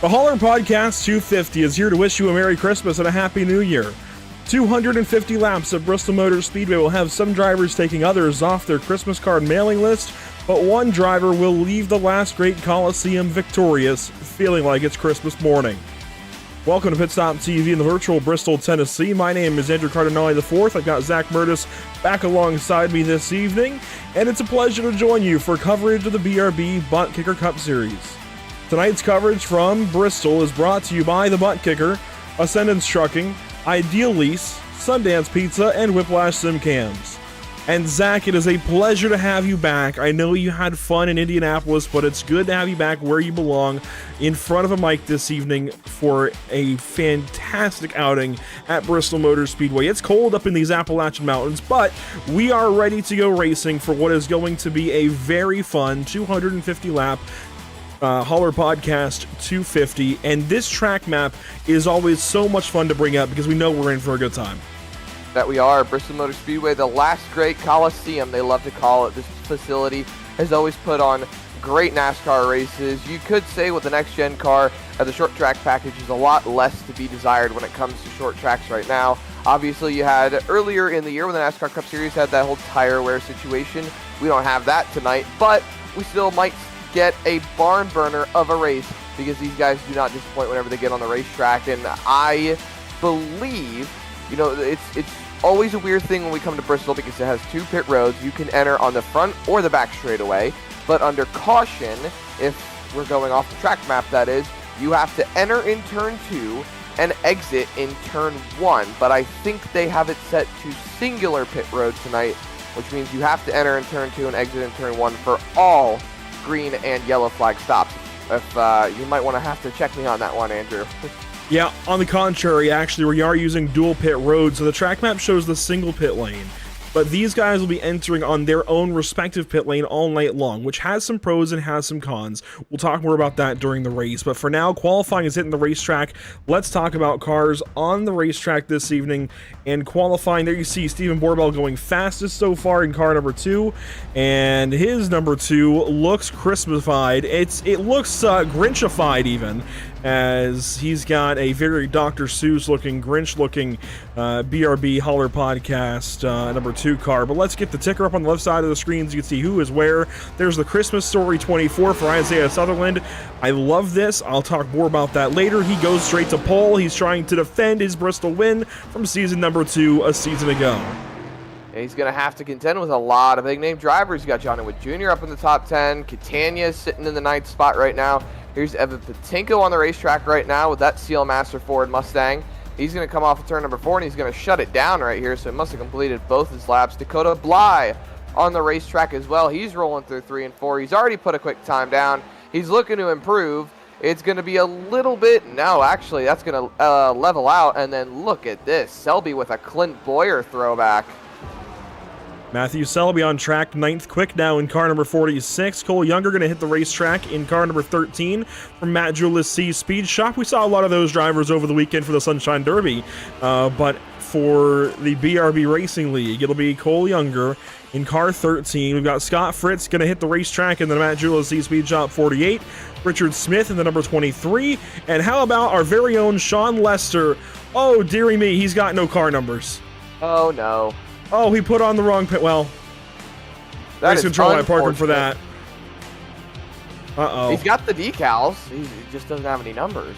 The Hauler Podcast 250 is here to wish you a Merry Christmas and a Happy New Year. 250 laps at Bristol Motor Speedway will have some drivers taking others off their Christmas card mailing list, but one driver will leave the last great Coliseum victorious, feeling like it's Christmas morning. Welcome to Pit Stop TV in the virtual Bristol, Tennessee. My name is Andrew Cardinale IV. I've got Zach Murtis back alongside me this evening, and it's a pleasure to join you for coverage of the BRB Buttkicker Cup Series. Tonight's coverage from Bristol is brought to you by the Buttkicker, Ascendance Trucking, Ideal Lease, Sundance Pizza, and Whiplash Sim Cams. And Zach, it is a pleasure to have you back. I know you had fun in Indianapolis, but it's good to have you back where you belong, in front of a mic this evening for a fantastic outing at Bristol Motor Speedway. It's cold up in these Appalachian Mountains, but we are ready to go racing for what is going to be a very fun 250-lap Hauler Podcast 250, and this track map is always so much fun to bring up because we know we're in for a good time. That we are. Bristol Motor Speedway, the last great Coliseum, they love to call it. This facility has always put on great NASCAR races. You could say with the next-gen car, the short track package is a lot less to be desired when it comes to short tracks right now. Obviously, you had earlier in the year when the NASCAR Cup Series had that whole tire wear situation. We don't have that tonight, but we still might get a barn burner of a race because these guys do not disappoint whenever they get on the racetrack. And I believe, you know, it's always a weird thing when we come to Bristol because it has two pit roads. You can enter on the front or the back straightaway, but under caution, if we're going off the track map, that is, you have to enter in turn 2 and exit in turn 1. But I think they have it set to singular pit road tonight, which means you have to enter in turn 2 and exit in turn 1 for all green and yellow flag stops. If you might want to have to check me on that one, Andrew. Yeah, on the contrary, actually, we are using dual pit roads, so the track map shows the single pit lane. But these guys will be entering on their own respective pit lane all night long, which has some pros and has some cons. We'll talk more about that during the race. But for now, qualifying is hitting the racetrack. Let's talk about cars on the racetrack this evening. And qualifying, there you see Stephen Borbell going fastest so far in car number 2. And his number 2 looks Christmasified. It looks Grinchified even, as he's got a very Dr. Seuss looking, Grinch looking BRB Hauler Podcast number 2 car. But let's get the ticker up on the left side of the screen so you can see who is where. There's the Christmas Story 24 for Isaiah Sutherland. I love this. I'll talk more about that later. He goes straight to pole. He's trying to defend his Bristol win from season number 2 a season ago. And he's going to have to contend with a lot of big-name drivers. You got Johnny Wood Jr. up in the top 10. Catania is sitting in the 9th spot right now. Here's Evan Patinko on the racetrack right now with that Seal Master Ford Mustang. He's going to come off of turn number 4, and he's going to shut it down right here, so he must have completed both his laps. Dakota Bly on the racetrack as well. He's rolling through 3 and 4. He's already put a quick time down. He's looking to improve. It's going to be a little bit, no, actually, that's going to level out, and then look at this. Selby with a Clint Boyer throwback. Matthew Selby on track 9th quick now in car number 46. Cole Younger going to hit the racetrack in car number 13 from Matt Julis C Speed Shop. We saw a lot of those drivers over the weekend for the Sunshine Derby, but for the BRB Racing League, it'll be Cole Younger in car 13. We've got Scott Fritz going to hit the racetrack in the Matt Julis C Speed Shop 48. Richard Smith in the number 23. And how about our very own Sean Lester? Oh, dearie me, he's got no car numbers. Oh, no. Oh, he put on the wrong pit. Well, race control, I parked him for that. Uh-oh. He's got the decals. He just doesn't have any numbers.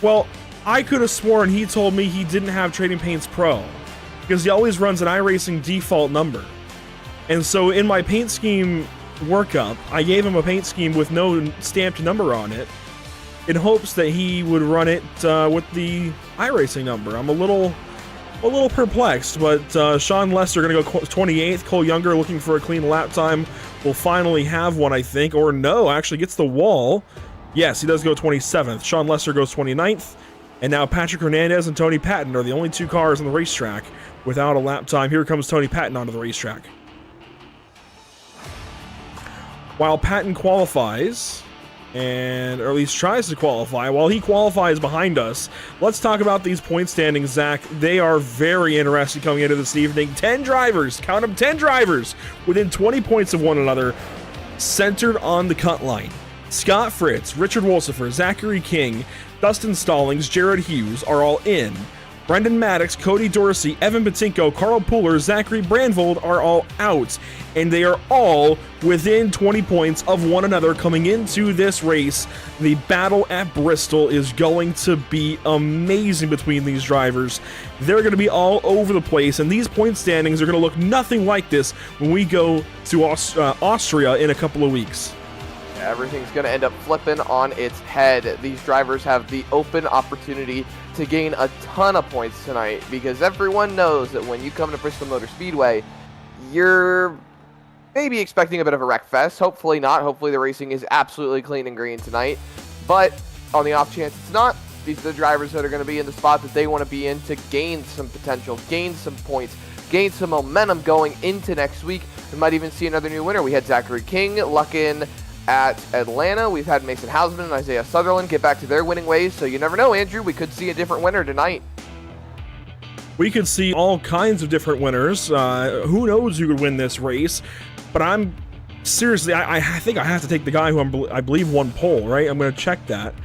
Well, I could have sworn he told me he didn't have Trading Paints Pro because he always runs an iRacing default number. And so in my paint scheme workup, I gave him a paint scheme with no stamped number on it in hopes that he would run it with the iRacing number. I'm a little perplexed, but Sean Lester going to go 28th. Cole Younger looking for a clean lap time. Will finally have one, I think. Or no, actually gets the wall. Yes, he does go 27th. Sean Lester goes 29th. And now Patrick Hernandez and Tony Patton are the only 2 cars on the racetrack without a lap time. Here comes Tony Patton onto the racetrack. While Patton qualifies, or at least tries to qualify. While he qualifies behind us, let's talk about these point standings, Zach. They are very interesting coming into this evening. 10 drivers, count them, 10 drivers within 20 points of one another, centered on the cut line. Scott Fritz, Richard Wolsifer, Zachary King, Dustin Stallings, Jared Hughes are all in. Brendan Maddox, Cody Dorsey, Evan Batinko, Carl Pooler, Zachary Brandvold are all out, and they are all within 20 points of one another coming into this race. The battle at Bristol is going to be amazing between these drivers. They're going to be all over the place, and these point standings are going to look nothing like this when we go to Austria in a couple of weeks. Everything's going to end up flipping on its head. These drivers have the open opportunity to gain a ton of points tonight, because everyone knows that when you come to Bristol Motor Speedway, you're maybe expecting a bit of a wreck fest. Hopefully not. Hopefully the racing is absolutely clean and green tonight. But on the off chance it's not, these are the drivers that are going to be in the spot that they want to be in to gain some potential, gain some points, gain some momentum going into next week. We might even see another new winner. We had Zachary King luck in at Atlanta. We've had Mason Hausman and Isaiah Sutherland get back to their winning ways, so you never know, Andrew. We could see a different winner tonight. We could see all kinds of different winners. Who knows who could win this race? But I'm seriously, I think I have to take the guy who I believe won pole, right? I'm going to check that.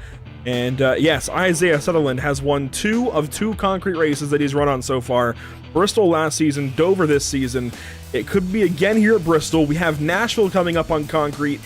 And yes, Isaiah Sutherland has won 2 of 2 concrete races that he's run on so far. Bristol last season, Dover this season. It could be again here at Bristol. We have Nashville coming up on concrete.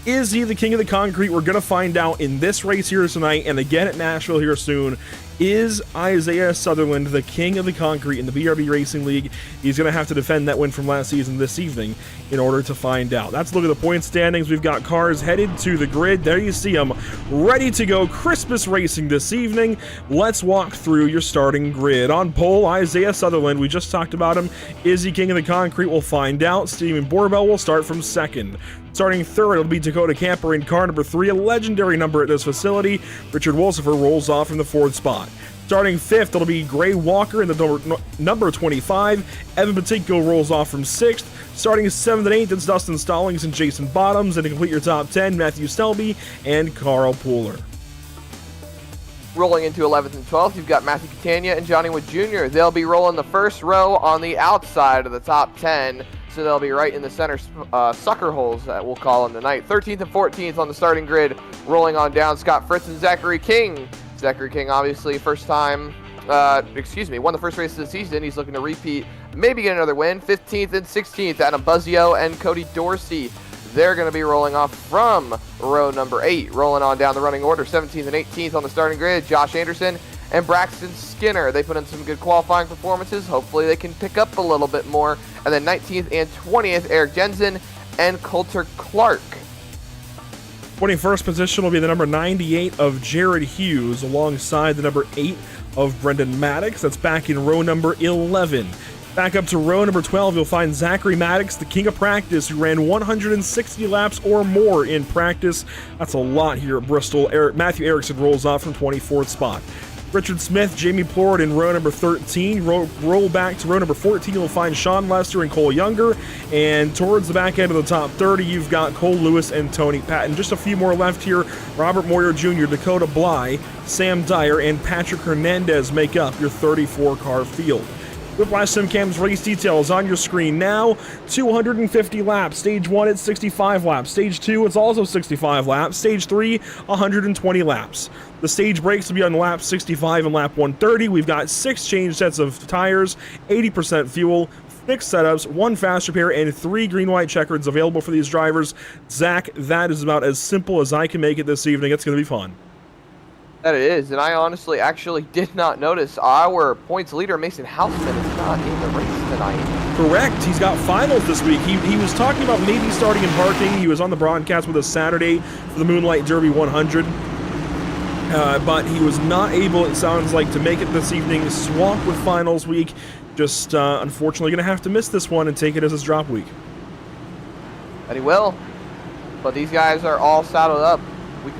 Is he the king of the concrete? We're going to find out in this race here tonight, and again at Nashville here soon. Is Isaiah Sutherland the king of the concrete in the BRB Racing League? He's going to have to defend that win from last season this evening in order to find out. That's a look at the point standings. We've got cars headed to the grid. There you see them, ready to go. Christmas racing this evening. Let's walk through your starting grid. On pole, Isaiah Sutherland. We just talked about him. Is he king of the concrete? We'll find out. Steven Borbell will start from second. Starting third, it'll be Dakota Camper in car number 3, a legendary number at this facility. Richard Wolsifer rolls off from the 4th spot. Starting fifth, it'll be Gray Walker in the number 25. Evan Batinko rolls off from 6th. Starting 7th and 8th, it's Dustin Stallings and Jason Bottoms. And to complete your top 10, Matthew Selby and Carl Pooler. Rolling into 11th and 12th, you've got Matthew Catania and Johnny Wood Jr. They'll be rolling the first row on the outside of the top 10. So they'll be right in the center sucker holes, that we'll call them tonight. 13th and 14th on the starting grid, rolling on down, Scott Fritz and Zachary King. Zachary King, obviously, won the first race of the season. He's looking to repeat, maybe get another win. 15th and 16th, Adam Buzzio and Cody Dorsey. They're going to be rolling off from row number 8, rolling on down the running order. 17th and 18th on the starting grid, Josh Anderson and Braxton Skinner. They put in some good qualifying performances. Hopefully they can pick up a little bit more. And then 19th and 20th, Eric Jensen and Coulter Clark. 21st position will be the number 98 of Jared Hughes alongside the number 8 of Brendan Maddox. That's back in row number 11. Back up to row number 12, you'll find Zachary Maddox, the king of practice, who ran 160 laps or more in practice. That's a lot here at Bristol. Matthew Erickson rolls off from 24th spot. Richard Smith, Jamie Plord in row number 13. Roll back to row number 14, you'll find Sean Lester and Cole Younger. And towards the back end of the top 30, you've got Cole Lewis and Tony Patton. Just a few more left here. Robert Moyer Jr., Dakota Bly, Sam Dyer, and Patrick Hernandez make up your 34-car field. Whiplash SimCam's race details on your screen now. 250 laps. Stage 1, it's 65 laps. Stage 2, it's also 65 laps. Stage 3, 120 laps. The stage breaks will be on lap 65 and lap 130. We've got 6 change sets of tires, 80% fuel, 6 setups, 1 fast repair, and 3 green-white checkers available for these drivers. Zach, that is about as simple as I can make it this evening. It's going to be fun. That it is, and I honestly actually did not notice our points leader, Mason Hausman, is not in the race tonight. Correct. He's got finals this week. He was talking about maybe starting in parking. He was on the broadcast with us Saturday for the Moonlight Derby 100. But he was not able, it sounds like, to make it this evening. Swamp with finals week. Just unfortunately going to have to miss this one and take it as his drop week. And he will. But these guys are all saddled up. We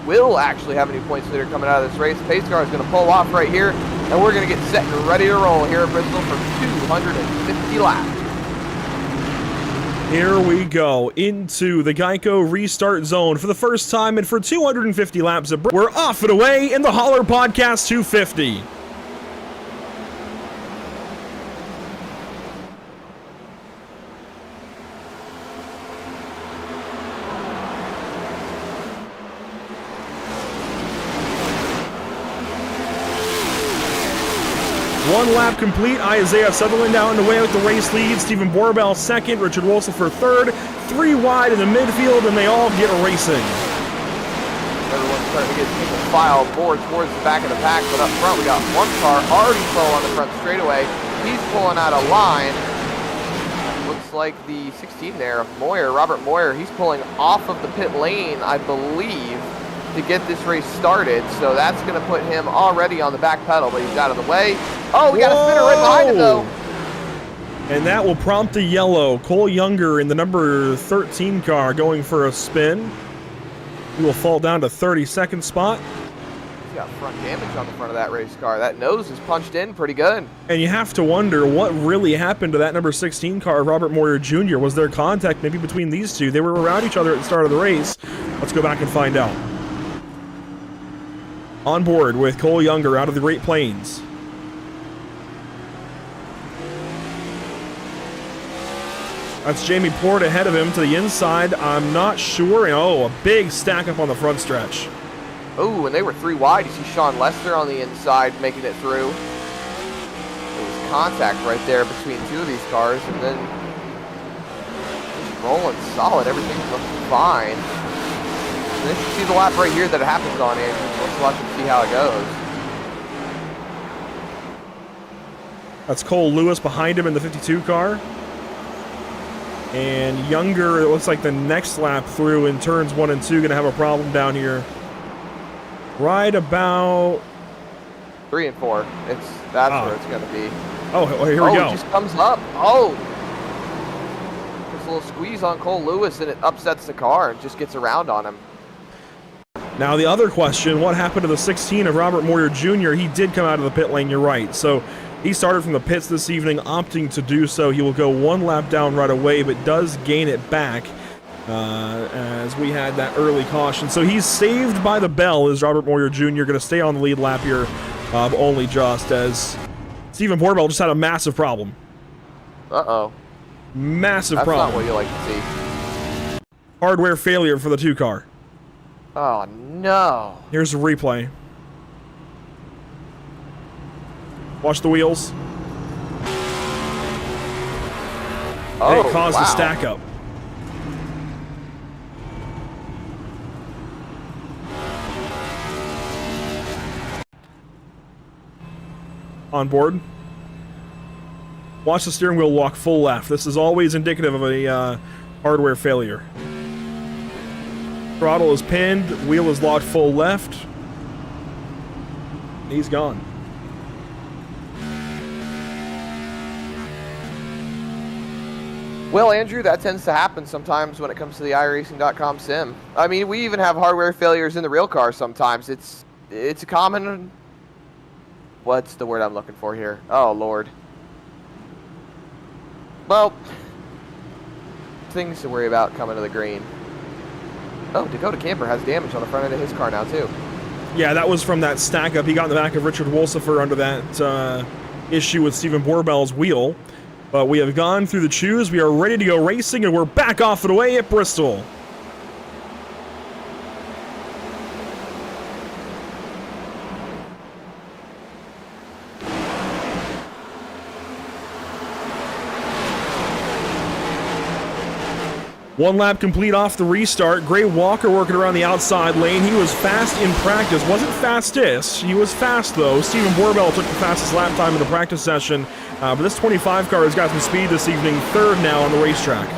will actually have a new points leader coming out of this race. Pace car is going to pull off right here, and we're going to get set and ready to roll here at Bristol for 250 laps. Here we go into the Geico restart zone for the first time, and for 250 laps of we're off and away in the Holler Podcast 250. 1 lap complete. Isaiah Sutherland down the way with the race lead. Stephen Borbell second. Richard Wolsifer third. 3 wide in the midfield, and they all get racing. Everyone's starting to get people filed more towards the back of the pack, but up front we got one car already slow on the front straightaway. He's pulling out of line. Looks like the 16 there of Moyer, Robert Moyer, he's pulling off of the pit lane, I believe, to get this race started. So that's going to put him already on the back pedal, but he's out of the way. Oh, we got a spinner right behind him, though. And that will prompt a yellow. Cole Younger in the number 13 car going for a spin. He will fall down to 32nd spot. He's got front damage on the front of that race car. That nose is punched in pretty good. And you have to wonder what really happened to that number 16 car, Robert Moyer Jr. Was there contact maybe between these two? They were around each other at the start of the race. Let's go back and find out. On board with Cole Younger out of the Great Plains. That's Jamie Port ahead of him to the inside. I'm not sure. Oh, a big stack up on the front stretch. Oh, and they were 3 wide. You see Sean Lester on the inside making it through. There was contact right there between 2 of these cars, and then just rolling solid. Everything looks fine. And then you see the lap right here that it happens on, Andrew. Let's watch and see how it goes. That's Cole Lewis behind him in the 52 car. And Younger, it looks like the next lap through in turns 1 and 2, going to have a problem down here. Right about 3 and 4. That's where it's going to be. Oh, here we go. It just comes up. Oh, there's a little squeeze on Cole Lewis, and it upsets the car and just gets around on him. Now the other question: what happened to the 16 of Robert Moyer Jr.? He did come out of the pit lane. You're right. So he started from the pits this evening, opting to do so. He will go 1 lap down right away, but does gain it back as we had that early caution. So he's saved by the bell. Is Robert Moyer Jr. going to stay on the lead lap here? Only just as Stephen Borbell just had a massive problem. Uh-oh. Massive That's problem. Not what you like to see. Hardware failure for the 2 car. Oh, no. Here's a replay. Watch the wheels. Oh, and it caused a stack up. On board. Watch the steering wheel walk full left. This is always indicative of a hardware failure. Throttle is pinned, wheel is locked full left. He's gone. Well, Andrew, that tends to happen sometimes when it comes to the iRacing.com sim. I mean, we even have hardware failures in the real car sometimes. It's a common... What's the word I'm looking for here? Oh, Lord. Well, things to worry about coming to the green. Oh, Dakota Camper has damage on the front end of his car now, too. Yeah, that was from that stack up. He got in the back of Richard Wolsifer under that issue with Stephen Borbell's wheel. But we have gone through the chews. We are ready to go racing, and we're back off and away at Bristol. One lap complete off the restart. Gray Walker working around the outside lane. He was fast in practice. Wasn't fastest. He was fast, though. Stephen Borbell took the fastest lap time in the practice session. But this 25 car has got some speed this evening. 3rd now on the racetrack.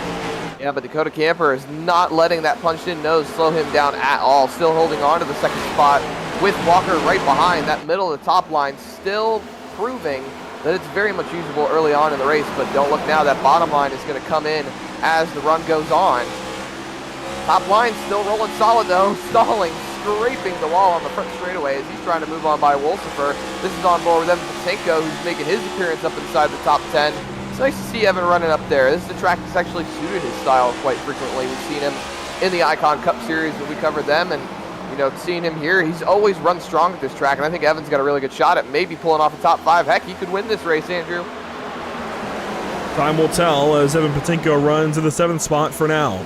Yeah, but Dakota Camper is not letting that punched-in nose slow him down at all. Still holding on to the 2nd spot with Walker right behind. That middle of the top line still proving that it's very much usable early on in the race. But don't look now. That bottom line is going to come in as the run goes on. Top line still rolling solid though, stalling, scraping the wall on the front straightaway as he's trying to move on by Wolsifer. This is on board with Evan Patinko, who's making his appearance up inside the top 10. It's nice to see Evan running up there. This is a track that's actually suited his style quite frequently. We've seen him in the Icon Cup Series when we covered them, and you know, seeing him here, he's always run strong at this track, and I think Evan's got a really good shot at maybe pulling off the top 5. Heck, he could win this race, Andrew. Time will tell as Evan Patinko runs in the 7th spot for now.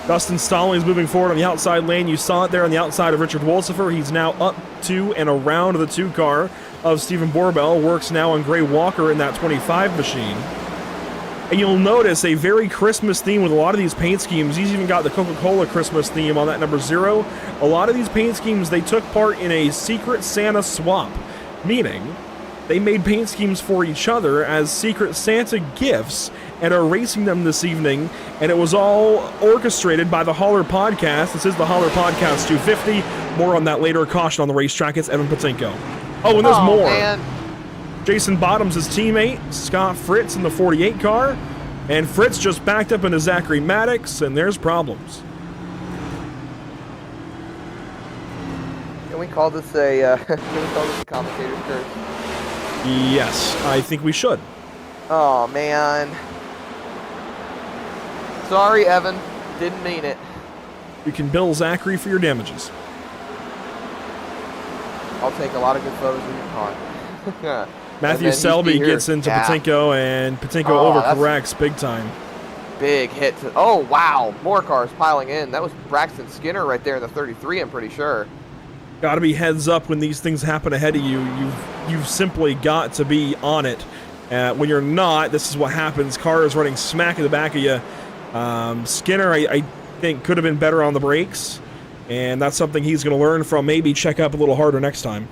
Dustin Stallings moving forward on the outside lane. You saw it there on the outside of Richard Wolsifer. He's now up to and around the 2 car. of Stephen Borbell works now on Gray Walker in that 25 machine. And you'll notice a very Christmas theme with a lot of these paint schemes. He's even got the Coca-Cola Christmas theme on that number 0. A lot of these paint schemes, they took part in a Secret Santa swap, meaning they made paint schemes for each other as Secret Santa gifts and are racing them this evening. And it was all orchestrated by the Holler Podcast. This is the Holler Podcast 250. More on that later. Caution on the racetrack. It's Evan Patinko. Oh, and there's more. Man. Jason Bottoms, his teammate, Scott Fritz in the 48 car, and Fritz just backed up into Zachary Maddox, and there's problems. Can we call this a commentator's curse? Yes, I think we should. Oh, man. Sorry, Evan. Didn't mean it. You can bill Zachary for your damages. I'll take a lot of good photos of your car. Matthew Selby gets into Patinko, and Patinko overcorrects big time. Big hit. Oh, wow. More cars piling in. That was Braxton Skinner right there in the 33, I'm pretty sure. Got to be heads up when these things happen ahead of you. You've simply got to be on it. When you're not, this is what happens. Car is running smack in the back of you. Skinner, I think, could have been better on the brakes, and that's something he's going to learn from. Maybe check up a little harder next time.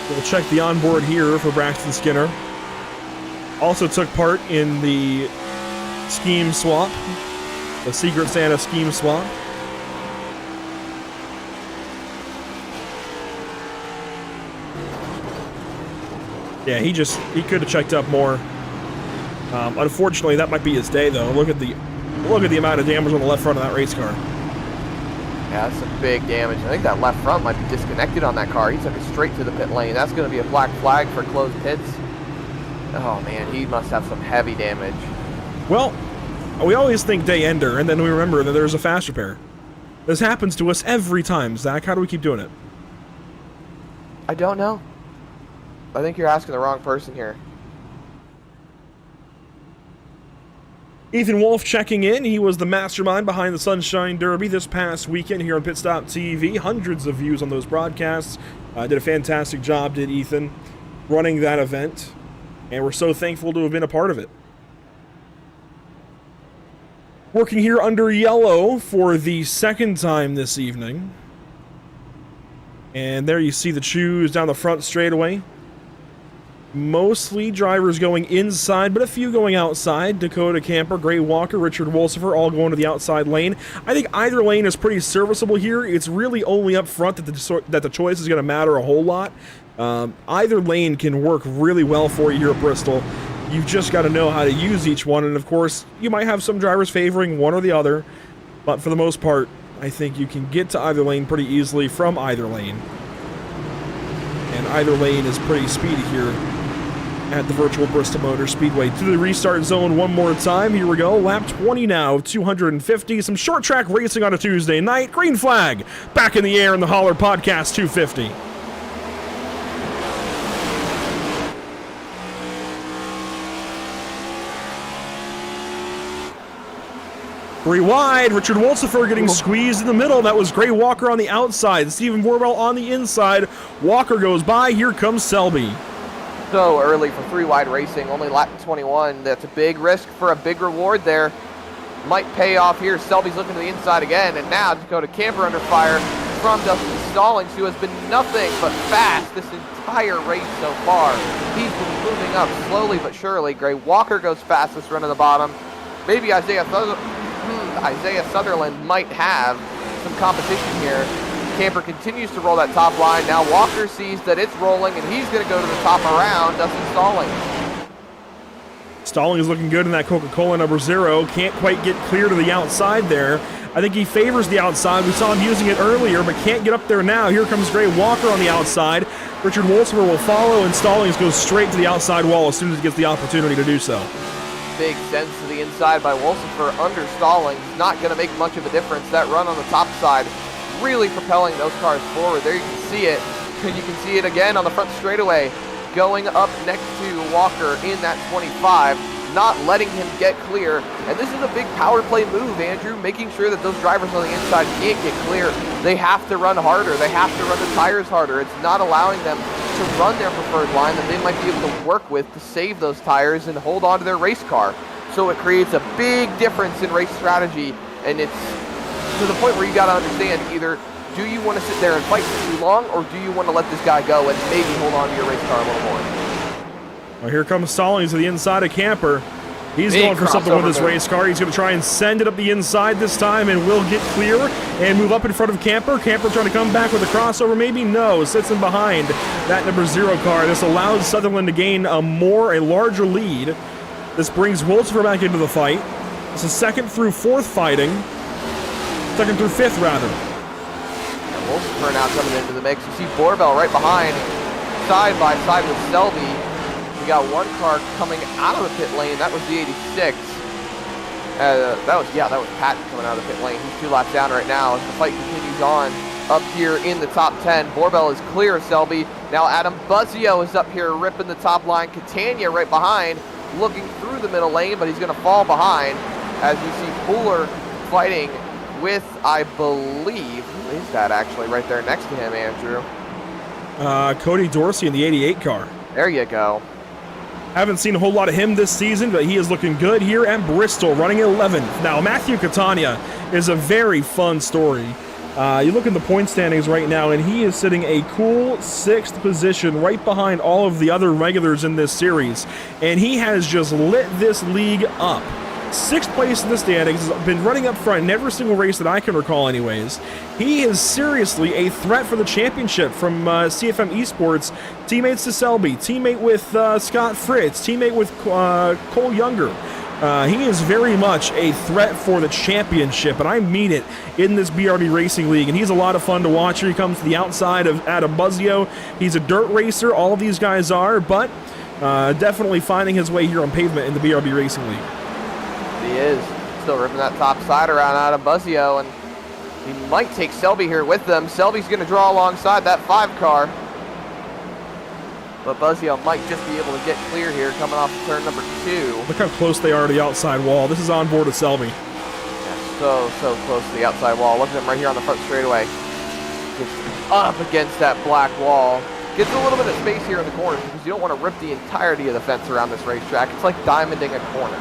We'll check the onboard here for Braxton Skinner. Also took part in the scheme swap, the Secret Santa scheme swap. Yeah, he could have checked up more. Unfortunately, that might be his day, though. Look at the amount of damage on the left front of that race car. Yeah, that's some big damage. I think that left front might be disconnected on that car. He took it straight to the pit lane. That's going to be a black flag for closed pits. Oh, man, he must have some heavy damage. Well, we always think day ender, and then we remember that there's a fast repair. This happens to us every time, Zach. How do we keep doing it? I don't know. I think you're asking the wrong person here. Ethan Wolf checking in. He was the mastermind behind the Sunshine Derby this past weekend here on Pit Stop TV. Hundreds of views on those broadcasts. Did a fantastic job, did Ethan, running that event. And we're so thankful to have been a part of it. Working here under yellow for the second time this evening. And there you see the Chews down the front straightaway. Mostly drivers going inside, but a few going outside. Dakota Camper, Gray Walker, Richard Wolsifer, all going to the outside lane. I think either lane is pretty serviceable here. It's really only up front that the choice is going to matter a whole lot. Either lane can work really well for you here at Bristol. You've just got to know how to use each one, and of course, you might have some drivers favoring one or the other, but for the most part, I think you can get to either lane pretty easily from either lane. And either lane is pretty speedy here at the virtual Bristol Motor Speedway. To the restart zone one more time. Here we go. Lap 20 now, 250. Some short track racing on a Tuesday night. Green flag back in the air in the Holler Podcast 250. Three wide. Richard Wolsifer getting squeezed in the middle. That was Gray Walker on the outside. Stephen Borbell on the inside. Walker goes by. Here comes Selby. So early for three wide racing, only lap 21. That's a big risk for a big reward there. Might pay off here. Selby's looking to the inside again, and now Dakota Camper under fire from Dustin Stallings, who has been nothing but fast this entire race so far. He's been moving up slowly but surely. Gray Walker goes fastest run of the bottom. Maybe Isaiah Sutherland might have some competition here. Camper continues to roll that top line. Now Walker sees that it's rolling, and he's going to go to the top around Dustin Stallings. Stallings looking good in that Coca-Cola number 0. Can't quite get clear to the outside there. I think he favors the outside. We saw him using it earlier, but can't get up there now. Here comes Gray Walker on the outside. Richard Wolsifer will follow, and Stallings goes straight to the outside wall as soon as he gets the opportunity to do so. Big sense to the inside by Wolsifer under Stallings. Not going to make much of a difference. That run on the top side really propelling those cars forward. There you can see it. And you can see it again on the front straightaway. Going up next to Walker in that 25. not letting him get clear. And this is a big power play move, Andrew, making sure that those drivers on the inside can't get clear. They have to run harder. They have to run the tires harder. It's not allowing them to run their preferred line that they might be able to work with to save those tires and hold on to their race car. So it creates a big difference in race strategy, and it's to the point where you got to understand, either do you want to sit there and fight for too long, or do you want to let this guy go and maybe hold on to your race car a little more? Well, here comes Stallings to the inside of Camper. He's going for something with his race car. He's going to try and send it up the inside this time, and will get clear and move up in front of Camper. Camper trying to come back with a crossover. Maybe no. Sits in behind that number 0 car. This allows Sutherland to gain a larger lead. This brings Wolfsburg back into the fight. This is 2nd through 4th fighting. 2nd through 5th, rather. Wolfsburg now coming into the mix. You see Borbell right behind, side by side with Selby. We got one car coming out of the pit lane. That was the 86. That was Patton coming out of the pit lane. He's 2 laps down right now as the fight continues on up here in the top 10. Borbell is clear of Selby. Now Adam Buzzio is up here ripping the top line. Catania right behind, looking through the middle lane, but he's going to fall behind as we see Fuller fighting with, I believe, who is that actually right there next to him, Andrew? Cody Dorsey in the 88 car. There you go. Haven't seen a whole lot of him this season, but he is looking good here at Bristol, running 11th. Now, Matthew Catania is a very fun story. You look at the point standings right now, and he is sitting a cool 6th position right behind all of the other regulars in this series. And he has just lit this league up. 6th place in the standings, has been running up front in every single race that I can recall anyways. He is seriously a threat for the championship from CFM Esports. Teammates to Selby, teammate with Scott Fritz, teammate with Cole Younger. He is very much a threat for the championship, and I mean it, in this BRB Racing League, and he's a lot of fun to watch. Here he comes to the outside of Adam Buzzio. He's a dirt racer, all of these guys are, but definitely finding his way here on pavement in the BRB Racing League. He is still ripping that top side around Adam Buzzio, and he might take Selby here with them. Selby's going to draw alongside that 5 car. But Buzzio might just be able to get clear here coming off of turn number 2. Look how close they are to the outside wall. This is on board of Selby. Yeah, so close to the outside wall. Look at him right here on the front straightaway. Gets up against that black wall. Gets a little bit of space here in the corners because you don't want to rip the entirety of the fence around this racetrack. It's like diamonding a corner.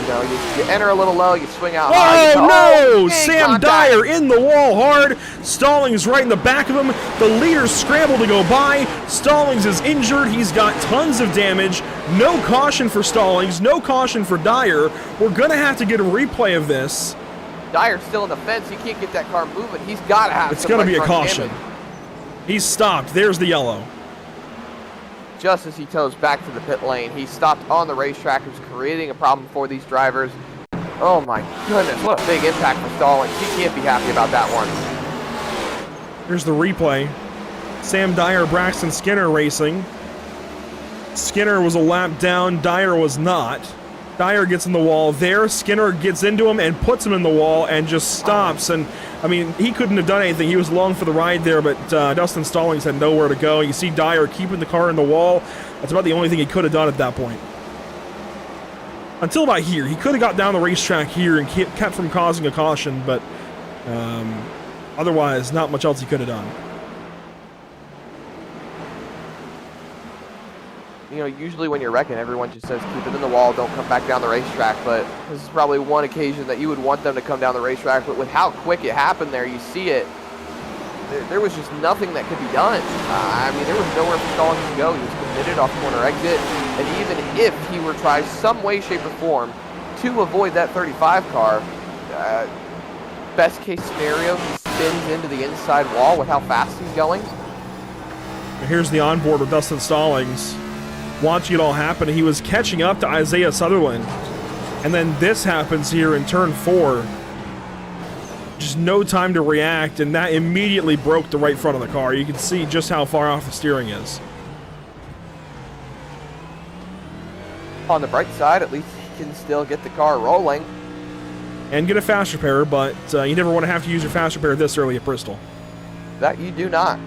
You know, you enter a little low, you swing out high. Oh no! Sam Dyer in the wall hard. Stallings right in the back of him. The leaders scramble to go by. Stallings is injured. He's got tons of damage. No caution for Stallings. No caution for Dyer. We're going to have to get a replay of this. Dyer's still in the fence. He can't get that car moving. He's got to have It's going to be a caution. Damage. He's stopped. There's the yellow. Just as he toes back to the pit lane, he stopped on the racetrack. It was creating a problem for these drivers. Oh my goodness, what a big impact for Stallings. He can't be happy about that one. Here's the replay. Sam Dyer, Braxton Skinner racing. Skinner was a lap down, Dyer was not. Dyer gets in the wall there. Skinner gets into him and puts him in the wall and just stops. And I mean, he couldn't have done anything. He was along for the ride there, but Dustin Stallings had nowhere to go. You see Dyer keeping the car in the wall. That's about the only thing he could have done at that point. Until about here. He could have got down the racetrack here and kept from causing a caution, but otherwise, not much else he could have done. You know, usually when you're wrecking, everyone just says keep it in the wall, don't come back down the racetrack, but this is probably one occasion that you would want them to come down the racetrack, but with how quick it happened there, you see it, there was just nothing that could be done. I mean, there was nowhere for Stallings to go. He was committed off corner exit, and even if he were to try some way, shape, or form to avoid that 35 car, best case scenario, he spins into the inside wall with how fast he's going. Here's the onboard with Dustin Stallings. Watching it all happen, he was catching up to Isaiah Sutherland. And then this happens here in turn 4. Just no time to react, and that immediately broke the right front of the car. You can see just how far off the steering is. On the bright side, at least he can still get the car rolling. And get a fast repair, but you never want to have to use your fast repair this early at Bristol. That you do not.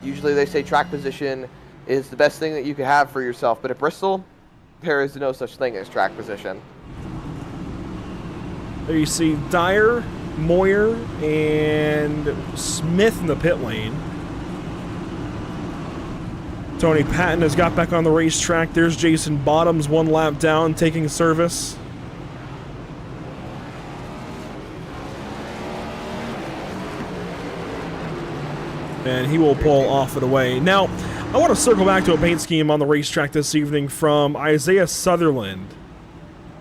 Usually they say track position is the best thing that you could have for yourself, but at Bristol, there is no such thing as track position. There you see Dyer, Moyer, and Smith in the pit lane. Tony Patton has got back on the racetrack. There's Jason Bottoms, 1 lap down, taking service. And he will pull off and away. Now, I want to circle back to a paint scheme on the racetrack this evening from Isaiah Sutherland.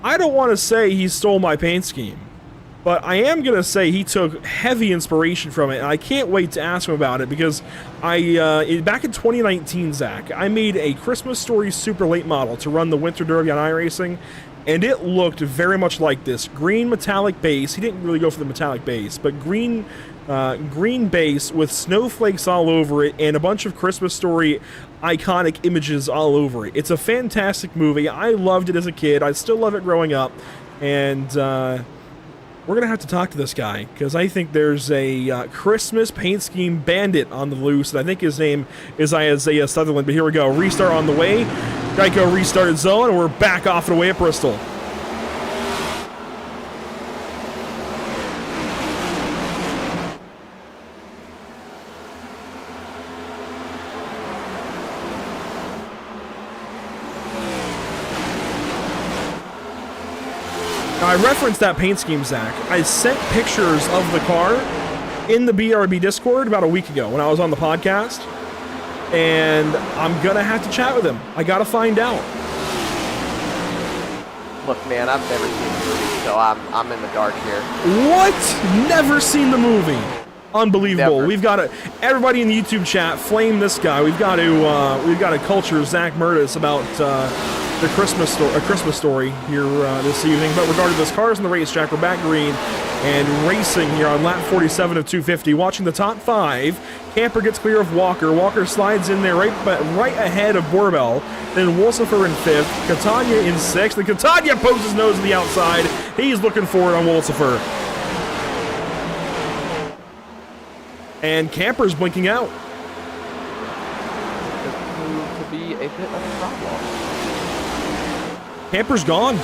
I don't want to say he stole my paint scheme, but I am going to say he took heavy inspiration from it, and I can't wait to ask him about it because back in 2019, Zach, I made a Christmas Story super late model to run the Winter Derby on iRacing, and it looked very much like this. Green metallic base. He didn't really go for the metallic base, but green base with snowflakes all over it and a bunch of Christmas Story iconic images all over it. It's a fantastic movie. I loved it as a kid. I still love it growing up, and we're gonna have to talk to this guy because I think there's a Christmas paint scheme bandit on the loose, and I think his name is Isaiah Sutherland. But here we go. Restart on the way. Geico restarted zone, and we're back off and away at Bristol. I referenced that paint scheme, Zach. I sent pictures of the car in the BRB Discord about a week ago when I was on the podcast, and I'm gonna have to chat with him. I gotta find out. Look, man, I've never seen the movie, so I'm in the dark here. What? Never seen the movie? Unbelievable. Never. We've got to, everybody in the YouTube chat, flame this guy. We've got to culture Zach Murtis about the Christmas story here this evening. But regarding this cars on the racetrack, we're back green and racing here on lap 47 of 250. Watching the top 5, Camper gets clear of Walker. Walker slides in there right ahead of Borbell. Then Wolsifer in 5th, Catania in 6th. And Catania pokes his nose to the outside. He's looking for it on Wolsifer. And Camper's blinking out. Could prove to be a bit of a problem. Camper's gone.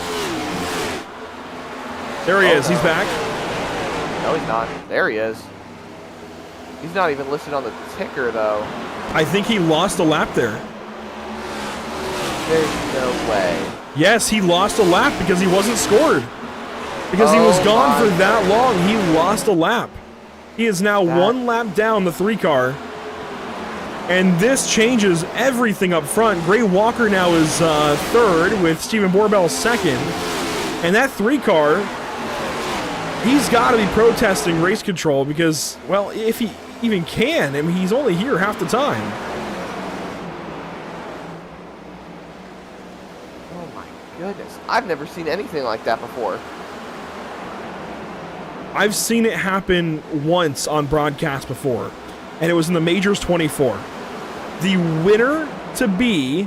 There he is. No. He's back. No, he's not. There he is. He's not even listed on the ticker, though. I think he lost a lap there. There's no way. Yes, he lost a lap because he wasn't scored. Because he was gone for that long. He lost a lap. He is now 1 lap down the 3 car. And this changes everything up front. Gray Walker now is 3rd with Stephen Borbell 2nd. And that 3 car, he's got to be protesting race control because, well, if he even can, I mean, he's only here half the time. Oh my goodness. I've never seen anything like that before. I've seen it happen once on broadcast before, and it was in the Majors 24. The winner to be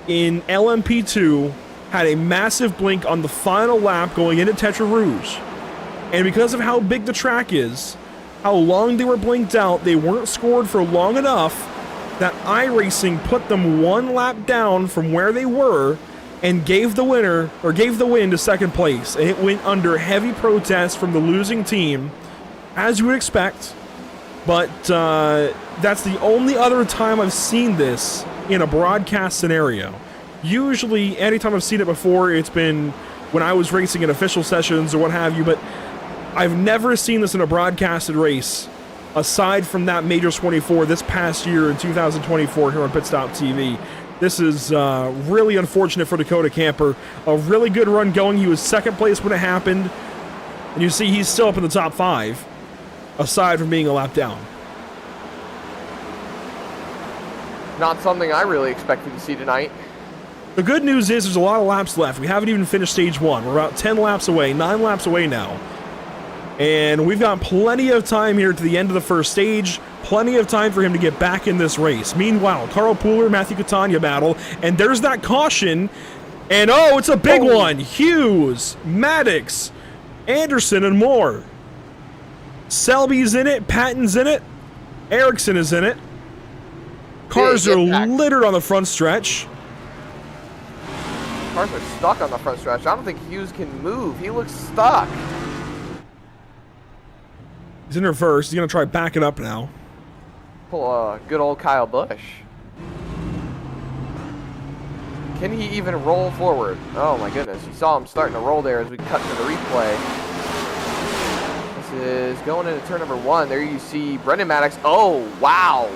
in LMP2 had a massive blink on the final lap going into Tetra Rouge. And because of how big the track is, how long they were blinked out, they weren't scored for long enough that iRacing put them 1 lap down from where they were and gave the win to 2nd place. And it went under heavy protest from the losing team, as you would expect. But that's the only other time I've seen this in a broadcast scenario. Usually, anytime I've seen it before, it's been when I was racing in official sessions or what have you, but I've never seen this in a broadcasted race, aside from that Majors 24 this past year in 2024 here on Pit Stop TV. This is really unfortunate for Dakota Camper. A really good run going. He was 2nd place when it happened. And you see he's still up in the top 5, aside from being a lap down. Not something I really expected to see tonight. The good news is there's a lot of laps left. We haven't even finished stage 1. We're about 10 laps away, 9 laps away now. And we've got plenty of time here to the end of the first stage. Plenty of time for him to get back in this race. Meanwhile, Carl Pooler, Matthew Catania battle. And there's that caution. And oh, it's a big one. Hughes, Maddox, Anderson, and more. Selby's in it. Patton's in it. Erickson is in it. Cars are littered on the front stretch. Cars are stuck on the front stretch. I don't think Hughes can move. He looks stuck. He's in reverse. He's going to try backing up now. Pull a good old Kyle Busch. Can he even roll forward? Oh my goodness. You saw him starting to roll there as we cut to the replay. This is going into turn number 1. There you see Brendan Maddox. Oh, wow.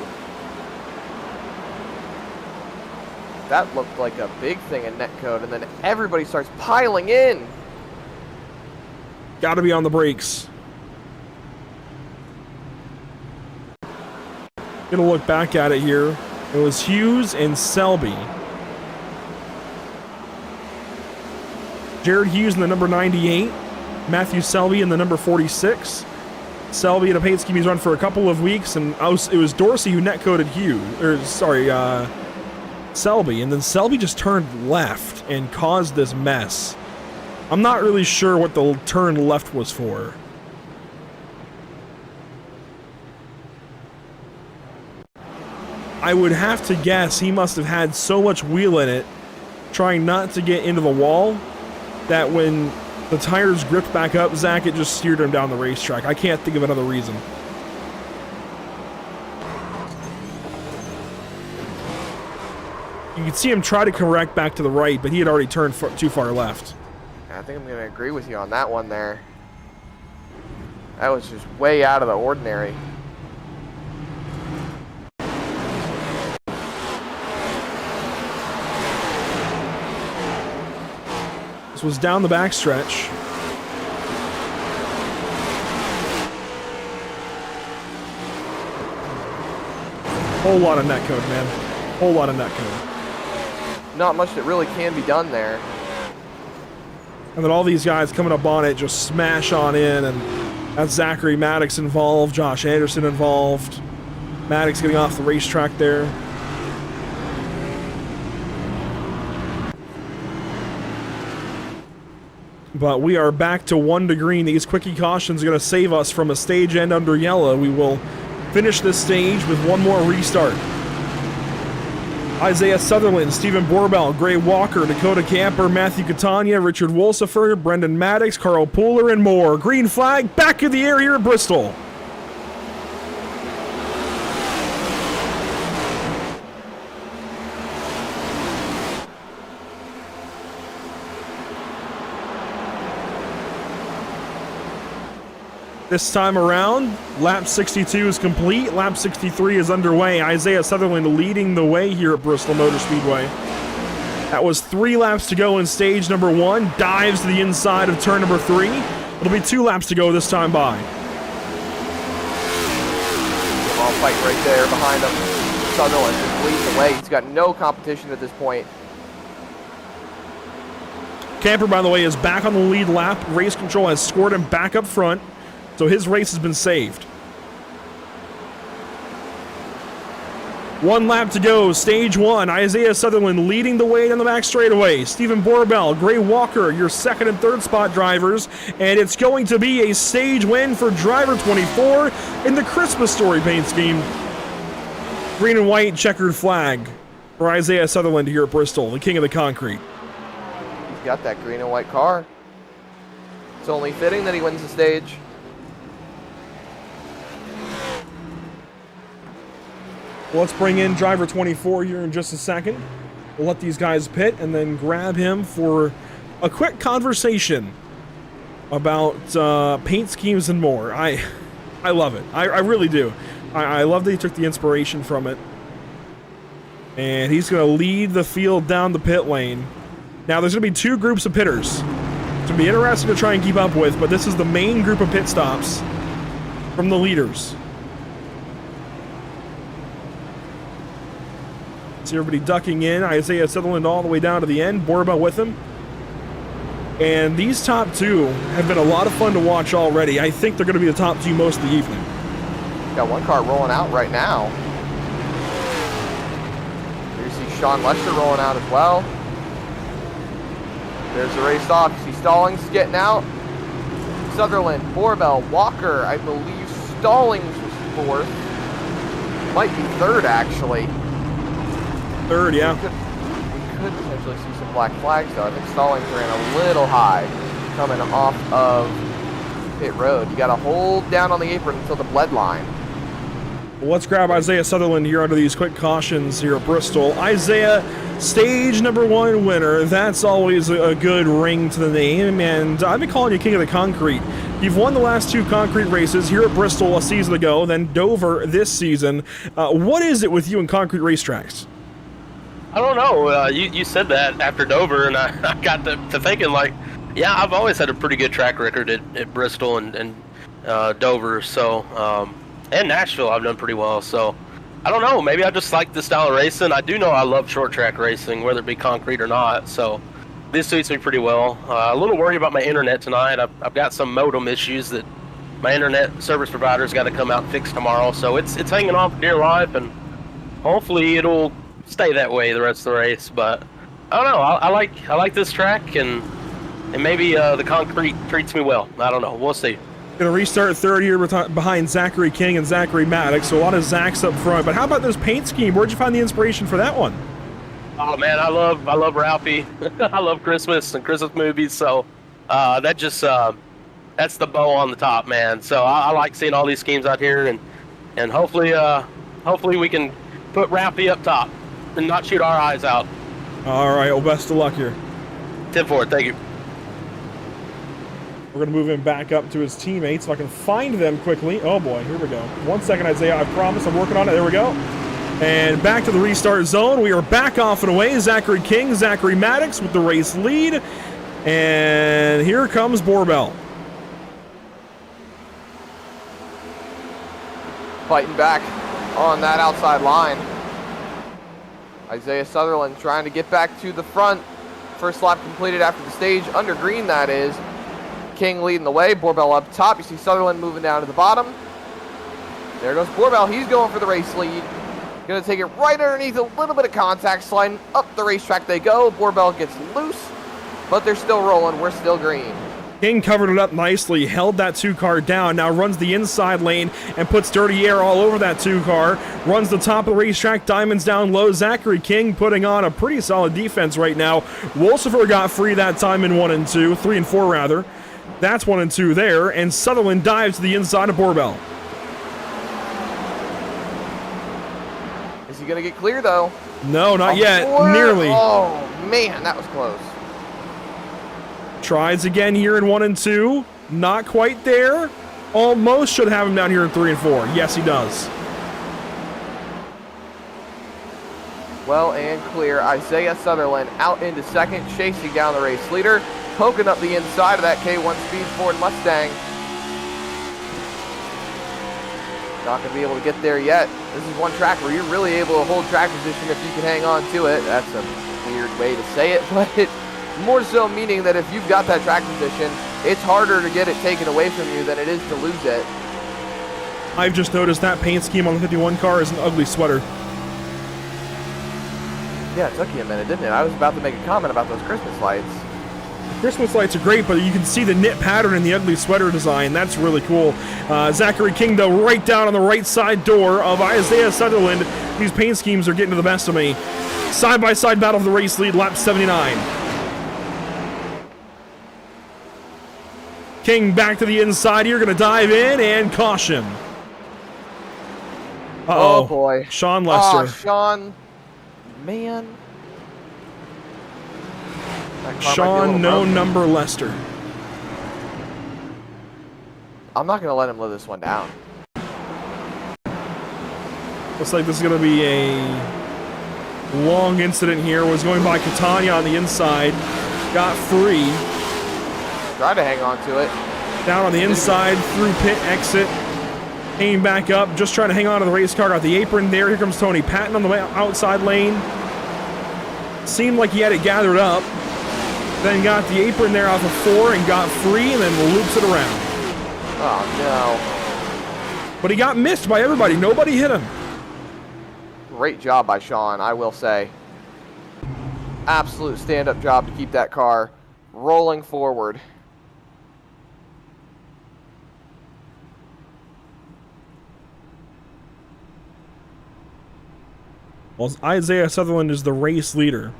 That looked like a big thing in netcode, and then everybody starts piling in. Got to be on the brakes. Gonna look back at it here. It was Hughes and Selby. Jared Hughes in the number 98. Matthew Selby in the number 46. Selby at a paint scheme he's run for a couple of weeks, and it was Dorsey who netcoded Selby, and then Selby just turned left and caused this mess. I'm not really sure what the turn left was for. I would have to guess he must have had so much wheel in it, trying not to get into the wall, that when the tires gripped back up, Zach, it just steered him down the racetrack. I can't think of another reason. You can see him try to correct back to the right, but he had already turned too far left. I think I'm going to agree with you on that one there. That was just way out of the ordinary. This was down the backstretch. Whole lot of netcode, man. Whole lot of netcode. Not much that really can be done there. And then all these guys coming up on it just smash on in, and that's Zachary Maddox involved, Josh Anderson involved. Maddox getting off the racetrack there. But we are back to 1 to green. These quickie cautions are going to save us from a stage end under yellow. We will finish this stage with one more restart. Isaiah Sutherland, Stephen Borbell, Gray Walker, Dakota Camper, Matthew Catania, Richard Wolsifer, Brendan Maddox, Carl Pooler, and more. Green flag back in the air here at Bristol. This time around, lap 62 is complete. Lap 63 is underway. Isaiah Sutherland leading the way here at Bristol Motor Speedway. That was 3 laps to go in stage number 1. Dives to the inside of turn number 3. It'll be 2 laps to go this time by. All fight right there behind him. Sutherland just leads the way. He's got no competition at this point. Camper, by the way, is back on the lead lap. Race control has scored him back up front, so his race has been saved. 1 lap to go, stage 1. Isaiah Sutherland leading the way down the back straightaway. Stephen Borbell, Gray Walker, your 2nd and 3rd spot drivers. And it's going to be a stage win for driver 24 in the Christmas Story paint scheme. Green and white checkered flag for Isaiah Sutherland here at Bristol, the king of the concrete. He's got that green and white car. It's only fitting that he wins the stage. Well, let's bring in driver 24 here in just a second. We'll let these guys pit and then grab him for a quick conversation about paint schemes and more. I love it. I really do. I love that he took the inspiration from it. And he's going to lead the field down the pit lane. Now, there's going to be 2 groups of pitters. It's going to be interesting to try and keep up with, but this is the main group of pit stops from the leaders. See everybody ducking in. Isaiah Sutherland all the way down to the end. Borbell with him. And these top 2 have been a lot of fun to watch already. I think they're going to be the top 2 most of the evening. Got one car rolling out right now. Here you see Sean Lester rolling out as well. There's the race off. You see Stallings getting out. Sutherland, Borbell, Walker, I believe Stallings was 4th. Might be 3rd, actually. 3rd, yeah. We could potentially see some black flags, though. I think Stallings ran a little high coming off of pit road. You got to hold down on the apron until the bled line. Well, let's grab Isaiah Sutherland here under these quick cautions here at Bristol. Isaiah, stage #1 winner. That's always a good ring to the name, and I've been calling you king of the concrete. You've won the last 2 concrete races here at Bristol a season ago, then Dover this season. What is it with you and concrete racetracks? I don't know. You said that after Dover, and I got to thinking, like, yeah, I've always had a pretty good track record at Bristol and Dover, so and Nashville I've done pretty well. So I don't know. Maybe I just like this style of racing. I do know I love short track racing, whether it be concrete or not. So this suits me pretty well. A little worried about my internet tonight. I've got some modem issues that my internet service provider's got to come out and fix tomorrow. So it's hanging on for dear life, and hopefully it'll stay that way the rest of the race. But I don't know. I like this track, and maybe the concrete treats me well. I don't know. We'll see. Going to restart third here behind Zachary King and Zachary Maddox, so a lot of Zachs up front. But how about this paint scheme? Where'd you find the inspiration for that one? Oh man, I love Ralphie. I love Christmas and Christmas movies, so that's the bow on the top, man. So I like seeing all these schemes out here, and hopefully we can put Ralphie up top and not shoot our eyes out. All right, well, best of luck here. 10-4, thank you. We're going to move him back up to his teammates so I can find them quickly. Oh boy, here we go. 1 second, Isaiah, I promise I'm working on it. There we go. And back to the restart zone. We are back off and away. Zachary King, Zachary Maddox with the race lead. And here comes Borbell. Fighting back on that outside line. Isaiah Sutherland trying to get back to the front. First lap completed after the stage. Under green, that is. King leading the way. Borbell up top. You see Sutherland moving down to the bottom. There goes Borbell. He's going for the race lead. Going to take it right underneath a little bit of contact. Sliding up the racetrack they go. Borbell gets loose, but they're still rolling. We're still green. King covered it up nicely, held that 2-car down, now runs the inside lane and puts dirty air all over that 2-car, runs the top of the racetrack, diamonds down low. Zachary King putting on a pretty solid defense right now. Wolsifer got free that time in 1 and 2, 3 and 4 rather. That's 1 and 2 there, and Sutherland dives to the inside of Borbell. Is he going to get clear, though? No, not yet. Nearly. Oh, man, that was close. Tries again here in 1 and 2. Not quite there. Almost should have him down here in 3 and 4. Yes, he does. Well and clear. Isaiah Sutherland out into second, chasing down the race leader, poking up the inside of that K1 Speed Ford Mustang. Not going to be able to get there yet. This is one track where you're really able to hold track position if you can hang on to it. That's a weird way to say it, but it more so meaning that if you've got that track position, it's harder to get it taken away from you than it is to lose it. I've just noticed that paint scheme on the 51 car is an ugly sweater. Yeah, it took you a minute, didn't it? I was about to make a comment about those Christmas lights. Christmas lights are great, but you can see the knit pattern in the ugly sweater design. That's really cool. Zachary King, though, right down on the right side door of Isaiah Sutherland. These paint schemes are getting to the best of me. Side-by-side battle for the race lead, lap 79. King back to the inside here, going to dive in, and caution. Uh-oh. Oh, boy. Sean Lester. Oh, Sean. Man. Sean No Number Lester. I'm not going to let him live this one down. Looks like this is going to be a long incident here. Was going by Catania on the inside. Got free. Try to hang on to it. Down on the inside, through pit exit. Came back up, just trying to hang on to the race car. Got the apron there. Here comes Tony Patton on the outside lane. Seemed like he had it gathered up. Then got the apron there off of 4 and got free and then loops it around. Oh, no. But he got missed by everybody. Nobody hit him. Great job by Sean, I will say. Absolute stand-up job to keep that car rolling forward. Well, Isaiah Sutherland is the race leader.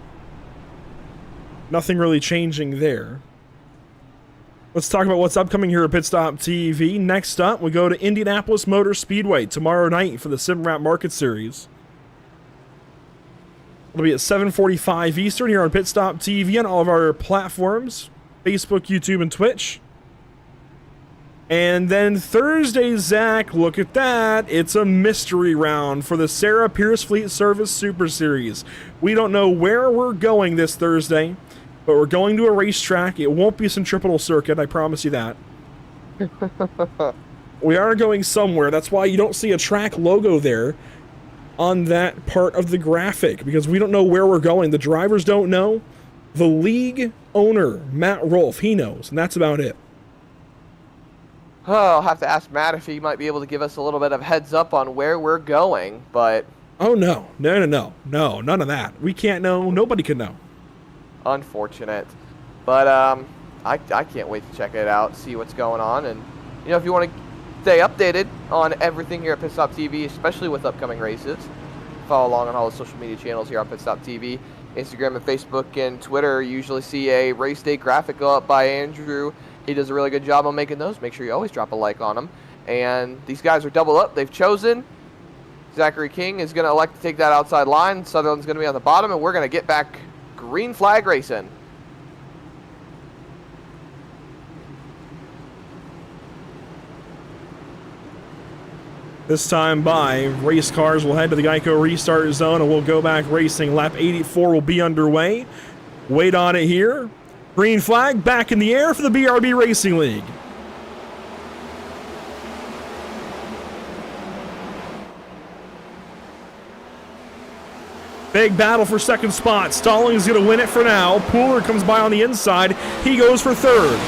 Nothing really changing there. Let's talk about what's upcoming here at Pit Stop TV. Next up, we go to Indianapolis Motor Speedway tomorrow night for the SimRap Market Series. It'll be at 7:45 Eastern here on Pit Stop TV on all of our platforms, Facebook, YouTube, and Twitch. And then Thursday, Zach, look at that. It's a mystery round for the Sarah Pierce Fleet Service Super Series. We don't know where we're going this Thursday, but we're going to a racetrack. It won't be Centripetal Circuit, I promise you that. We are going somewhere. That's why you don't see a track logo there on that part of the graphic, because we don't know where we're going. The drivers don't know. The league owner, Matt Rolfe, he knows, and that's about it. Oh, I'll have to ask Matt if he might be able to give us a little bit of heads up on where we're going, but... Oh, no, none of that. We can't know. Nobody can know. Unfortunate. But I can't wait to check it out, see what's going on. And, you know, if you want to stay updated on everything here at Pit Stop TV, especially with upcoming races, follow along on all the social media channels here on Pit Stop TV. Instagram and Facebook and Twitter, you usually see a race day graphic go up by Andrew. He does a really good job on making those. Make sure you always drop a like on them. And these guys are double up. They've chosen. Zachary King is going to elect to take that outside line. Sutherland's going to be on the bottom, and we're going to get back green flag racing. This time by, race cars will head to the Geico restart zone and we'll go back racing. Lap 84 will be underway. Wait on it here. Green flag back in the air for the BRB Racing League. Big battle for second spot. Stalling is going to win it for now. Pooler comes by on the inside. He goes for third.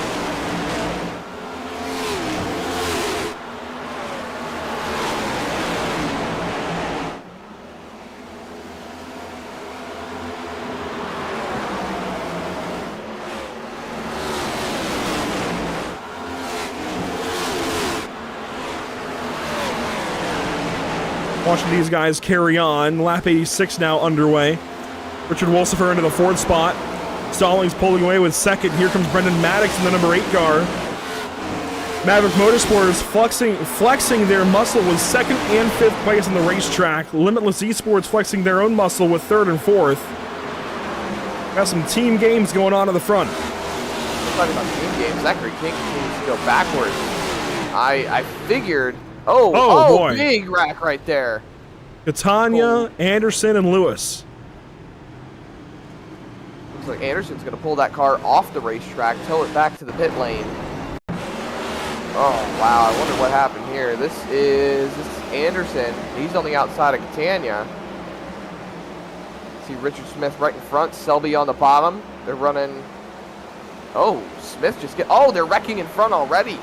Watching these guys carry on. Lap 86 now underway. Richard Wolsifer into the fourth spot. Stallings pulling away with second. Here comes Brendan Maddox in the number 8 car. Maverick Motorsports flexing their muscle with second and fifth place on the racetrack. Limitless Esports flexing their own muscle with third and fourth. Got some team games going on in the front. Talking about team games, Zachary King continues to go backwards. I figured... Oh, boy. Big rack right there. Catania, Anderson, and Lewis. Looks like Anderson's going to pull that car off the racetrack, tow it back to the pit lane. Oh, wow. I wonder what happened here. This is Anderson. He's on the outside of Catania. See Richard Smith right in front, Selby on the bottom. They're running... Oh, Smith just Oh, they're wrecking in front already.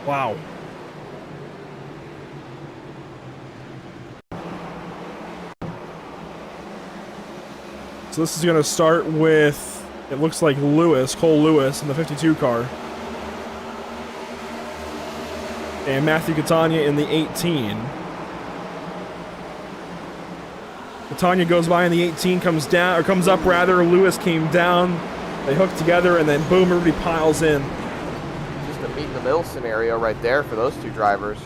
Wow. So this is going to start with, it looks like Cole Lewis in the 52 car. And Matthew Catania in the 18. Catania goes by in the 18, comes up rather. Lewis came down. They hook together and then boom, everybody piles in. A meet in the middle scenario right there for those two drivers.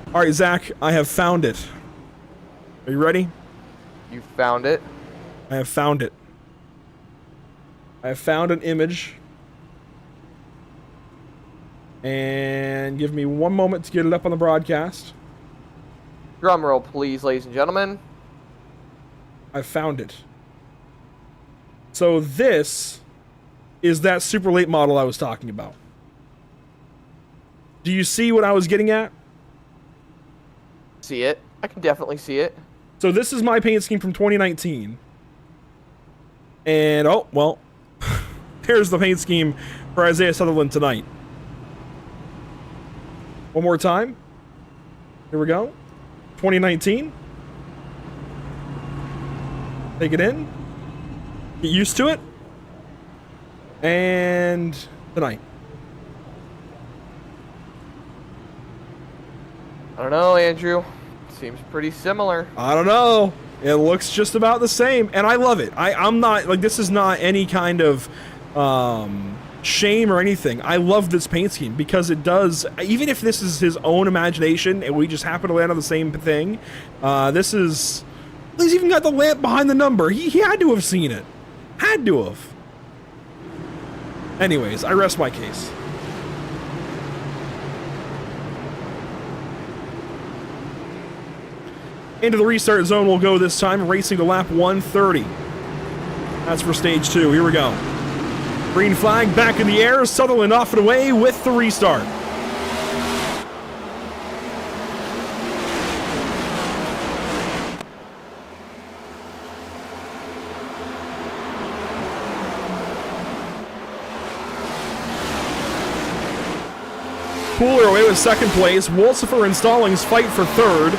All right, Zach, I have found it. Are you ready? You found it? I have found it. I have found an image. And give me one moment to get it up on the broadcast. Drum roll, please, ladies and gentlemen. I found it. So this is that super late model I was talking about. Do you see what I was getting at? See it. I can definitely see it. So this is my paint scheme from 2019. And, oh, well, here's the paint scheme for Isaiah Sutherland tonight. One more time. Here we go. 2019. Take it in. Get used to it. And tonight. I don't know, Andrew. Seems pretty similar. I don't know. It looks just about the same, and I love it. I'm not, like, this is not any kind of shame or anything. I love this paint scheme because it does, even if this is his own imagination and we just happen to land on the same thing, this is, he's even got the lamp behind the number. He had to have seen it. Had to have. Anyways, I rest my case. Into the restart zone we'll go this time, racing to lap 130. That's for stage 2. Here we go. Green flag back in the air. Sutherland off and away with the restart. Cooler away with second place. Wolsifer and Stallings fight for third.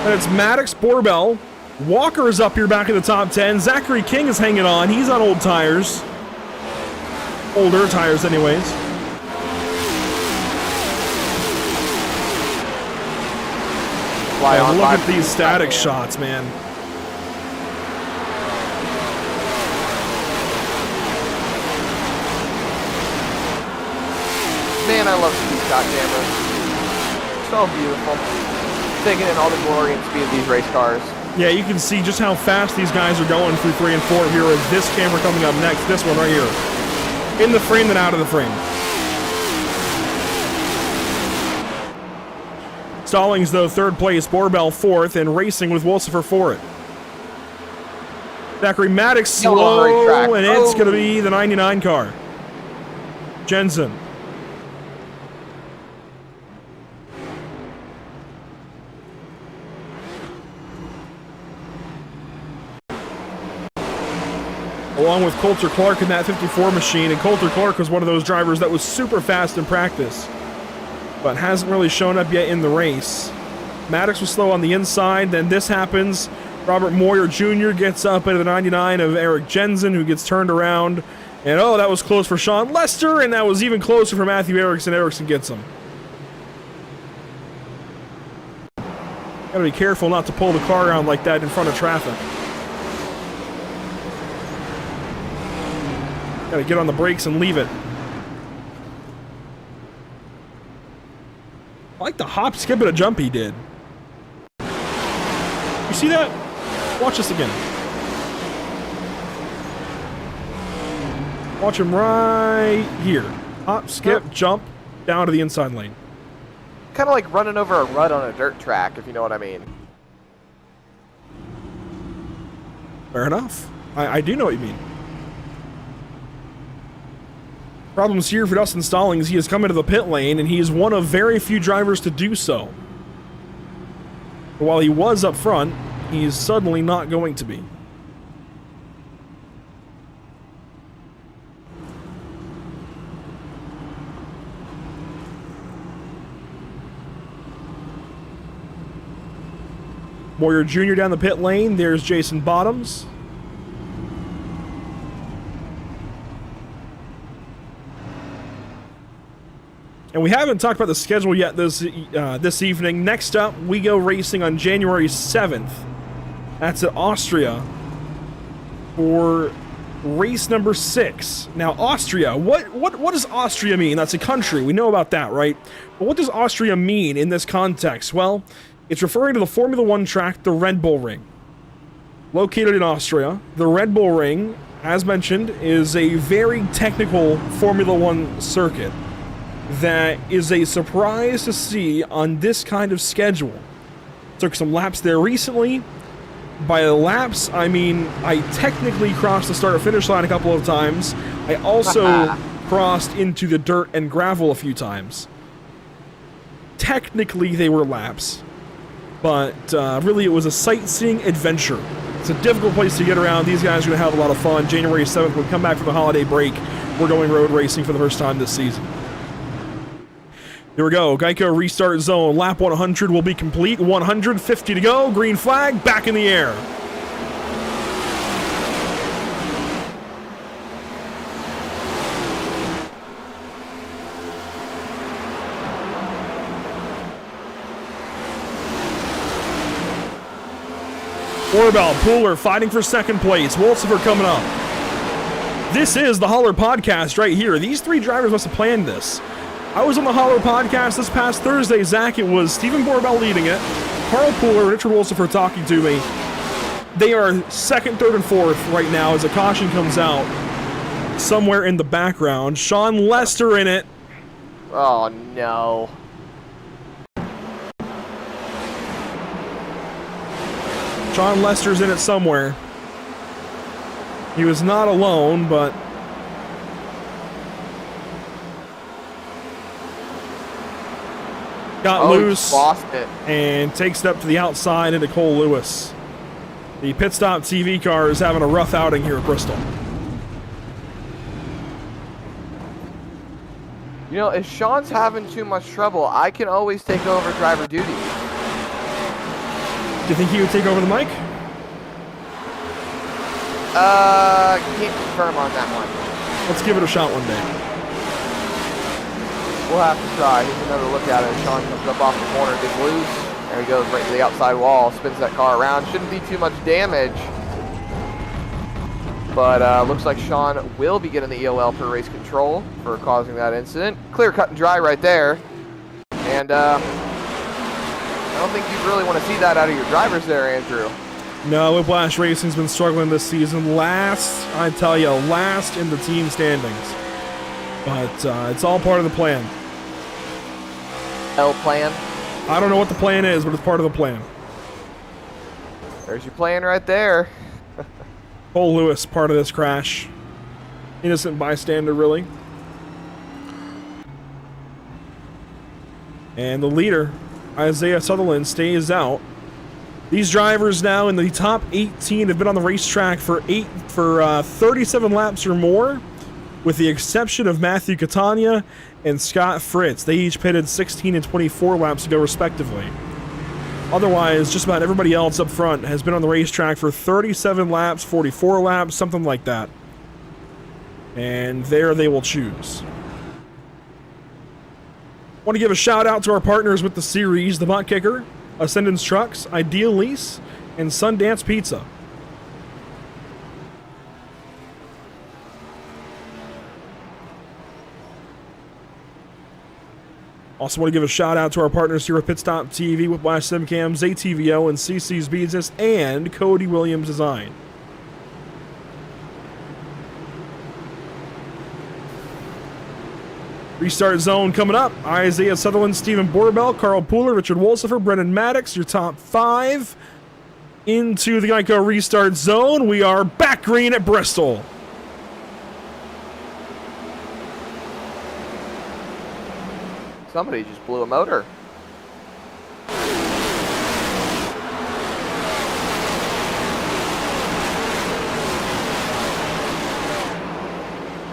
And it's Maddox, Borbell. Walker is up here back in the top 10. Zachary King is hanging on. He's on old tires. Older tires, anyways. Look at these static shots, man. Man, I love speed shot cameras. So beautiful. Taking in all the glory and speed of these race cars. Yeah, you can see just how fast these guys are going through 3 and 4 here with this camera coming up next. This one right here. In the frame, then out of the frame. Stallings, though, third place. Borbell, fourth. And racing with Wolsifer for it. Zachary Maddox slow, and it's going to be the 99 car. Jensen. Along with Coulter Clark in that 54 machine, and Coulter Clark was one of those drivers that was super fast in practice, but hasn't really shown up yet in the race. Maddox was slow on the inside, then this happens. Robert Moyer Jr. gets up into the 99 of Eric Jensen, who gets turned around, and oh, that was close for Sean Lester, and that was even closer for Matthew Erickson. Erickson gets him. Gotta be careful not to pull the car around like that in front of traffic. Gotta get on the brakes and leave it. I like the hop, skip, and a jump he did. You see that? Watch this again. Watch him right here. Hop, skip, jump, down to the inside lane. Kind of like running over a rut on a dirt track, if you know what I mean. Fair enough. I do know what you mean. Problems here for Dustin Stallings. He has come into the pit lane, and he is one of very few drivers to do so. But while he was up front, he is suddenly not going to be. Moyer Jr. down the pit lane. There's Jason Bottoms. And we haven't talked about the schedule yet this evening. Next up, we go racing on January 7th. That's at Austria for race number 6. Now, Austria, what does Austria mean? That's a country. We know about that, right? But what does Austria mean in this context? Well, it's referring to the Formula 1 track, the Red Bull Ring. Located in Austria, the Red Bull Ring, as mentioned, is a very technical Formula 1 circuit that is a surprise to see on this kind of schedule. Took some laps there recently. By laps, I mean I technically crossed the start-finish line a couple of times. I also crossed into the dirt and gravel a few times. Technically, they were laps, but really it was a sightseeing adventure. It's a difficult place to get around. These guys are going to have a lot of fun. January 7th, we come back from the holiday break. We're going road racing for the first time this season. Here we go. Geico restart zone. Lap 100 will be complete. 150 to go. Green flag back in the air. Borbell, Pooler fighting for second place. Wolsifer coming up. This is the Holler Podcast right here. These three drivers must have planned this. I was on the Holler Podcast this past Thursday, Zach. It was Stephen Borbell leading it. Carl Pooler, Richard Wolsifer talking to me. They are second, third, and fourth right now as a caution comes out somewhere in the background. Sean Lester in it. Oh, no. Sean Lester's in it somewhere. He was not alone, but got loose, lost it, and takes it up to the outside into Cole Lewis. The pit stop TV car is having a rough outing here at Bristol. You know, if Sean's having too much trouble, I can always take over driver duty. Do you think he would take over the mic? Can't confirm on that one. Let's give it a shot one day. We'll have to try. Here's another look at it. Sean comes up off the corner, gets loose. There he goes, right to the outside wall, spins that car around. Shouldn't be too much damage. But looks like Sean will be getting the EOL for race control for causing that incident. Clear, cut, and dry right there. And I don't think you really want to see that out of your drivers there, Andrew. No, Whiplash Racing's been struggling this season. Last, I tell you, last in the team standings. But it's all part of the plan. L plan? I don't know what the plan is, but it's part of the plan. There's your plan right there. Cole Lewis, part of this crash. Innocent bystander, really. And the leader, Isaiah Sutherland, stays out. These drivers now in the top 18 have been on the racetrack for 37 laps or more, with the exception of Matthew Catania and Scott Fritz. They each pitted 16 and 24 laps ago, respectively. Otherwise, just about everybody else up front has been on the racetrack for 37 laps, 44 laps, something like that. And there they will choose. Want to give a shout out to our partners with the series, the Buttkicker, Ascendance Trucks, Ideal Lease, and Sundance Pizza. Also want to give a shout out to our partners here at Pit Stop TV, Whiplash Simcams, ATVO, and CC's Business, and Cody Williams Design. Restart zone coming up. Isaiah Sutherland, Stephen Borbell, Carl Pooler, Richard Wolsifer, Brendan Maddox, your top five. Into the Geico restart zone. We are back green at Bristol. Somebody just blew a motor.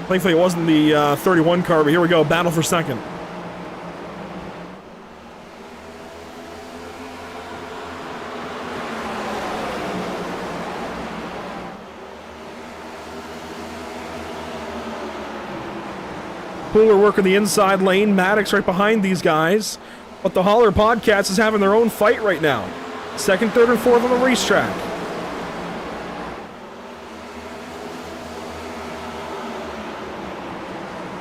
Thankfully, it wasn't the 31 car, but here we go. Battle for second. Pooler working the inside lane. Maddox right behind these guys. But the Holler Podcast is having their own fight right now. Second, third, and fourth on the racetrack.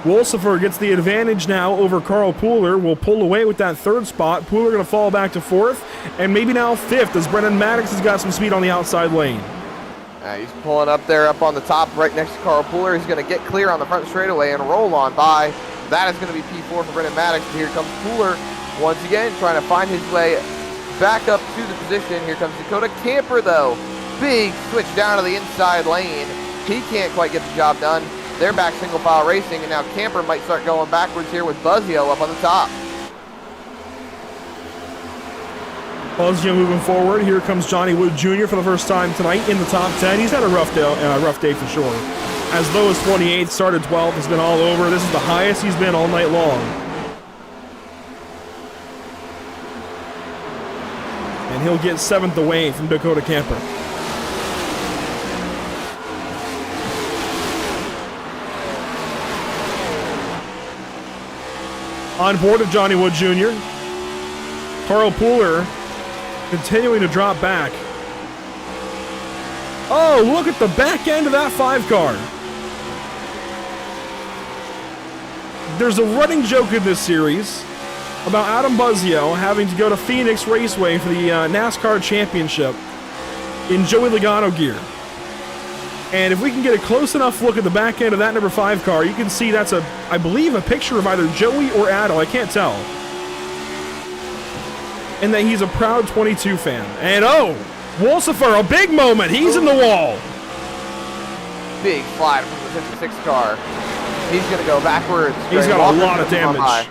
Wolsifer gets the advantage now over Carl Pooler. Will pull away with that third spot. Pooler going to fall back to fourth, and maybe now fifth as Brendan Maddox has got some speed on the outside lane. He's pulling up there up on the top right next to Carl Pooler. He's going to get clear on the front straightaway and roll on by. That is going to be P4 for Brendan Maddox. But here comes Pooler once again trying to find his way back up to the position. Here comes Dakota Camper, though. Big switch down to the inside lane. He can't quite get the job done. They're back single file racing, and now Camper might start going backwards here with Buzzio up on the top. Buzzio moving forward. Here comes Johnny Wood Jr. for the first time tonight in the top 10. He's had a rough day for sure. As low as 28th, started 12th, has been all over. This is the highest he's been all night long. And he'll get 7th away from Dakota Camper. On board of Johnny Wood Jr. Carl Pooler continuing to drop back. Oh, look at the back end of that 5 car. There's a running joke in this series about Adam Buzzio having to go to Phoenix Raceway for the NASCAR Championship in Joey Logano gear. And if we can get a close enough look at the back end of that number 5 car, you can see that's I believe, a picture of either Joey or Adel. I can't tell. And that he's a proud 22 fan. And oh, Wolsifer, a big moment. He's in the wall. Big slide from the 56 car. He's going to go backwards. He's got a lot of damage.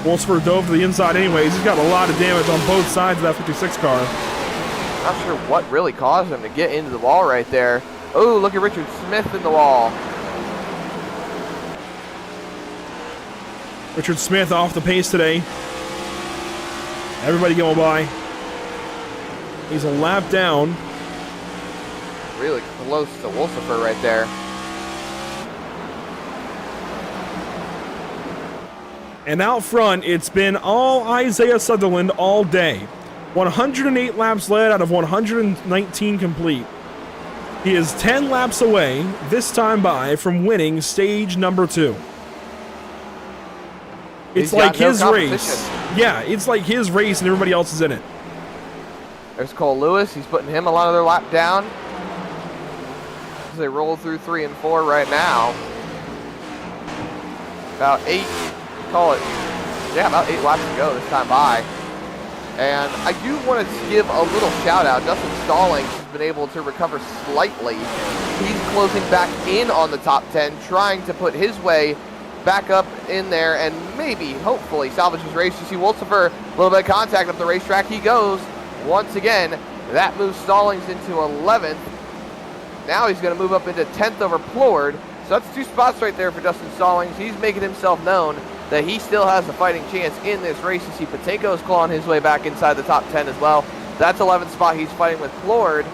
Wolsifer dove to the inside anyways. He's got a lot of damage on both sides of that 56 car. Not sure what really caused him to get into the wall right there. Oh, look at Richard Smith in the wall. Richard Smith off the pace today. Everybody going by. He's a lap down. Really close to Wolsifer right there. And out front, it's been all Isaiah Sutherland all day. 108 laps led out of 119 complete. He is 10 laps away, this time by, from winning stage number 2. It's like his race. Yeah, it's like his race and everybody else is in it. There's Cole Lewis. He's putting him another lap down. As they roll through 3 and 4 right now. About 8, call it, yeah, about 8 laps to go this time by. And I do want to give a little shout out. Dustin Stallings has been able to recover slightly. He's closing back in on the top 10, trying to put his way back up in there and maybe, hopefully, salvage his race. You see Wolsifer, a little bit of contact up the racetrack. He goes once again. That moves Stallings into 11th. Now he's going to move up into 10th over Plord. So that's 2 spots right there for Dustin Stallings. He's making himself known that he still has a fighting chance in this race. You see Patenko's clawing his way back inside the top 10 as well. That's 11th spot. He's fighting with Plord.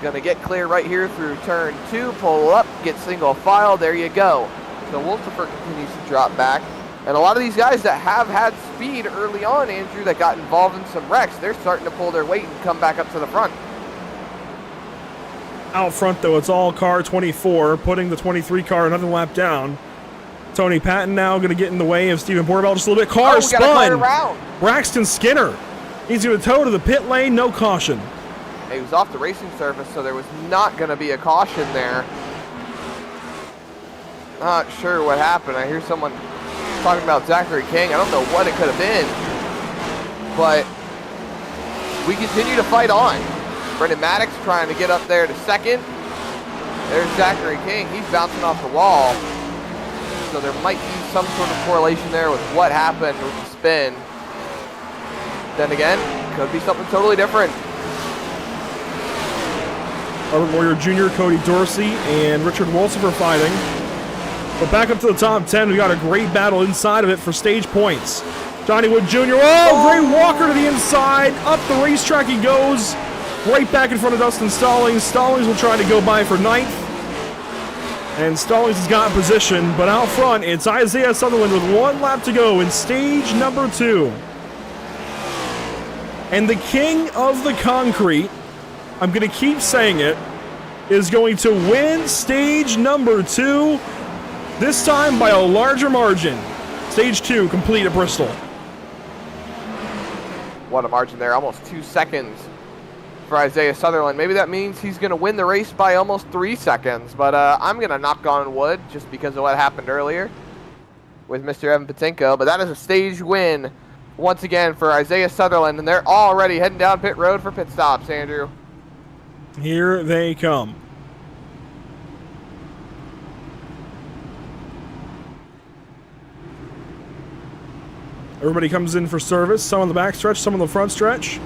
Going to get clear right here through turn 2. Pull up, get single file. There you go. So Wolsifer continues to drop back. And a lot of these guys that have had speed early on, Andrew, that got involved in some wrecks, they're starting to pull their weight and come back up to the front. Out front, though, it's all car 24, putting the 23 car another lap down. Tony Patton now going to get in the way of Stephen Borbell just a little bit. Car spun. Braxton Skinner. He's going to tow to the pit lane, no caution. He was off the racing surface, so there was not going to be a caution there. Not sure what happened. I hear someone talking about Zachary King. I don't know what it could have been, but we continue to fight on. Brendan Maddox trying to get up there to second. There's Zachary King. He's bouncing off the wall. So there might be some sort of correlation there with what happened with the spin. Then again, could be something totally different. Robert Moyer Jr., Cody Dorsey, and Richard Wolsifer fighting. But back up to the top 10, we got a great battle inside of it for stage points. Johnny Wood Jr., great walker to the inside. Up the racetrack he goes. Right back in front of Dustin Stallings. Stallings will try to go by for 9th. And Stallings has got position, but out front, it's Isaiah Sutherland with 1 lap to go in stage number 2. And the king of the concrete, I'm going to keep saying it, is going to win stage number 2, this time by a larger margin. Stage 2 complete at Bristol. What a margin there, almost 2 seconds for Isaiah Sutherland. Maybe that means he's going to win the race by almost 3 seconds, but I'm going to knock on wood just because of what happened earlier with Mr. Evan Patenko. But that is a stage win once again for Isaiah Sutherland, and they're already heading down pit road for pit stops, Andrew. Here they come. Everybody comes in for service, some on the back stretch, some on the front stretch.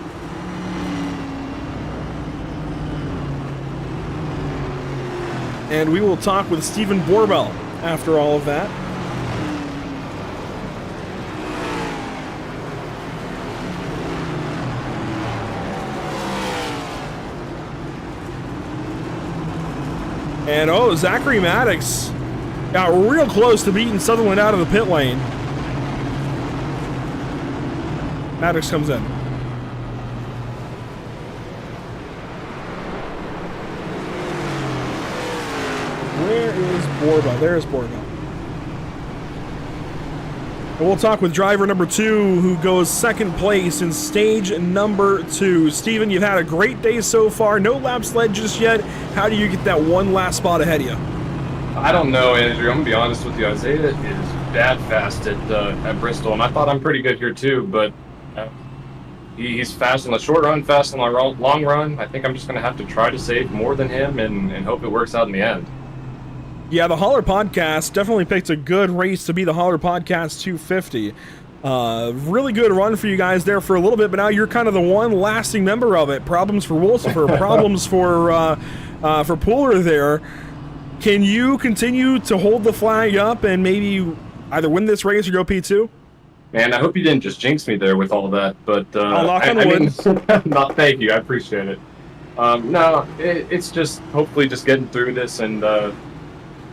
And we will talk with Stephen Borbell after all of that. And Zachary Maddox got real close to beating Sutherland out of the pit lane. Maddox comes in. Where is Borba? There's Borba. And we'll talk with driver number 2, who goes second place in stage number 2. Steven, you've had a great day so far. No laps led just yet. How do you get that one last spot ahead of you? I don't know, Andrew. I'm going to be honest with you. Isaiah is bad fast at Bristol, and I thought I'm pretty good here too, but he's fast in the short run, fast in the long run. I think I'm just going to have to try to save more than him and hope it works out in the end. Yeah, the Holler Podcast definitely picked a good race to be the Holler Podcast 250. Really good run for you guys there for a little bit, but now you're kind of the one lasting member of it. Problems for Wolsifer, problems for Pooler there. Can you continue to hold the flag up and maybe either win this race or go P2? Man, I hope you didn't just jinx me there with all that, but I'll knock on wood. No, thank you. I appreciate it. No, it's just hopefully just getting through this and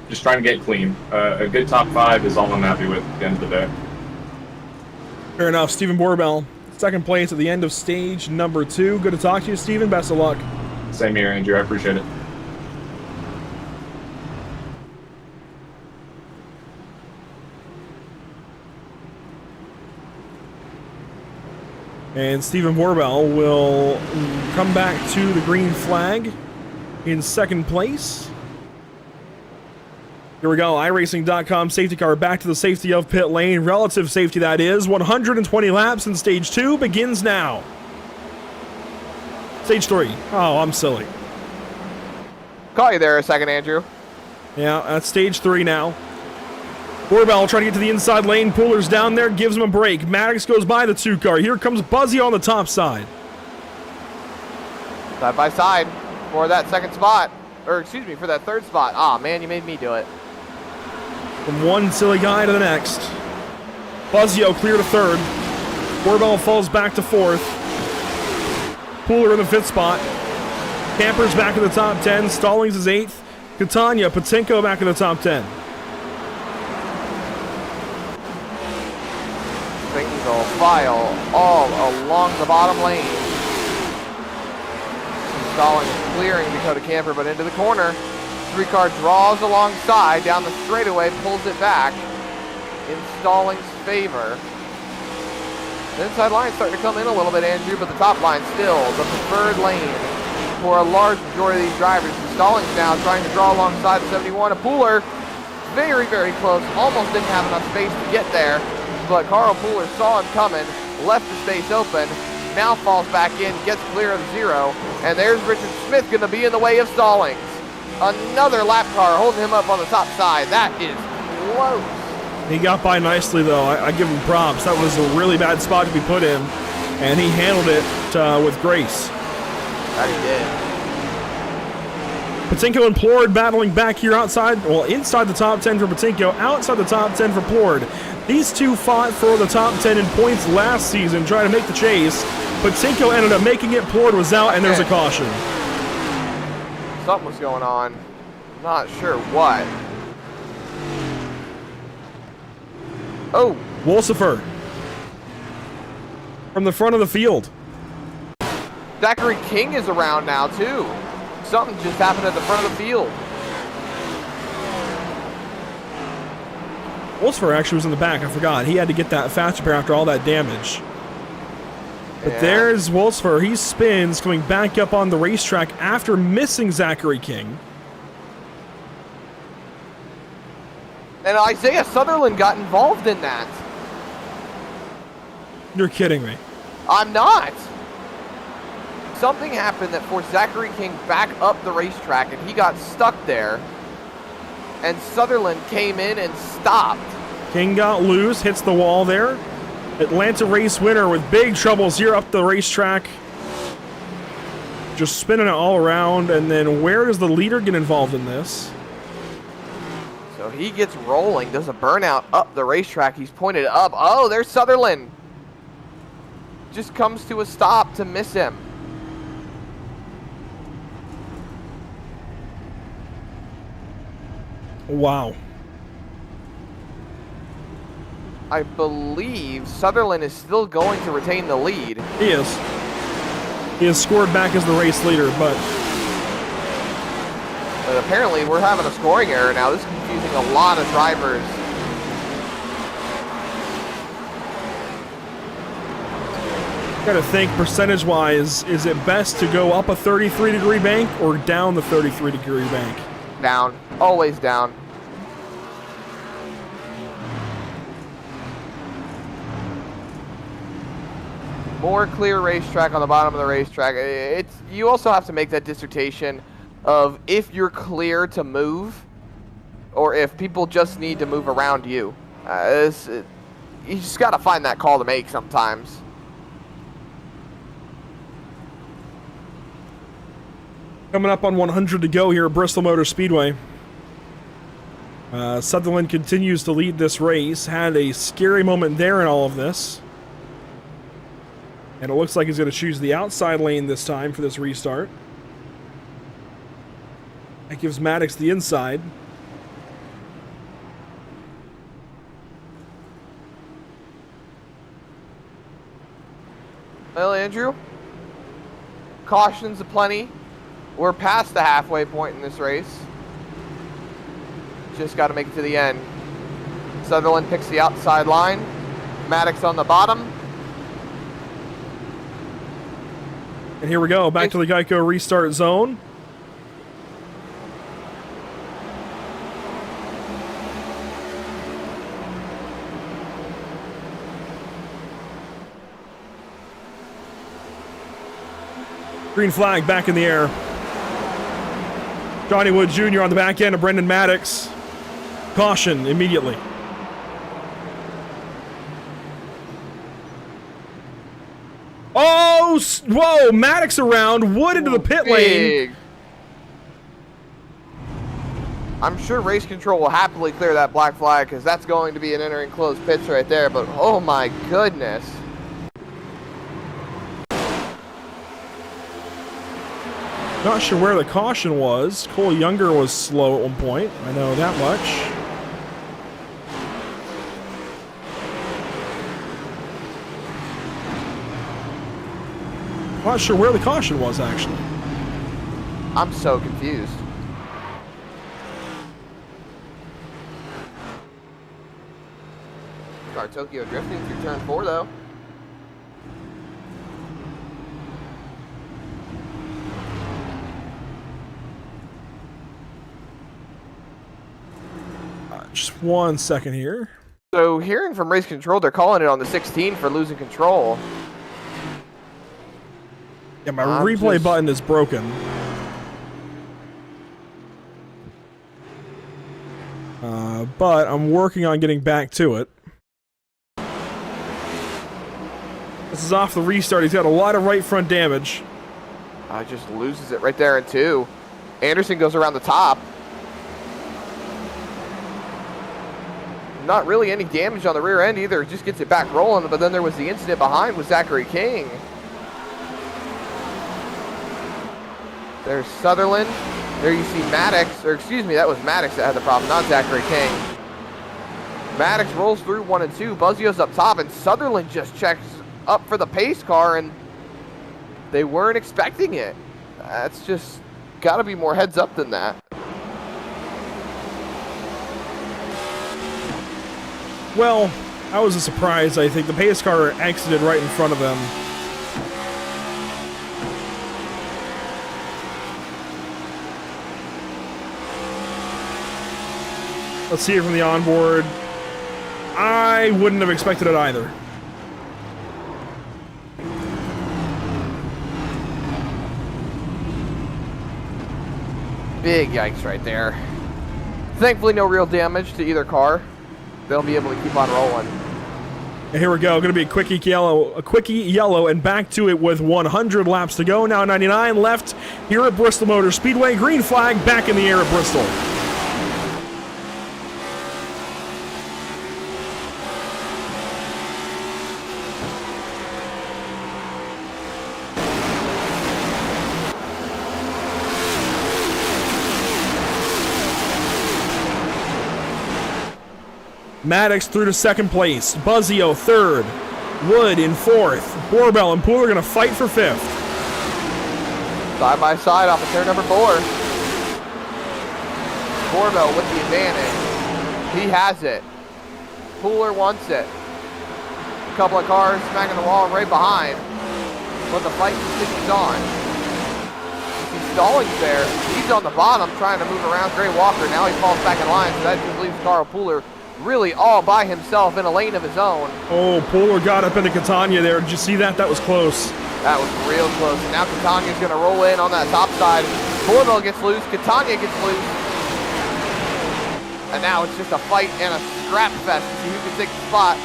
just trying to get clean. A good top 5 is all I'm happy with at the end of the day. Fair enough. Stephen Borbell, second place at the end of stage number 2. Good to talk to you, Stephen. Best of luck. Same here, Andrew. I appreciate it. And Stephen Borbell will come back to the green flag in second place. Here we go, iRacing.com safety car back to the safety of pit lane. Relative safety, that is. 120 laps in stage 2 begins now. Stage 3. Oh, I'm silly. Caught you there a second, Andrew. Yeah, that's stage 3 now. Borbell trying to get to the inside lane. Pooler's down there, gives him a break. Maddox goes by the 2 car. Here comes Buzzy on the top side. Side by side for that second spot. Or, excuse me, for that third spot. Ah, man, you made me do it. From one silly guy to the next. Buzzio clear to 3rd. Borbell falls back to 4th. Pooler in the 5th spot. Camper's back in the top 10. Stallings is 8th. Catania, Patinko back in the top 10. Single file all along the bottom lane. Stallings clearing Dakota Camper, but into the corner. 3-car draws alongside, down the straightaway, pulls it back in Stallings' favor. The inside line starting to come in a little bit, Andrew, but the top line still the preferred lane for a large majority of these drivers. Stallings now trying to draw alongside the 71. A Pooler, very, very close, almost didn't have enough space to get there, but Carl Pooler saw him coming, left the space open, now falls back in, gets clear of the 0, and there's Richard Smith going to be in the way of Stallings. Another lap car holding him up on the top side. That is close. He got by nicely, though. I give him props. That was a really bad spot to be put in, and he handled it with grace. That he did. Patinko and Plord battling back here outside, well, inside the top 10 for Patinko, outside the top 10 for Plord. These two fought for the top 10 in points last season, trying to make the chase. Patinko ended up making it, Plord was out, and there's a caution. Something was going on. Not sure what. Oh. Wolsifer from the front of the field. Zachary King is around now, too. Something just happened at the front of the field. Wolsifer actually was in the back. I forgot. He had to get that fast repair after all that damage. But there's Wolsifer. He spins, coming back up on the racetrack after missing Zachary King. And Isaiah Sutherland got involved in that. You're kidding me. I'm not. Something happened that forced Zachary King back up the racetrack, and he got stuck there. And Sutherland came in and stopped. King got loose, hits the wall there. Atlanta race winner with big troubles here up the racetrack. Just spinning it all around, and then where does the leader get involved in this? So he gets rolling, does a burnout up the racetrack. He's pointed up. Oh, there's Sutherland. Just comes to a stop to miss him. Wow. I believe Sutherland is still going to retain the lead. He is. He has scored back as the race leader, but apparently we're having a scoring error now. This is confusing a lot of drivers. got to think percentage-wise, is it best to go up a 33-degree bank or down the 33-degree bank? Down. Always down. More clear racetrack on the bottom of the racetrack. You also have to make that dissertation of if you're clear to move or if people just need to move around you. You just got to find that call to make sometimes. Coming up on 100 to go here at Bristol Motor Speedway. Sutherland continues to lead this race. Had a scary moment there in all of this. And it looks like he's going to choose the outside lane this time for this restart. That gives Maddox the inside. Well, Andrew, cautions aplenty. We're past the halfway point in this race. Just got to make it to the end. Sutherland picks the outside line. Maddox on the bottom. And here we go, back to the Geico restart zone. Green flag back in the air. Johnny Wood Jr. on the back end of Brendan Maddox. Caution immediately. Oh, whoa, Maddox around, Wood into the pit lane. I'm sure race control will happily clear that black flag because that's going to be an entering closed pits right there, but oh my goodness. Not sure where the caution was. Cole Younger was slow at one point. I know that much. Not sure where the caution was, actually. I'm so confused. Car Tokyo drifting through turn 4, though. Just 1 second here. So hearing from race control, they're calling it on the 16 for losing control. Yeah, my replay button is broken. But I'm working on getting back to it. This is off the restart. He's got a lot of right front damage. Just loses it right there in 2. Anderson goes around the top. Not really any damage on the rear end either. Just gets it back rolling. But then there was the incident behind with Zachary King. There's Sutherland. There you see Maddox, or excuse me, that was Maddox that had the problem, not Zachary King. Maddox rolls through 1 and 2. Buzzio's up top, and Sutherland just checks up for the pace car, and they weren't expecting it. That's just got to be more heads up than that. Well, that was a surprise, I think. The pace car exited right in front of them. Let's see it from the onboard. I wouldn't have expected it either. Big yikes right there. Thankfully, no real damage to either car. They'll be able to keep on rolling. And here we go. Going to be a quickie yellow, and back to it with 100 laps to go. Now 99 left here at Bristol Motor Speedway. Green flag back in the air at Bristol. Maddox through to second place. Buzzio third. Wood in fourth. Borbell and Poole are going to fight for fifth. Side by side off of turn number 4. Borbell with the advantage. He has it. Pooler wants it. A couple of cars smacking the wall right behind. But the fight continues on. You see Stallings there. He's on the bottom trying to move around Gray Walker. Now he falls back in line, so that just leaves Carl Pooler really all by himself in a lane of his own. Oh, Pooler got up into Catania there. Did you see that? That was close. That was real close. And now Catania's going to roll in on that top side. Borbell gets loose. Catania gets loose. And now it's just a fight and a scrap fest to see who can take the spot.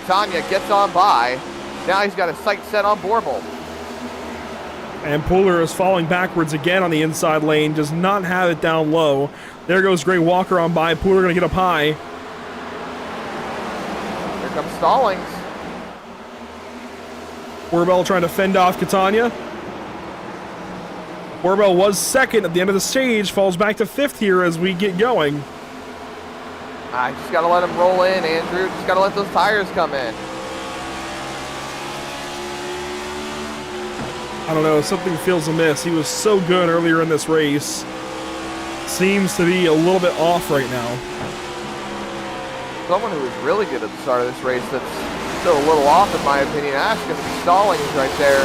Catania gets on by. Now he's got his sight set on Borbell. And Pooler is falling backwards again on the inside lane. Does not have it down low. There goes Gray Walker on by. Pooler going to get up high. Here comes Stallings. Borbell trying to fend off Catania. Borbell was second at the end of the stage. Falls back to fifth here as we get going. I just got to let him roll in, Andrew. Just got to let those tires come in. I don't know. Something feels amiss. He was so good earlier in this race. Seems to be a little bit off right now. Someone who was really good at the start of this race that's still a little off in my opinion. That's going to be Stallings right there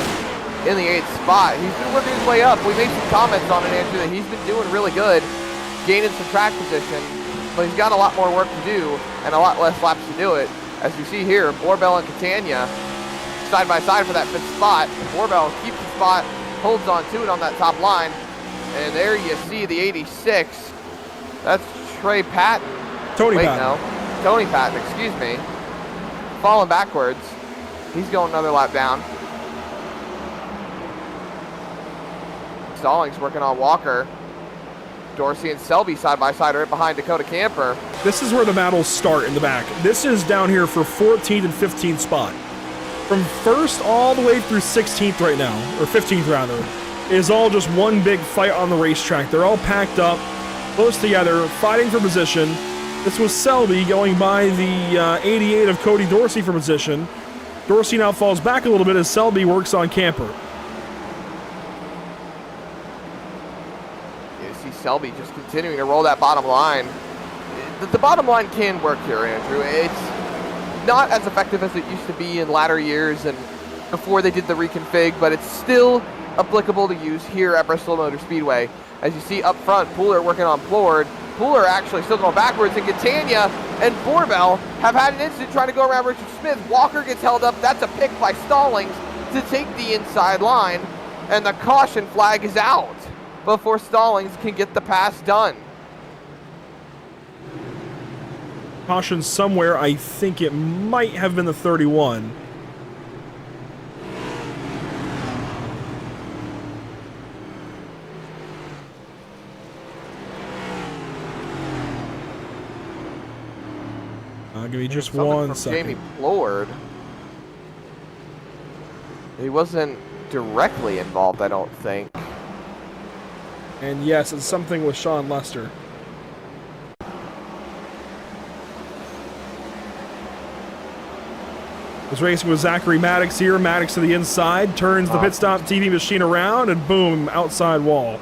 in the 8th spot. He's been working his way up. We made some comments on it, Andrew, that he's been doing really good, gaining some track position, but he's got a lot more work to do and a lot less laps to do it. As we see here, Borbell and Catania side by side for that 5th spot. Borbell keeps the spot, holds on to it on that top line. And there you see the 86. That's Trey Patton. Tony Patton. No. Tony Patton, excuse me. Falling backwards. He's going another lap down. Stallings working on Walker. Dorsey and Selby side by side right behind Dakota Camper. This is where the battles start in the back. This is down here for 14th and 15th spot. From 1st all the way through 16th right now, or 15th rather, is all just one big fight on the racetrack. They're all packed up, close together, fighting for position. This was Selby going by the 88 of Cody Dorsey for position. Dorsey now falls back a little bit as Selby works on Camper. You see Selby just continuing to roll that bottom line. The bottom line can work here, Andrew. It's not as effective as it used to be in latter years and before they did the reconfig, but it's still applicable to use here at Bristol Motor Speedway. As you see up front, Pooler working on Plord. Pooler actually still going backwards, and Catania and Borbell have had an incident trying to go around Richard Smith. Walker gets held up. That's a pick by Stallings to take the inside line, and the caution flag is out before Stallings can get the pass done. Caution somewhere. I think it might have been the 31. Give me just one second. Jamie Plord. He wasn't directly involved, I don't think. And yes, it's something with Sean Lester. Was racing with Zachary Maddox here. Maddox to the inside, turns the pit stop TV machine around, and boom, outside wall.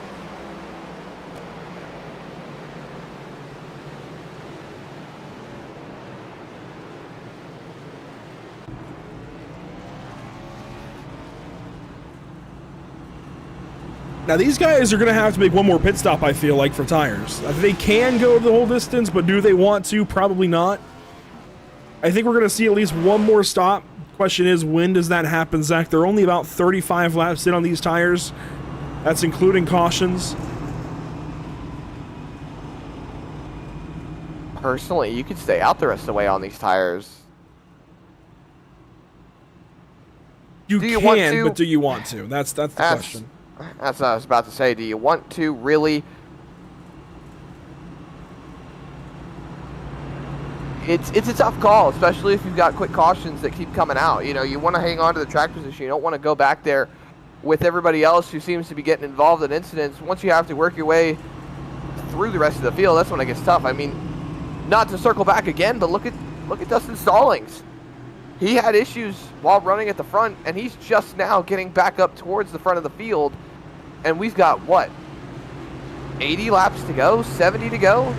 Now these guys are going to have to make one more pit stop, I feel like, for tires. They can go the whole distance, but do they want to? Probably not. I think we're going to see at least one more stop. Question is, when does that happen, Zach? They're only about 35 laps in on these tires. That's including cautions. Personally, you could stay out the rest of the way on these tires. You can, but do you want to? That's the question. That's what I was about to say. Do you want to really? It's a tough call, especially if you've got quick cautions that keep coming out. You know, you want to hang on to the track position. You don't want to go back there with everybody else who seems to be getting involved in incidents. Once you have to work your way through the rest of the field, that's when it gets tough. I mean, Not to circle back again, but look at Dustin Stallings. He had issues while running at the front, and he's just now getting back up towards the front of the field. And we've got, what, 80 laps to go, 70 to go?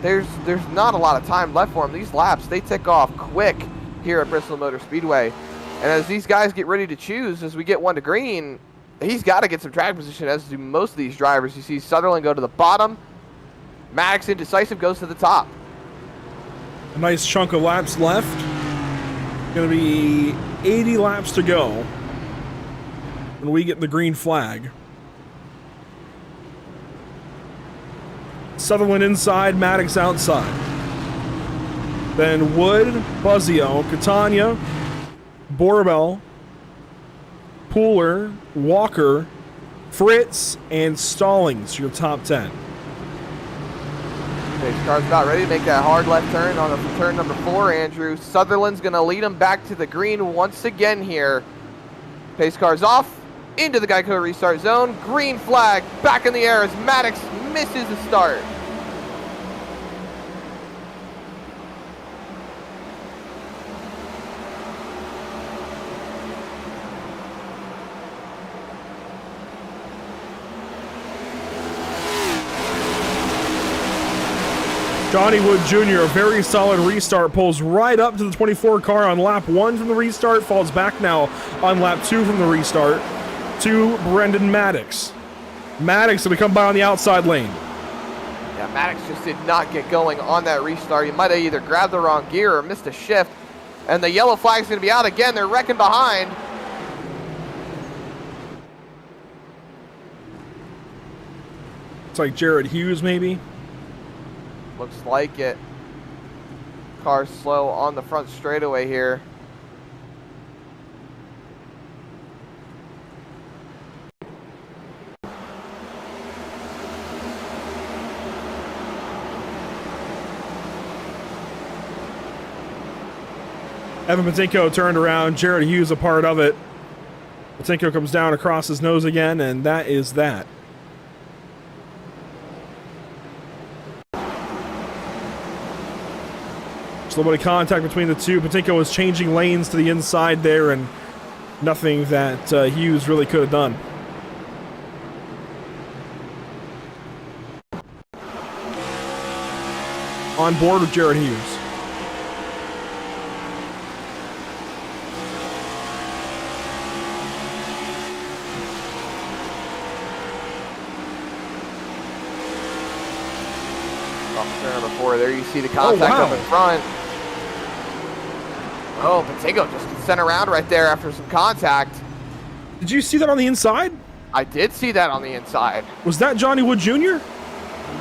There's not a lot of time left for him. These laps, they tick off quick here at Bristol Motor Speedway. And as these guys get ready to choose, as we get one to green, he's got to get some track position, as do most of these drivers. You see Sutherland go to the bottom. Maddox Indecisive goes to the top. A nice chunk of laps left. Going to be 80 laps to go when we get the green flag. Sutherland inside, Maddox outside. Then Wood, Buzzio, Catania, Borbell, Pooler, Walker, Fritz, and Stallings, your top 10. Pace car's about ready to make that hard left turn on turn number 4, Andrew. Sutherland's going to lead him back to the green once again here. Pace car's off, into the Geico restart zone. Green flag back in the air as Maddox misses the start. Johnny Wood Jr., a very solid restart, pulls right up to the 24 car on lap 1 from the restart, falls back now on lap 2 from the restart to Brendan Maddox. Maddox going to come by on the outside lane. Yeah, Maddox just did not get going on that restart. He might have either grabbed the wrong gear or missed a shift. And the yellow flag's going to be out again. They're wrecking behind. It's like Jared Hughes, maybe. Looks like it. Car's slow on the front straightaway here. Evan Patinko turned around. Jared Hughes a part of it. Patinko comes down across his nose again, and that is that. Just a little bit of contact between the two. Patinko was changing lanes to the inside there, and nothing that Hughes really could have done. On board with Jared Hughes. Before there, you see the contact up in front. Oh, Patinko just sent around right there after some contact. Did you see that on the inside? I did see that on the inside. Was that Johnny Wood Jr.?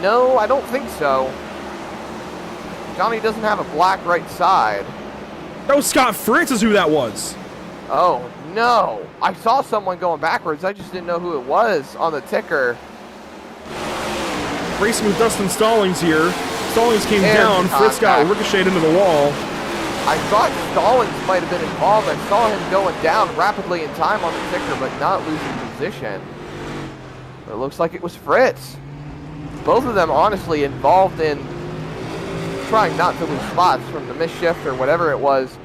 No, I don't think so. Johnny doesn't have a black right side. Oh, Scott Fritz is who that was. Oh, no. I saw someone going backwards. I just didn't know who it was on the ticker. Racing with Dustin Stallings here. Stallings came down. Fritz got ricocheted into the wall. I thought Stallings might have been involved. I saw him going down rapidly in time on the ticker, but not losing position. But it looks like it was Fritz. Both of them honestly involved in trying not to lose spots from the misshift or whatever it was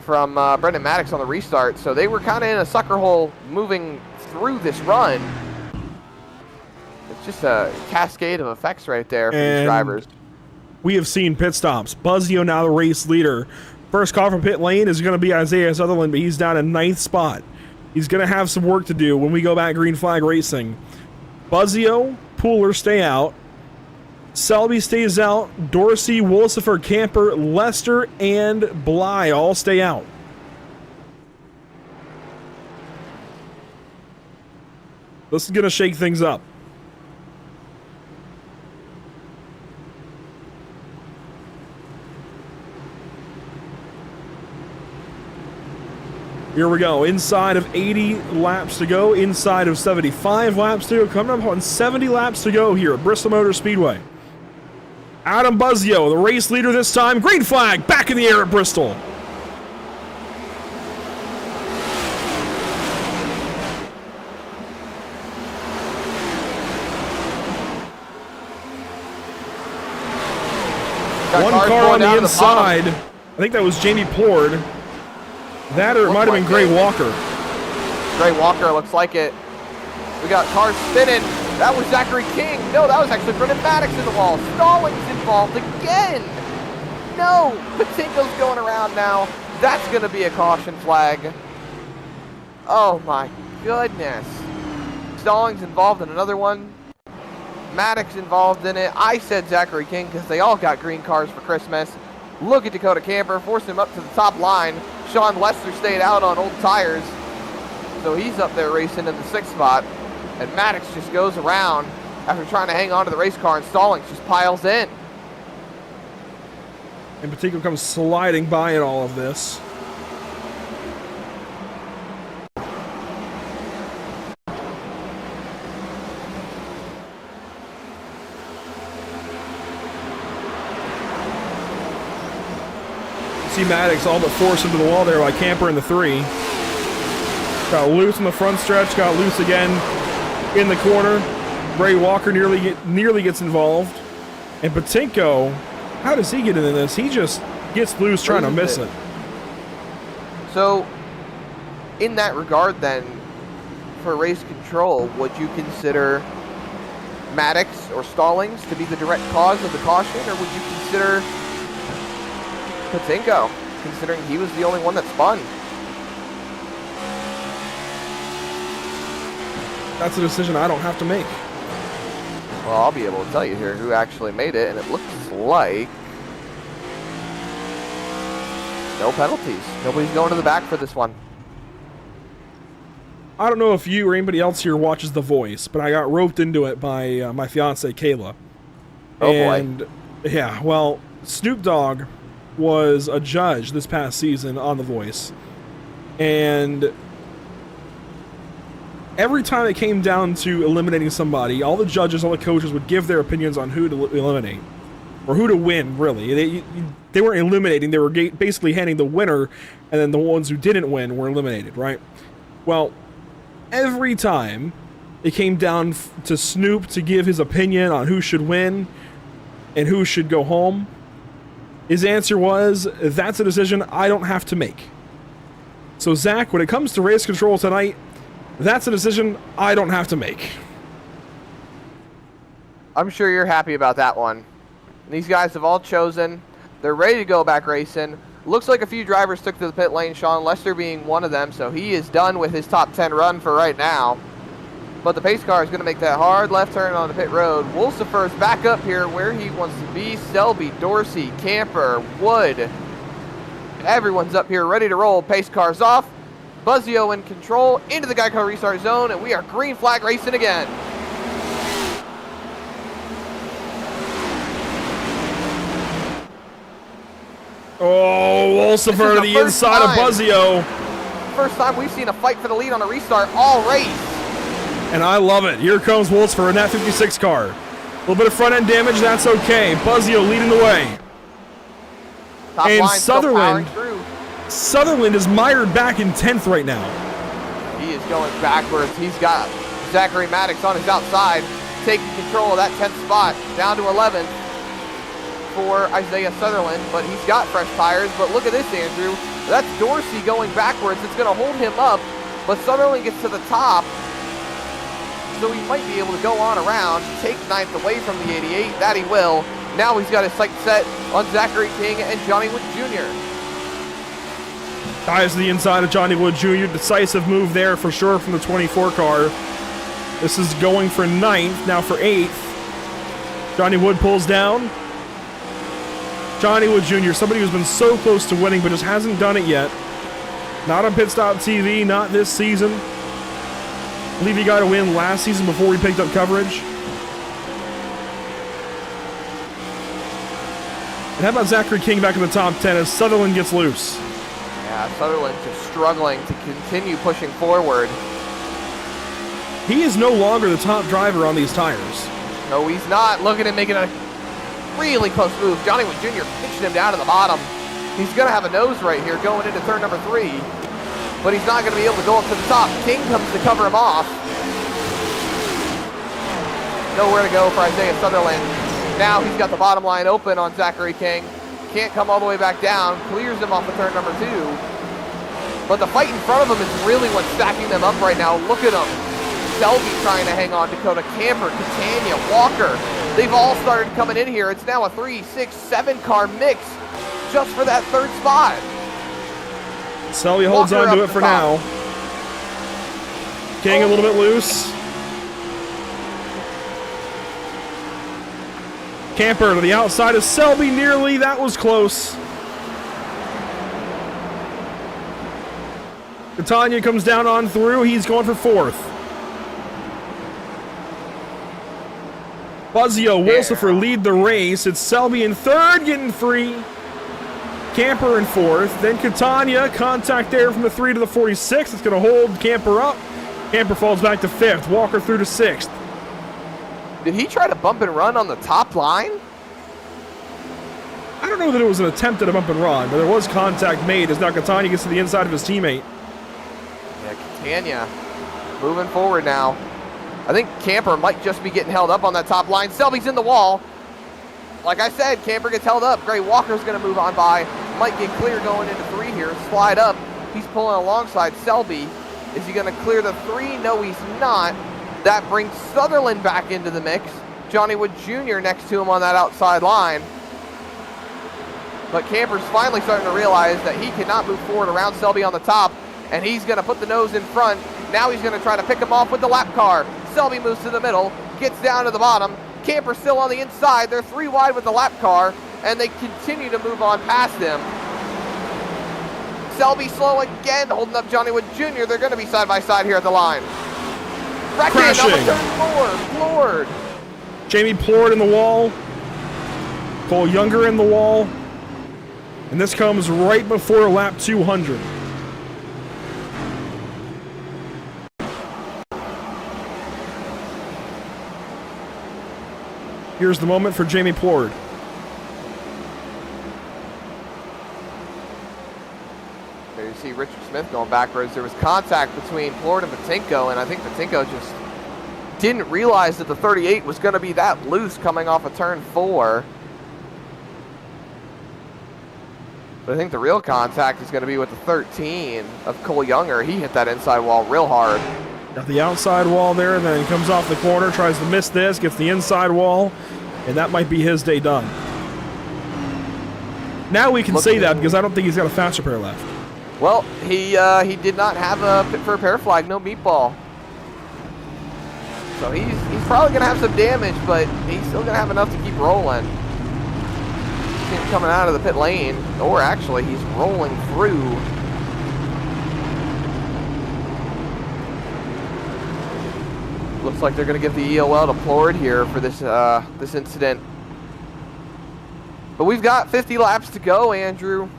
from Brendan Maddox on the restart. So they were kind of in a sucker hole moving through this run. It's just a cascade of effects right there for these drivers. We have seen pit stops. Buzzio now the race leader. First call from pit lane is going to be Isaiah Sutherland, but he's down in 9th spot. He's going to have some work to do when we go back green flag racing. Buzzio, Pooler stay out. Selby stays out. Dorsey, Wolsifer, Camper, Lester, and Bly all stay out. This is going to shake things up. Here we go. Inside of 80 laps to go. Inside of 75 laps to go. Coming up on 70 laps to go here at Bristol Motor Speedway. Adam Buzzio, the race leader this time. Green flag back in the air at Bristol. Got One cars car going on down the to bottom. inside. I think that was Jamie Plord. That or it Looked might have been like Gray it. Walker. Gray Walker looks like it. We got cars spinning. That was Zachary King. No, that was actually Brendan Maddox in the wall. Stallings involved again. No, Buttkinker's going around now. That's going to be a caution flag. Oh my goodness. Stallings involved in another one. Maddox involved in it. I said Zachary King because they all got green cars for Christmas. Look at Dakota Camper, forced him up to the top line. Sean Lester stayed out on old tires. So he's up there racing in the 6th spot. And Maddox just goes around after trying to hang on to the race car, and Stallings just piles in. And Buttkicker comes sliding by in all of this. See Maddox all but forced into the wall there by Camper in the 3. Got loose in the front stretch, got loose again in the corner. Gray Walker nearly gets involved. And Buttkicker, how does he get into this? He just gets loose trying to miss it. So, in that regard then, for race control, would you consider Maddox or Stallings to be the direct cause of the caution, or would you consider Buttkicker, considering he was the only one that spun? That's a decision I don't have to make. Well, I'll be able to tell you here who actually made it, and it looks like no penalties. Nobody's going to the back for this one. I don't know if you or anybody else here watches The Voice, but I got roped into it by my fiance Kayla. Oh and, boy. Yeah, well, Snoop Dogg was a judge this past season on The Voice. And every time it came down to eliminating somebody, all the judges, all the coaches would give their opinions on who to eliminate. Or who to win, really. They weren't eliminating, they were basically handing the winner, and then the ones who didn't win were eliminated, right? Well, every time it came down to Snoop to give his opinion on who should win and who should go home, his answer was, that's a decision I don't have to make. So Zach, when it comes to race control tonight, that's a decision I don't have to make. I'm sure you're happy about that one. These guys have all chosen. They're ready to go back racing. Looks like a few drivers took to the pit lane, Sean Lester being one of them, so he is done with his top 10 run for right now. But the pace car is going to make that hard left turn on the pit road. Wolsifer's back up here where he wants to be. Selby, Dorsey, Camper, Wood. Everyone's up here ready to roll. Pace car's off. Buzzio in control into the Geico restart zone, and we are green flag racing again. Oh, Wolsifer to the inside of Buzzio. First time we've seen a fight for the lead on a restart all race. And I love it. Here comes Wolsifer in that 56 car. A little bit of front end damage, that's okay. Buzzio leading the way. Top and line still powering through. Sutherland is mired back in 10th right now. He is going backwards. He's got Zachary Maddox on his outside, taking control of that 10th spot, down to 11th for Isaiah Sutherland, but he's got fresh tires. But look at this, Andrew. That's Dorsey going backwards. It's going to hold him up, but Sutherland gets to the top, so he might be able to go on around, take 9th away from the 88. That he will. Now he's got his sight set on Zachary King and Johnny Wood Jr. Dives to the inside of Johnny Wood Jr. Decisive move there for sure from the 24 car. This is going for 9th, now for 8th. Johnny Wood pulls down. Johnny Wood Jr., somebody who's been so close to winning but just hasn't done it yet. Not on Pit Stop TV, not this season. I believe he got a win last season before we picked up coverage. And how about Zachary King back in the top 10 as Sutherland gets loose? Yeah, Sutherland's just struggling to continue pushing forward. He is no longer the top driver on these tires. No, he's not. Look at him making a really close move. Johnny Wood Jr. pitching him down to the bottom. He's going to have a nose right here going into turn number 3. But he's not going to be able to go up to the top. King comes to cover him off. Nowhere to go for Isaiah Sutherland. Now he's got the bottom line open on Zachary King. Can't come all the way back down. Clears him off of turn number 2. But the fight in front of him is really what's stacking them up right now. Look at him. Selby trying to hang on. Dakota Camper, Catania, Walker. They've all started coming in here. It's now a 3, 6, 7 car mix just for that third spot. Selby holds on to it for now. King a little bit loose. Camper to the outside of Selby nearly. That was close. Catania comes down on through. He's going for 4th. Buzzio, Wolsifer lead the race. It's Selby in 3rd, getting free. Camper in 4th. Then Catania, contact there from the 3 to the 46. It's going to hold Camper up. Camper falls back to 5th. Walker through to 6th. Did he try to bump and run on the top line? I don't know that it was an attempt at a bump and run, but there was contact made as now Catania gets to the inside of his teammate. Yeah, Catania moving forward now. I think Camper might just be getting held up on that top line. Selby's in the wall. Like I said, Camper gets held up. Gray Walker's going to move on by. Might get clear going into 3 here. Slide up. He's pulling alongside Selby. Is he going to clear the 3? No, he's not. That brings Sutherland back into the mix. Johnny Wood Jr. next to him on that outside line. But Camper's finally starting to realize that he cannot move forward around Selby on the top, and he's going to put the nose in front. Now he's going to try to pick him off with the lap car. Selby moves to the middle, gets down to the bottom. Camper still on the inside. They're 3 wide with the lap car, and they continue to move on past him. Selby slow again, holding up Johnny Wood Jr. They're going to be side by side here at the line. Crashing on the turn 4, floored. Jamie Plord in the wall. Cole Younger in the wall. And this comes right before lap 200. Here's the moment for Jamie Plord. There you see Richard Smith going backwards. There was contact between Plord and Buttkicker, and I think Buttkicker just didn't realize that the 38 was going to be that loose coming off of turn 4. But I think the real contact is going to be with the 13 of Cole Younger. He hit that inside wall real hard. Got the outside wall there, and then he comes off the corner, tries to miss this, gets the inside wall, and that might be his day done. Now we can say that because I don't think he's got a faster pair left. Well, he did not have a pit for a pair flag, no meatball. So he's probably going to have some damage, but he's still going to have enough to keep rolling. See him coming out of the pit lane, or actually he's rolling through. Looks like they're going to give the EOL to Plord here for this this incident. But we've got 50 laps to go, Andrew.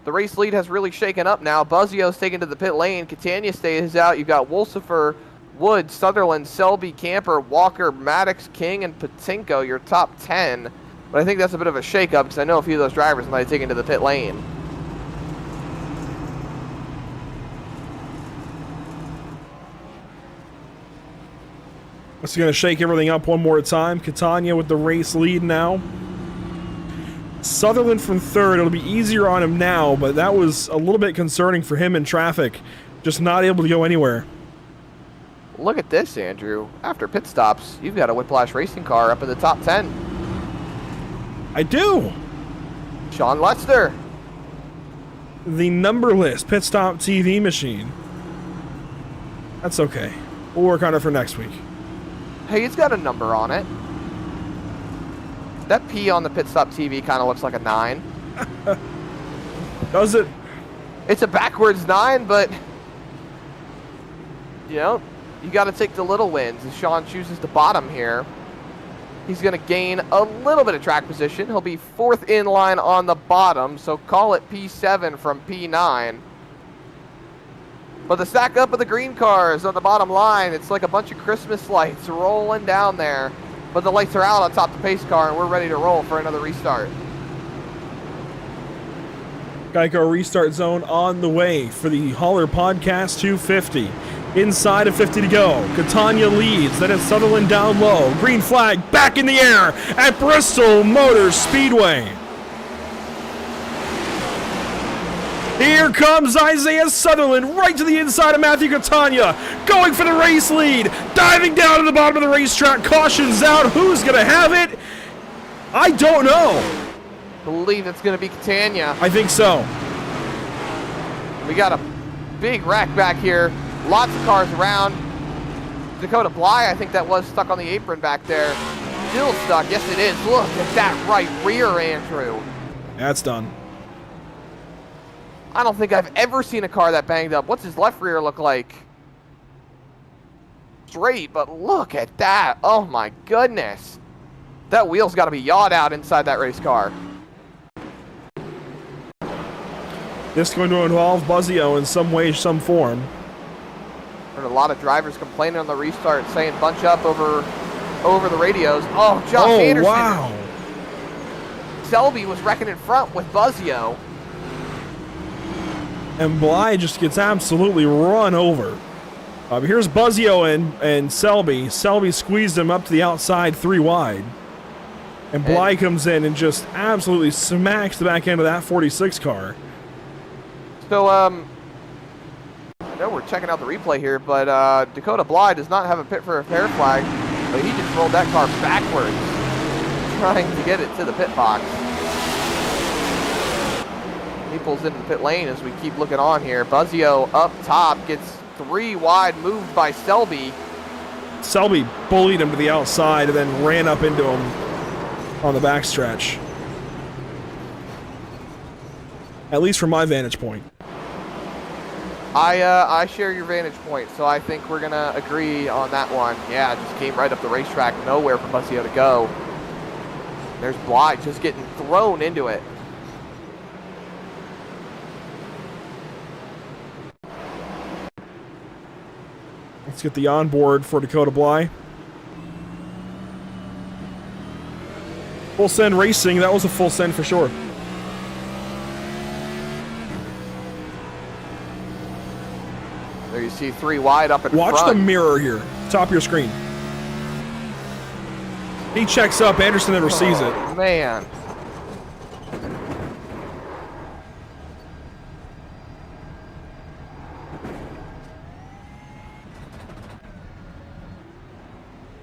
The race lead has really shaken up now. Buzzio's taken to the pit lane. Catania stays out. You've got Wolsifer, Wood, Sutherland, Selby, Camper, Walker, Maddox, King, and Patinko, your top 10. But I think that's a bit of a shakeup because I know a few of those drivers might have taken to the pit lane. It's going to shake everything up one more time. Catania with the race lead now. Sutherland from 3rd. It'll be easier on him now, but that was a little bit concerning for him in traffic. Just not able to go anywhere. Look at this, Andrew. After pit stops, you've got a Whiplash racing car up in the top 10. I do. Sean Lester. The numberless pit stop TV machine. That's okay. We'll work on it for next week. Hey, it's got a number on it. That P on the pit stop TV kind of looks like a 9. Does it? It's a backwards 9, but you know, you got to take the little wins. As Sean chooses the bottom here, he's going to gain a little bit of track position. He'll be 4th in line on the bottom, so call it P7 from P9. But the stack up of the green cars on the bottom line, it's like a bunch of Christmas lights rolling down there. But the lights are out on top of the pace car, and we're ready to roll for another restart. Geico restart zone on the way for the Hauler Podcast 250. Inside of 50 to go. Catania leads. Then it's Sutherland down low. Green flag back in the air at Bristol Motor Speedway. Here comes Isaiah Sutherland right to the inside of Matthew Catania. Going for the race lead. Diving down to the bottom of the racetrack. Cautions out. Who's going to have it? I don't know. I believe it's going to be Catania. I think so. We got a big rack back here. Lots of cars around. Dakota Bly, I think that was stuck on the apron back there. Still stuck. Yes, it is. Look at that right rear, Andrew. That's done. I don't think I've ever seen a car that banged up. What's his left rear look like? Straight, but look at that. Oh my goodness. That wheel's got to be yawed out inside that race car. This is going to involve Buzzio in some way, some form. Heard a lot of drivers complaining on the restart, saying bunch up over the radios. Oh, Josh Anderson. Wow. Selby was wrecking in front with Buzzio. And Bly just gets absolutely run over. Here's Buzzio and Selby. Selby squeezed him up to the outside 3 wide. And Bly comes in and just absolutely smacks the back end of that 46 car. So, I know we're checking out the replay here, but Dakota Bly does not have a pit for a fair flag, but he just rolled that car backwards, trying to get it to the pit box. He pulls into the pit lane as we keep looking on here. Buzzio up top gets 3 wide, moved by Selby. Selby bullied him to the outside and then ran up into him on the backstretch. At least from my vantage point. I share your vantage point, so I think we're gonna agree on that one. Yeah, it just came right up the racetrack, nowhere for Buzzio to go. There's Bly just getting thrown into it. Let's get the onboard for Dakota Bly. Full send racing, that was a full send for sure. There you see 3 wide up in front. Watch the mirror here, top of your screen. He checks up, Anderson never sees it. Man.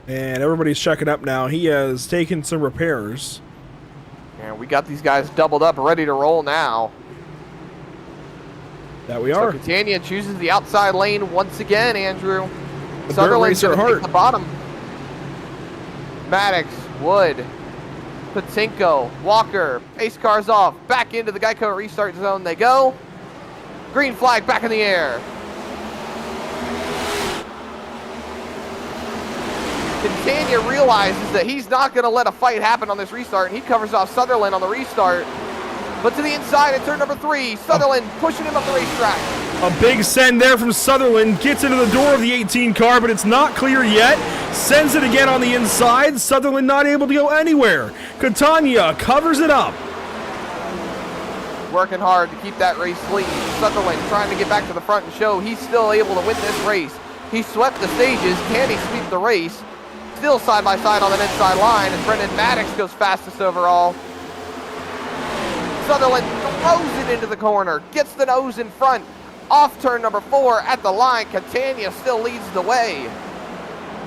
And everybody's checking up now. He has taken some repairs. And we got these guys doubled up, ready to roll now. That we are. So Catania chooses the outside lane once again, Andrew. The Sutherland's dirt racer going to at take the bottom. Maddox, Wood, Patinko, Walker, pace cars off, back into the Geico restart zone they go. Green flag back in the air. Catania realizes that he's not going to let a fight happen on this restart, and he covers off Sutherland on the restart. But to the inside at turn number 3, Sutherland pushing him up the racetrack. A big send there from Sutherland. Gets into the door of the 18 car, but it's not clear yet. Sends it again on the inside. Sutherland not able to go anywhere. Catania covers it up. Working hard to keep that race lead. Sutherland trying to get back to the front and show he's still able to win this race. He swept the stages. Can he sweep the race? Still side by side on that inside line, and Brendan Maddox goes fastest overall. Sutherland throws it into the corner, gets the nose in front, off turn number 4 at the line. Catania still leads the way.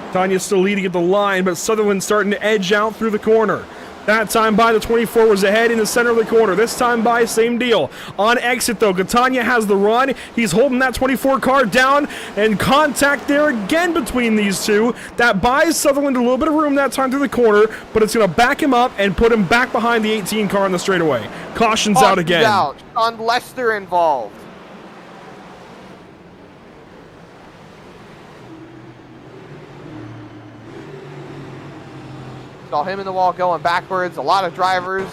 Catania's still leading at the line, but Sutherland starting to edge out through the corner. That time by the 24 was ahead in the center of the corner. This time by, same deal. On exit though, Catania has the run. He's holding that 24 car down, and contact there again between these two. That buys Sutherland a little bit of room that time through the corner, but it's going to back him up and put him back behind the 18 car on the straightaway. Caution's out again. Out. Sean Lester involved. Saw him in the wall going backwards. A lot of drivers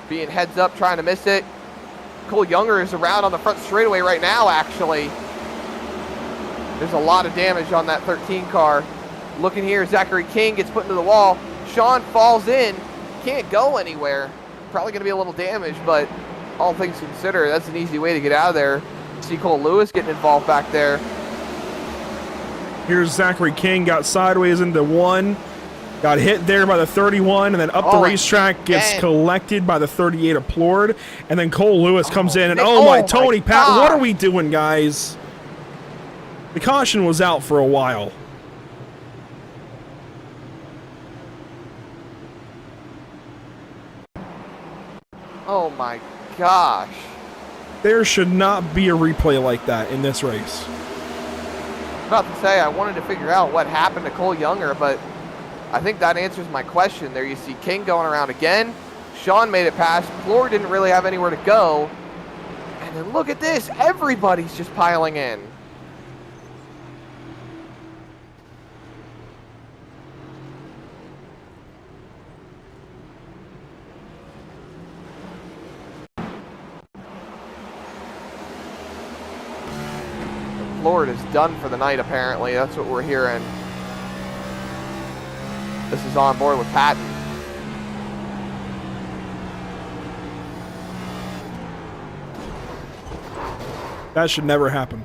being heads up, trying to miss it. Cole Younger is around on the front straightaway right now, actually. There's a lot of damage on that 13 car. Looking here, Zachary King gets put into the wall. Sean falls in. Can't go anywhere. Probably going to be a little damaged, but all things considered, that's an easy way to get out of there. See Cole Lewis getting involved back there. Here's Zachary King, got sideways into 1. Got hit there by the 31, and then up the racetrack, gets collected by the 38 of Plord, and then Cole Lewis comes in, and Tony Pat, what are we doing, guys? The caution was out for a while. Oh my gosh. There should not be a replay like that in this race. I was about to say, I wanted to figure out what happened to Cole Younger, but I think that answers my question. There you see King going around again. Sean made it past. Plord didn't really have anywhere to go. And then look at this. Everybody's just piling in. Plord is done for the night, apparently. That's what we're hearing. This is on board with Patton. That should never happen.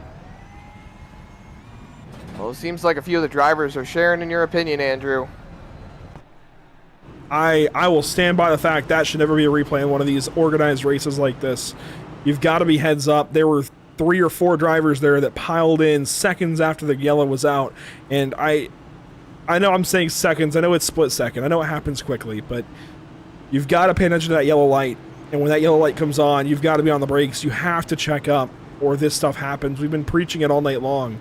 Well, it seems like a few of the drivers are sharing in your opinion, Andrew. I will stand by the fact that should never be a replay in one of these organized races like this. You've got to be heads up. There were 3 or 4 drivers there that piled in seconds after the yellow was out, and I know I'm saying seconds. I know it's split second. I know it happens quickly, but you've got to pay attention to that yellow light. And when that yellow light comes on, you've got to be on the brakes. You have to check up, or this stuff happens. We've been preaching it all night long.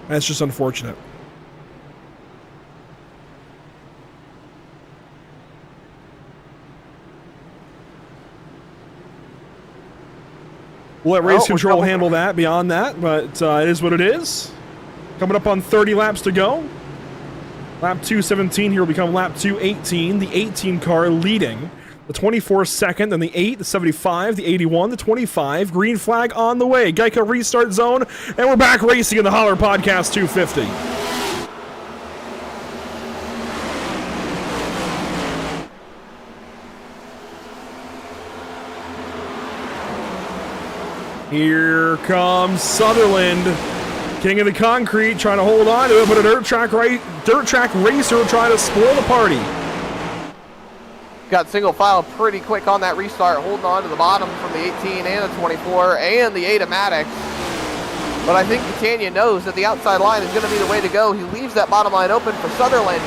That's just unfortunate. We'll let race control handle that beyond that, but it is what it is. Coming up on 30 laps to go. Lap 217 here will become lap 218. The 18 car leading. The 24 second, then the 8, the 75, the 81, the 25. Green flag on the way. Geico restart zone, and we're back racing in the Holler Podcast 250. Here comes Sutherland, king of the concrete, trying to hold on to it, but a dirt track racer trying to spoil the party. Got single file pretty quick on that restart, holding on to the bottom from the 18 and the 24 and the 8 of Maddox. But I think Catania knows that the outside line is going to be the way to go. He leaves that bottom line open for Sutherland,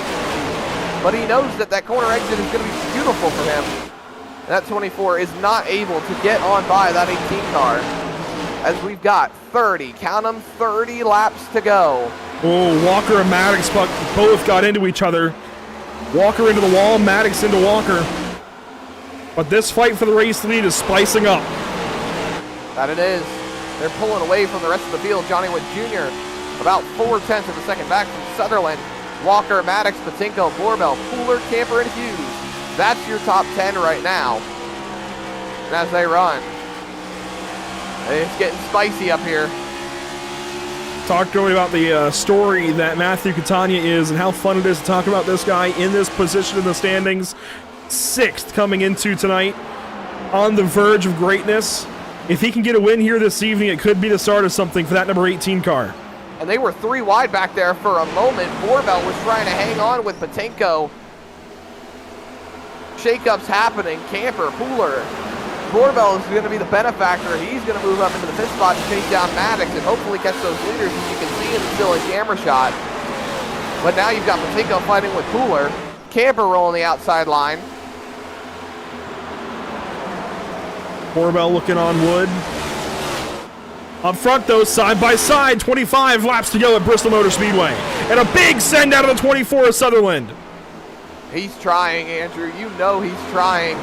but he knows that that corner exit is going to be beautiful for him. And that 24 is not able to get on by that 18 car. As we've got 30, count them, 30 laps to go. Oh, Walker and Maddox both got into each other. Walker into the wall, Maddox into Walker. But this fight for the race lead is spicing up. That it is. They're pulling away from the rest of the field. Johnny Wood Jr. about 4/10 of a second back from Sutherland. Walker, Maddox, Patinko, Borbell, Pooler, Camper, and Hughes. That's your top 10 right now. And as they run, it's getting spicy up here. Talked earlier about the story that Matthew Catania is and how fun it is to talk about this guy in this position in the standings. 6th coming into tonight, on the verge of greatness. If he can get a win here this evening, it could be the start of something for that number 18 car. And they were 3 wide back there for a moment. Borbell was trying to hang on with Patinko. Shakeups happening. Camper, Pooler. Borbell is going to be the benefactor. He's going to move up into the 5th spot to chase down Maddox and hopefully catch those leaders, as you can see in the still camera shot. But now you've got Patinko fighting with Pooler. Camper rolling the outside line. Borbell looking on Wood. Up front, though, side by side, 25 laps to go at Bristol Motor Speedway. And a big send out of the 24 of Sutherland. He's trying, Andrew. You know he's trying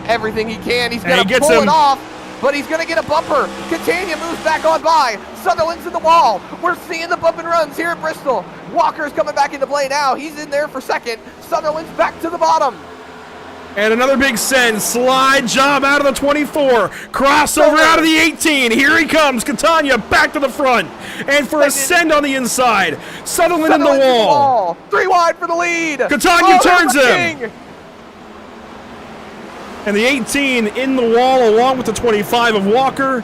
everything he can. He's going to pull it off, but he's going to get a bumper. Catania moves back on by. Sutherland's in the wall. We're seeing the bump and runs here at Bristol. Walker's coming back into play now. He's in there for second. Sutherland's back to the bottom. And another big send. Slide job out of the 24. Crossover out of the 18. Here he comes. Catania back to the front. And for a send on the inside. Sutherland in the wall. 3 wide for the lead. Catania turns him. And the 18 in the wall along with the 25 of Walker.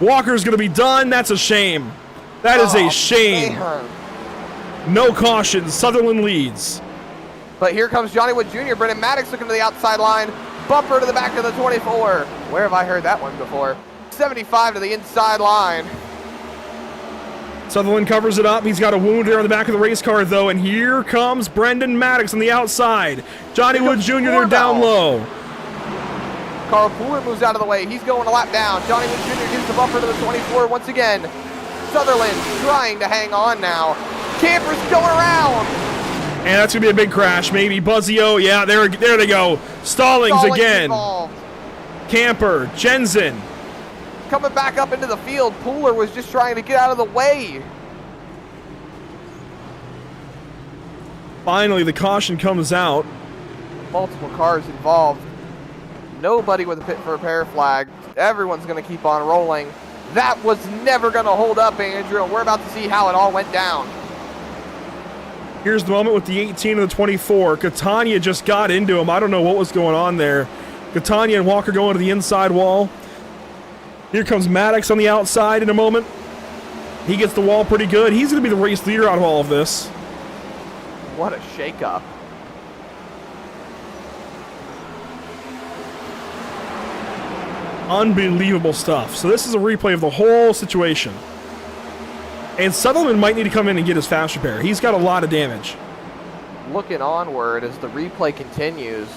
Walker's going to be done. That's a shame. That is a shame. Man. No caution. Sutherland leads. But here comes Johnny Wood Jr. Brendan Maddox looking to the outside line. Bumper to the back of the 24. Where have I heard that one before? 75 to the inside line. Sutherland covers it up. He's got a wound here on the back of the race car, though. And here comes Brendan Maddox on the outside. Johnny Wood Jr. there down low. Carl Pooler moves out of the way. He's going a lap down. Johnny Wood Jr. gives the bumper to the 24 once again. Sutherland trying to hang on now. Camper's going around. And that's going to be a big crash. Maybe Buzzio. Yeah, there they go. Stallings again. Involved. Camper. Jensen. Coming back up into the field. Pooler was just trying to get out of the way. Finally, the caution comes out. Multiple cars involved. Nobody with a pit for repair flag. Everyone's going to keep on rolling. That was never going to hold up, Andrew, and we're about to see how it all went down. Here's the moment with the 18 and the 24. Catania just got into him. I don't know what was going on there. Catania and Walker going to the inside wall. Here comes Maddox on the outside in a moment. He gets the wall pretty good. He's going to be the race leader out of all of this. What a shakeup. Unbelievable stuff. So this is a replay of the whole situation. And Sutherland might need to come in and get his fast repair. He's got a lot of damage. Looking onward as the replay continues.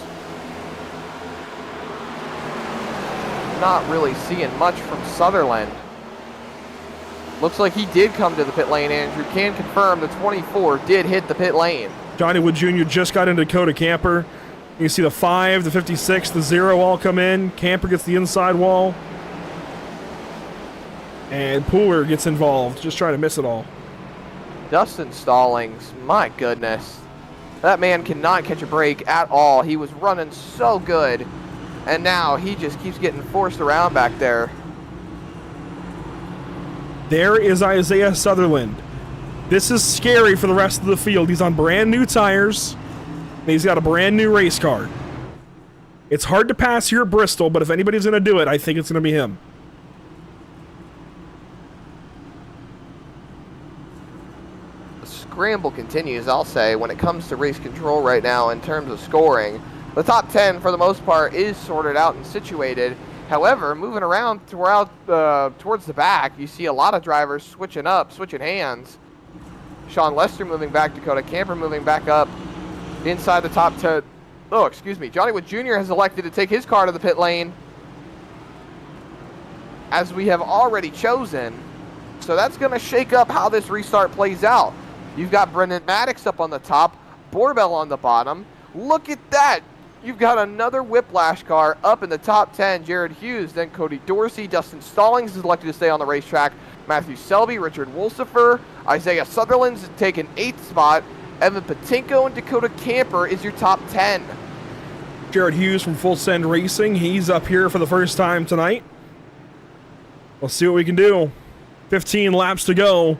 Not really seeing much from Sutherland. Looks like he did come to the pit lane, Andrew. Can confirm the 24 did hit the pit lane. Johnny Wood Jr. just got into Dakota Camper. You can see the 5, the 56, the 0 all come in. Camper gets the inside wall. And Pooler gets involved, just trying to miss it all. Dustin Stallings, my goodness. That man cannot catch a break at all. He was running so good. And now he just keeps getting forced around back there. There is Isaiah Sutherland. This is scary for the rest of the field. He's on brand new tires. And he's got a brand new race car. It's hard to pass here at Bristol, but if anybody's going to do it, I think it's going to be him. The scramble continues, I'll say, when it comes to race control right now in terms of scoring. The top 10, for the most part, is sorted out and situated. However, moving around throughout towards the back, you see a lot of drivers switching hands. Sean Lester moving back, Dakota Camper moving back up inside the top 10. Oh, excuse me. Johnny Wood Jr. has elected to take his car to the pit lane, as we have already chosen. So that's going to shake up how this restart plays out. You've got Brendan Maddox up on the top, Borbell on the bottom. Look at that. You've got another Whiplash car up in the top 10. Jared Hughes, then Cody Dorsey. Dustin Stallings is elected to stay on the racetrack. Matthew Selby, Richard Wolsifer. Isaiah Sutherland's taken 8th spot. Evan Patinko and Dakota Camper is your top 10. Jared Hughes from Full Send Racing. He's up here for the first time tonight. Let's see what we can do. 15 laps to go.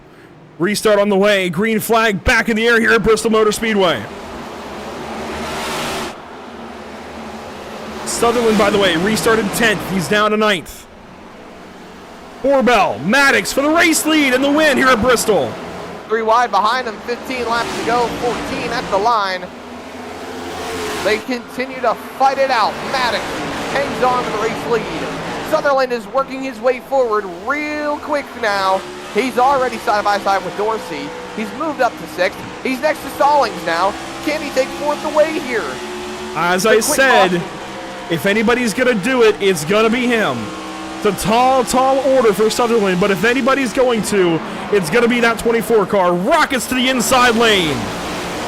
Restart on the way. Green flag back in the air here at Bristol Motor Speedway. Sutherland, by the way, restarted 10th. He's down to 9th. Borbell, Maddox for the race lead and the win here at Bristol. 3 wide behind him, 15 laps to go, 14 at the line. They continue to fight it out. Maddox hangs on to the race lead. Sutherland is working his way forward real quick now. He's already side by side with Dorsey. He's moved up to 6th. He's next to Stallings now. Can he take 4th away here? As I said, if anybody's going to do it, it's going to be him. It's a tall, tall order for Sutherland, but if anybody's going to, it's going to be that 24 car. Rockets to the inside lane.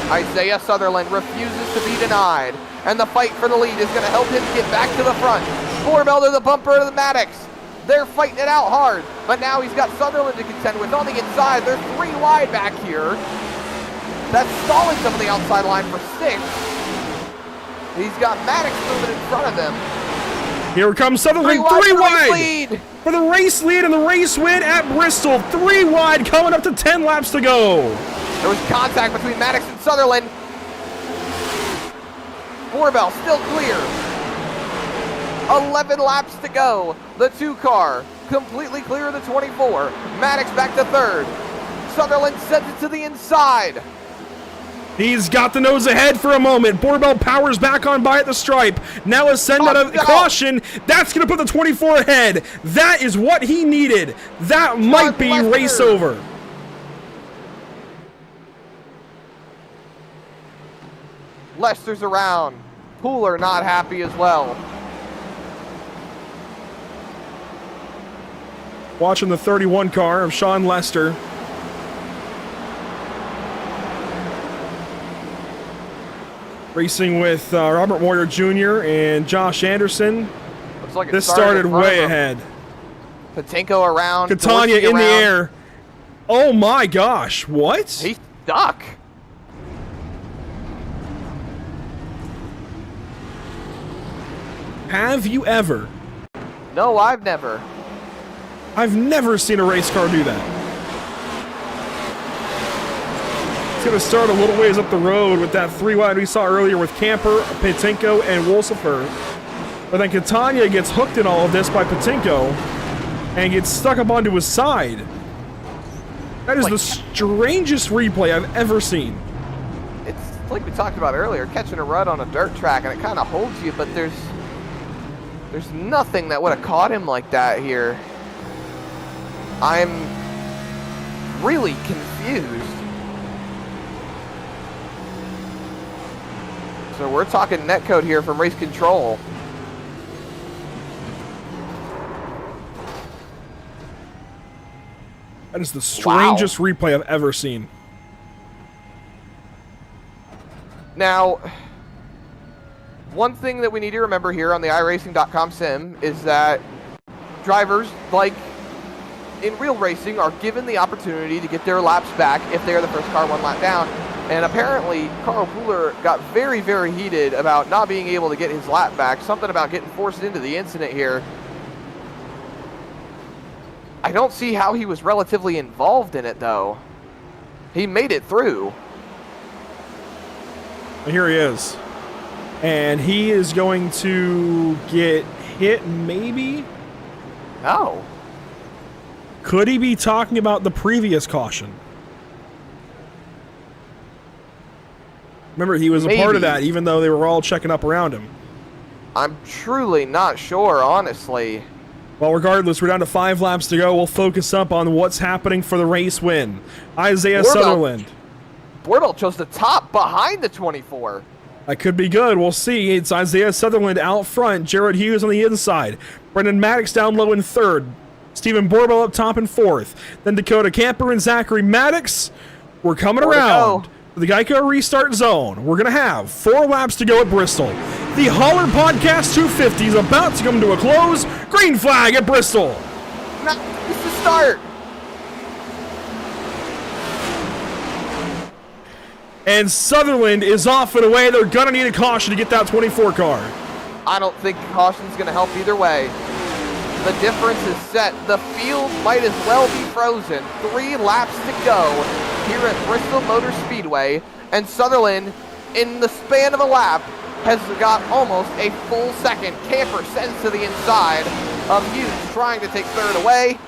Isaiah Sutherland refuses to be denied, and the fight for the lead is going to help him get back to the front. Borbell to the bumper to the Maddox. They're fighting it out hard, but now he's got Sutherland to contend with on the inside. They're 3 wide back here. That's Stallings on the outside line for 6th. He's got Maddox moving in front of them. Here comes Sutherland, 3 wide for the race lead and the race win at Bristol. 3 wide coming up to 10 laps to go. There was contact between Maddox and Sutherland. Borbell still clear. 11 laps to go. The 2 car completely clear of the 24. Maddox back to 3rd. Sutherland sends it to the inside. He's got the nose ahead for a moment. Borbell powers back on by at the stripe. Now a send out of caution. That's going to put the 24 ahead. That is what he needed. That might be race over. Lester's around. Pooler not happy as well. Watching the 31 car of Sean Lester. Racing with Robert Moyer Jr. and Josh Anderson. Looks like this started way ahead. Patinko around. Catania in the air. Oh my gosh, what? He's stuck. Have you ever? No, I've never. I've never seen a race car do that. It's going to start a little ways up the road with that 3-wide we saw earlier with Camper, Patinko, and Wolsifer. But then Catania gets hooked in all of this by Patinko and gets stuck up onto his side. That is the strangest replay I've ever seen. It's like we talked about earlier, catching a rut on a dirt track, and it kind of holds you, but there's nothing that would have caught him like that here. I'm really confused. So we're talking netcode here from Race Control. That is the strangest replay I've ever seen. Now, one thing that we need to remember here on the iRacing.com sim is that drivers, like in real racing, are given the opportunity to get their laps back if they are the first car 1 lap down. And apparently, Carl Pooler got very, very heated about not being able to get his lap back. Something about getting forced into the incident here. I don't see how he was relatively involved in it, though. He made it through. And here he is. And he is going to get hit, maybe? Oh. Could he be talking about the previous caution? Remember, he was a part of that, even though they were all checking up around him. I'm truly not sure, honestly. Well, regardless, we're down to 5 laps to go. We'll focus up on what's happening for the race win. Isaiah Sutherland. Bortle chose the top behind the 24. That could be good. We'll see. It's Isaiah Sutherland out front. Jared Hughes on the inside. Brendan Maddox down low in 3rd. Stephen Borbell up top in 4th. Then Dakota Camper and Zachary Maddox. We're coming around the Geico restart zone. We're going to have 4 laps to go at Bristol. The Holler Podcast 250 is about to come to a close. Green flag at Bristol. It's the start. And Sutherland is off and away. They're going to need a caution to get that 24 car. I don't think caution's going to help either way. The difference is set. The field might as well be frozen. 3 laps to go here at Bristol Motor Speedway. And Sutherland, in the span of a lap, has got almost a full second. Camper sends to the inside of Hughes, trying to take 3rd away.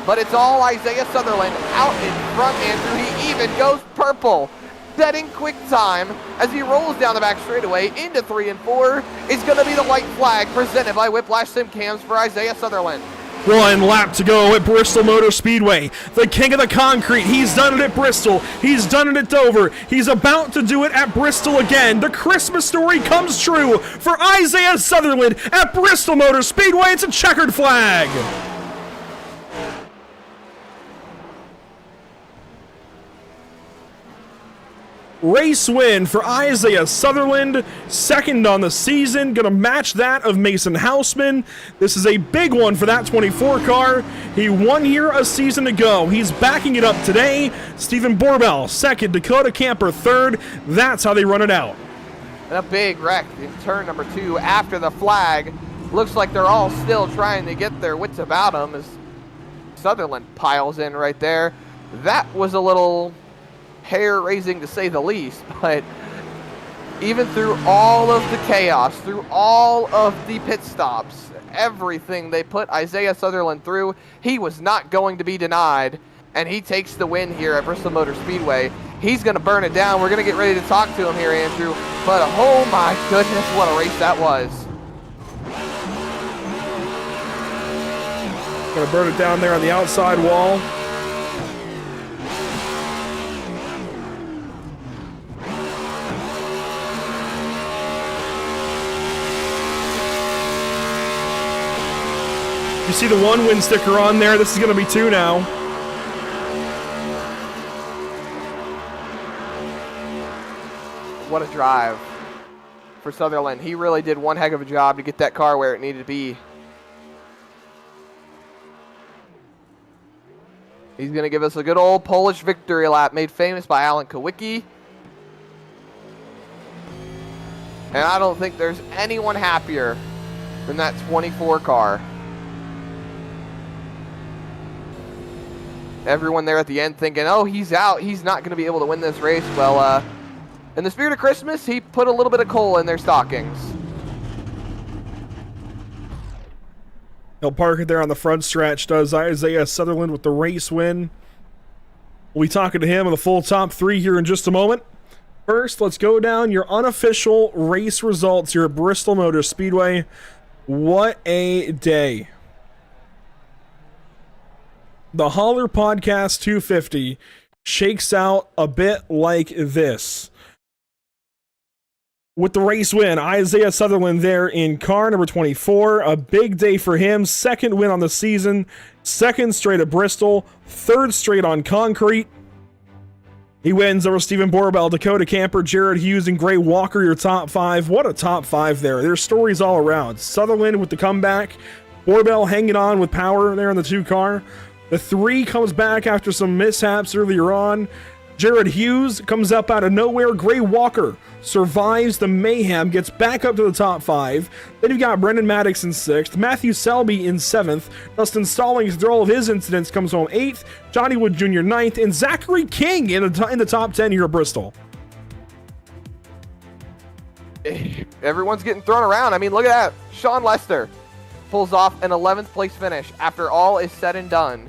But it's all Isaiah Sutherland out in front, Andrew. He even goes purple. Setting quick time as he rolls down the back straightaway into 3 and 4 is going to be the white flag presented by Whiplash Sim Cams for Isaiah Sutherland. 1 lap to go at Bristol Motor Speedway. The king of the concrete. He's done it at Bristol. He's done it at Dover. He's about to do it at Bristol again. The Christmas story comes true for Isaiah Sutherland at Bristol Motor Speedway. It's a checkered flag. Race win for Isaiah Sutherland, 2nd on the season, gonna match that of Mason Houseman. This is a big one for that 24 car. He won here a season ago. He's backing it up today. Stephen Borbell, 2nd, Dakota Camper, 3rd. That's how they run it out. And a big wreck in turn number 2 after the flag. Looks like they're all still trying to get their wits about them as Sutherland piles in right there. That was a little hair-raising to say the least, but Even through all of the chaos, through all of the pit stops, everything they put Isaiah Sutherland through, he was not going to be denied, and he takes the win here at Bristol Motor Speedway. He's going to burn it down. We're going to get ready to talk to him here, Andrew, but oh my goodness, what a race that was. Going to burn it down there on the outside wall. You see the 1 win sticker on there. This is going to be 2 now. What a drive for Sutherland. He really did one heck of a job to get that car where it needed to be. He's going to give us a good old Polish victory lap made famous by Alan Kawicki. And I don't think there's anyone happier than that 24 car. Everyone there at the end thinking, oh, he's out. He's not going to be able to win this race. Well, in the spirit of Christmas, he put a little bit of coal in their stockings. He'll park it there on the front stretch, does Isaiah Sutherland with the race win. We'll be talking to him on the full top 3 here in just a moment. First, let's go down your unofficial race results here at Bristol Motor Speedway. What a day. The Holler Podcast 250 shakes out a bit like this. With the race win, Isaiah Sutherland there in car number 24. A big day for him. 2nd win on the season. 2nd straight at Bristol. 3rd straight on concrete. He wins over Stephen Borbell, Dakota Camper, Jared Hughes, and Gray Walker, your top 5. What a top 5 there. There's stories all around. Sutherland with the comeback. Borbell hanging on with power there in the 2 car. The 3 comes back after some mishaps earlier on. Jared Hughes comes up out of nowhere. Gray Walker survives the mayhem, gets back up to the top 5. Then you've got Brendan Maddox in 6th, Matthew Selby in 7th, Dustin Stallings, through all of his incidents, comes home 8th, Johnny Wood Jr. 9th, and Zachary King in the top 10 here at Bristol. Everyone's getting thrown around. I mean, look at that. Sean Lester pulls off an 11th place finish after all is said and done.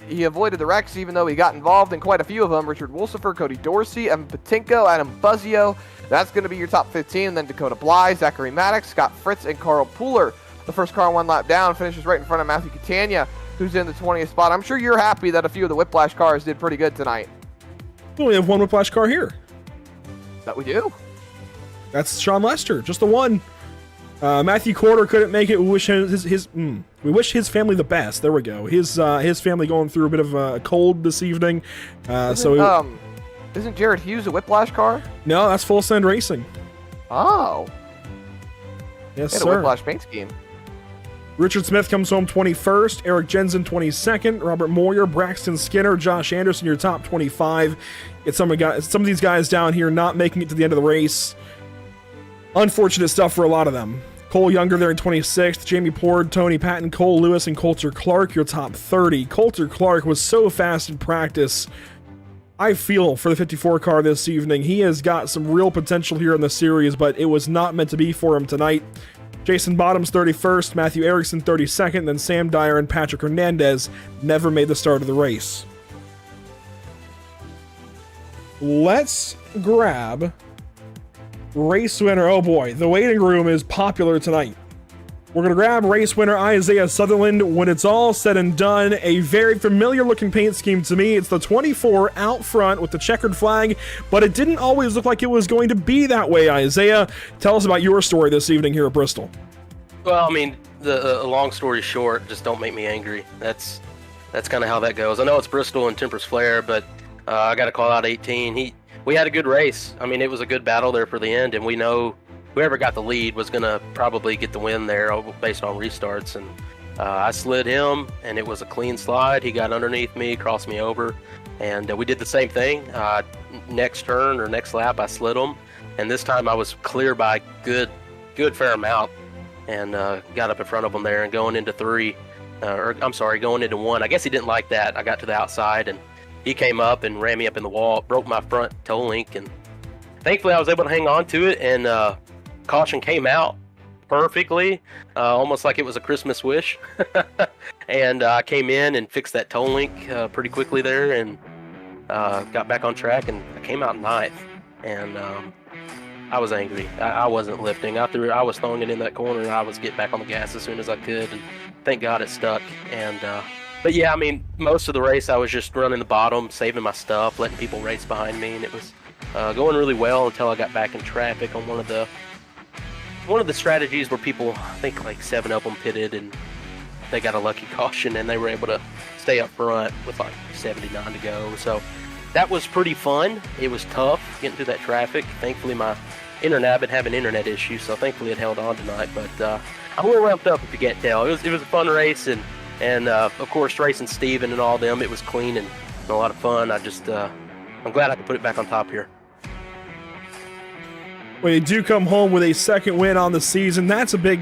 He avoided the wrecks even though he got involved in quite a few of them. Richard Wolsifer, Cody Dorsey, Evan Patinko, Adam Buzzio. That's going to be your top 15. And then Dakota Bly, Zachary Maddox, Scott Fritz, and Carl Pooler. The first car 1 lap down finishes right in front of Matthew Catania, who's in the 20th spot. I'm sure you're happy that a few of the Whiplash cars did pretty good tonight. We only have 1 Whiplash car here. That we do. That's Sean Lester, just the 1. Matthew Corder couldn't make it. We wish we wish his family the best. There we go. His family going through a bit of a cold this evening. Isn't Jared Hughes a Whiplash car? No, that's Full Send Racing. Oh. Yes, He had sir. a Whiplash paint scheme. Richard Smith comes home 21st. Eric Jensen 22nd. Robert Moyer, Braxton Skinner, Josh Anderson, your top 25. Get some of these guys down here not making it to the end of the race. Unfortunate stuff for a lot of them. Cole Younger there in 26th, Jamie Pord, Tony Patton, Cole Lewis, and Coulter Clark, your top 30. Coulter Clark was so fast in practice. I feel for the 54 car this evening. He has got some real potential here in the series, but it was not meant to be for him tonight. Jason Bottoms 31st, Matthew Erickson 32nd, then Sam Dyer and Patrick Hernandez never made the start of the race. Let's grab race winner. Oh boy, the waiting room is popular tonight. We're going to grab race winner Isaiah Sutherland. When it's all said and done, a very familiar looking paint scheme to me. It's the 24 out front with the checkered flag, but it didn't always look like it was going to be that way. Isaiah, tell us about your story this evening here at Bristol. Well, I mean, the long story short, just don't make me angry. That's kind of how that goes. I know it's Bristol and Tempers Flare, but I got to call out 18. We had a good race. I mean, it was a good battle there for the end, and we know whoever got the lead was going to probably get the win there based on restarts. And I slid him, and it was a clean slide. He got underneath me, crossed me over, and we did the same thing. Next turn or next lap, I slid him, and this time I was clear by good fair amount, and got up in front of him there and going into going into 1. I guess he didn't like that. I got to the outside, and he came up and ran me up in the wall, broke my front toe link, and thankfully I was able to hang on to it, and caution came out perfectly, almost like it was a Christmas wish. And I came in and fixed that toe link pretty quickly there, and got back on track, and I came out ninth. And I was angry. I wasn't lifting. I was throwing it in that corner, and I was getting back on the gas as soon as I could, and thank God it stuck. And but yeah, I mean, most of the race I was just running the bottom, saving my stuff, letting people race behind me, and it was going really well until I got back in traffic on one of the strategies where people, I think like 7 of them pitted, and they got a lucky caution, and they were able to stay up front with like 79 to go. So that was pretty fun. It was tough getting through that traffic. Thankfully, my internet, I've been having internet issues, so thankfully it held on tonight. But I'm a little ramped up if you can't tell. It was a fun race, and of course racing Steven and all them, it was clean and a lot of fun. I'm glad I could put it back on top here. Well, you do come home with a second win on the season. That's a big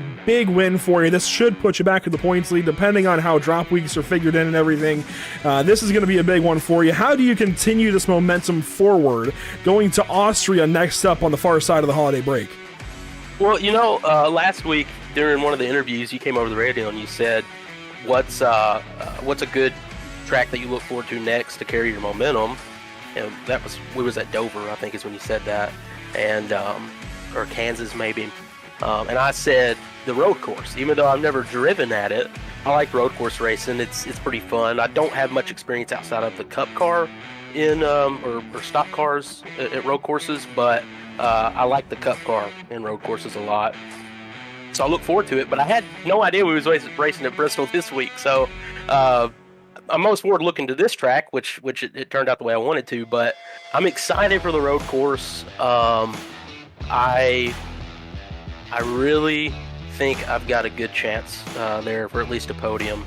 win for you. This should put you back in the points lead, depending on how drop weeks are figured in and everything. This is going to be a big one for you. How do you continue this momentum forward, going to Austria next up on the far side of the holiday break? Well, last week during one of the interviews, you came over the radio and you said, what's a good track that you look forward to next to carry your momentum? And we was at Dover, I think is when you said that. And or Kansas maybe, and I said the road course. Even though I've never driven at it, I like road course racing. It's pretty fun. I don't have much experience outside of the Cup car in or stock cars at road courses, but I like the Cup car in road courses a lot. So I look forward to it. But I had no idea we was racing at Bristol this week. So I'm most forward looking to this track, which it turned out the way I wanted to, but I'm excited for the road course. I really think I've got a good chance there for at least a podium.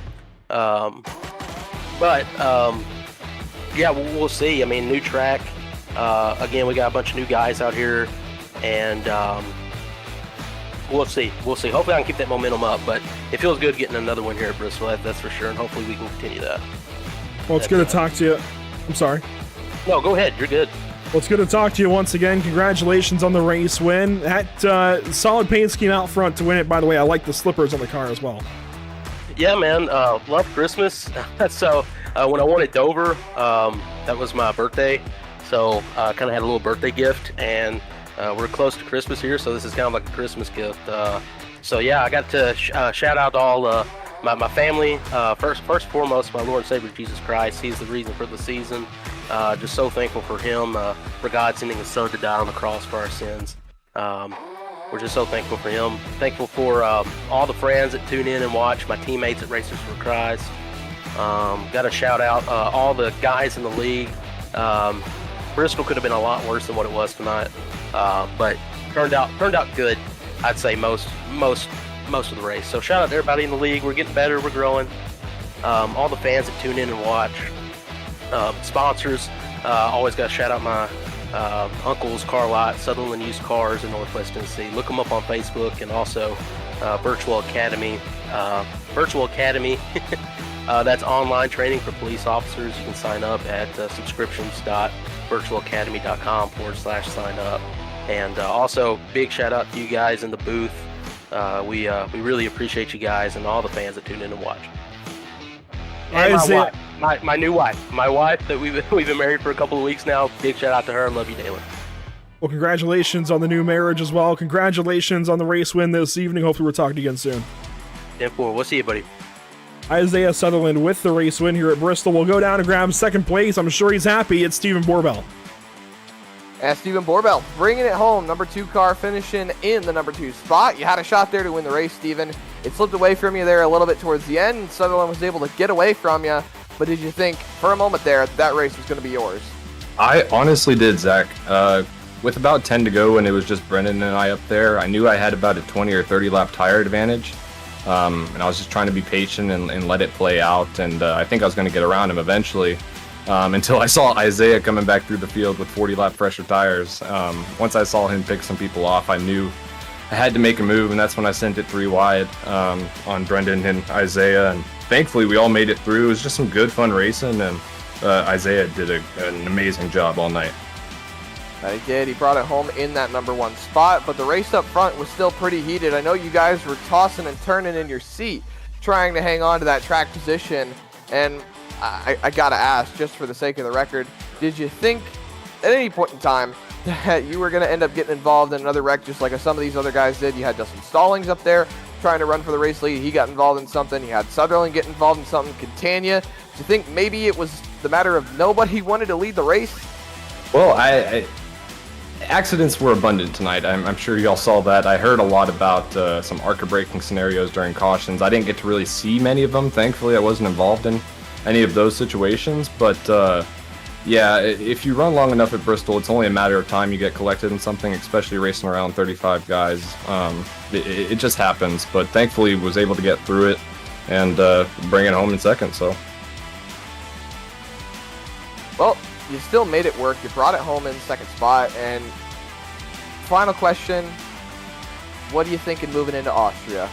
But yeah, we'll see. I mean, new track. Again, we got a bunch of new guys out here, and we'll see. Hopefully I can keep that momentum up, but it feels good getting another one here at Bristol, that's for sure, and hopefully we can continue that. Well, it's good to talk to you. I'm sorry. No, go ahead. You're good. Well, it's good to talk to you once again. Congratulations on the race win. That solid paint scheme out front to win it. By the way, I like the slippers on the car as well. Yeah, man. Love Christmas. So when I won at Dover, that was my birthday. So I kind of had a little birthday gift, and we're close to Christmas here, so this is kind of like a Christmas gift. So yeah, I got to shout out to all my family. First and foremost, my Lord and Savior Jesus Christ. He's the reason for the season. Just so thankful for him, for God sending his son to die on the cross for our sins. We're just so thankful for him. Thankful for all the friends that tune in and watch, my teammates at Racers for Christ. Got to shout out all the guys in the league. Bristol could have been a lot worse than what it was tonight, but turned out good. I'd say most of the race. So shout out to everybody in the league. We're getting better. We're growing. All the fans that tune in and watch. Sponsors. Always got to shout out my uncle's car lot, Sutherland Used Cars in Northwest Tennessee. Look them up on Facebook, and also Virtual Academy. That's online training for police officers. You can sign up at subscriptions.virtualacademy.com/sign up. And also, big shout out to you guys in the booth. We really appreciate you guys and all the fans that tune in and watch. And my new wife, that we've been married for a couple of weeks now. Big shout out to her. I love you, Dalen. Well, congratulations on the new marriage as well. Congratulations on the race win this evening. Hopefully we're talking again soon. 10-4. We'll see you, buddy. Isaiah Sutherland with the race win here at Bristol. We'll go down and grab second place. I'm sure he's happy. It's Stephen Borbell. And Stephen Borbell bringing it home. Number 2 car finishing in the number 2 spot. You had a shot there to win the race, Stephen. It slipped away from you there a little bit towards the end. Sutherland was able to get away from you. But did you think for a moment there that race was going to be yours? I honestly did, Zach. With about 10 to go and it was just Brendan and I up there, I knew I had about a 20 or 30 lap tire advantage. And I was just trying to be patient and let it play out. And I think I was going to get around him eventually. Until I saw Isaiah coming back through the field with 40 lap fresher tires. Once I saw him pick some people off, I knew I had to make a move, and that's when I sent it 3 wide on Brendan and Isaiah. And thankfully, we all made it through. It was just some good, fun racing, and Isaiah did an amazing job all night. That he did. He brought it home in that number 1 spot, but the race up front was still pretty heated. I know you guys were tossing and turning in your seat trying to hang on to that track position, and I gotta ask, just for the sake of the record, did you think at any point in time that you were going to end up getting involved in another wreck just like some of these other guys did? You had Dustin Stallings up there trying to run for the race lead. He got involved in something. You had Sutherland get involved in something. Catania. Do you think maybe it was the matter of nobody wanted to lead the race? Well, accidents were abundant tonight. I'm sure y'all saw that. I heard a lot about some ARCA braking scenarios during cautions. I didn't get to really see many of them. Thankfully, I wasn't involved in any of those situations. But yeah, if you run long enough at Bristol, it's only a matter of time you get collected in something, especially racing around 35 guys. It just happens. But thankfully, was able to get through it and bring it home in second. So. Well, you still made it work. You brought it home in second spot. And final question, what are you thinking moving into Austria?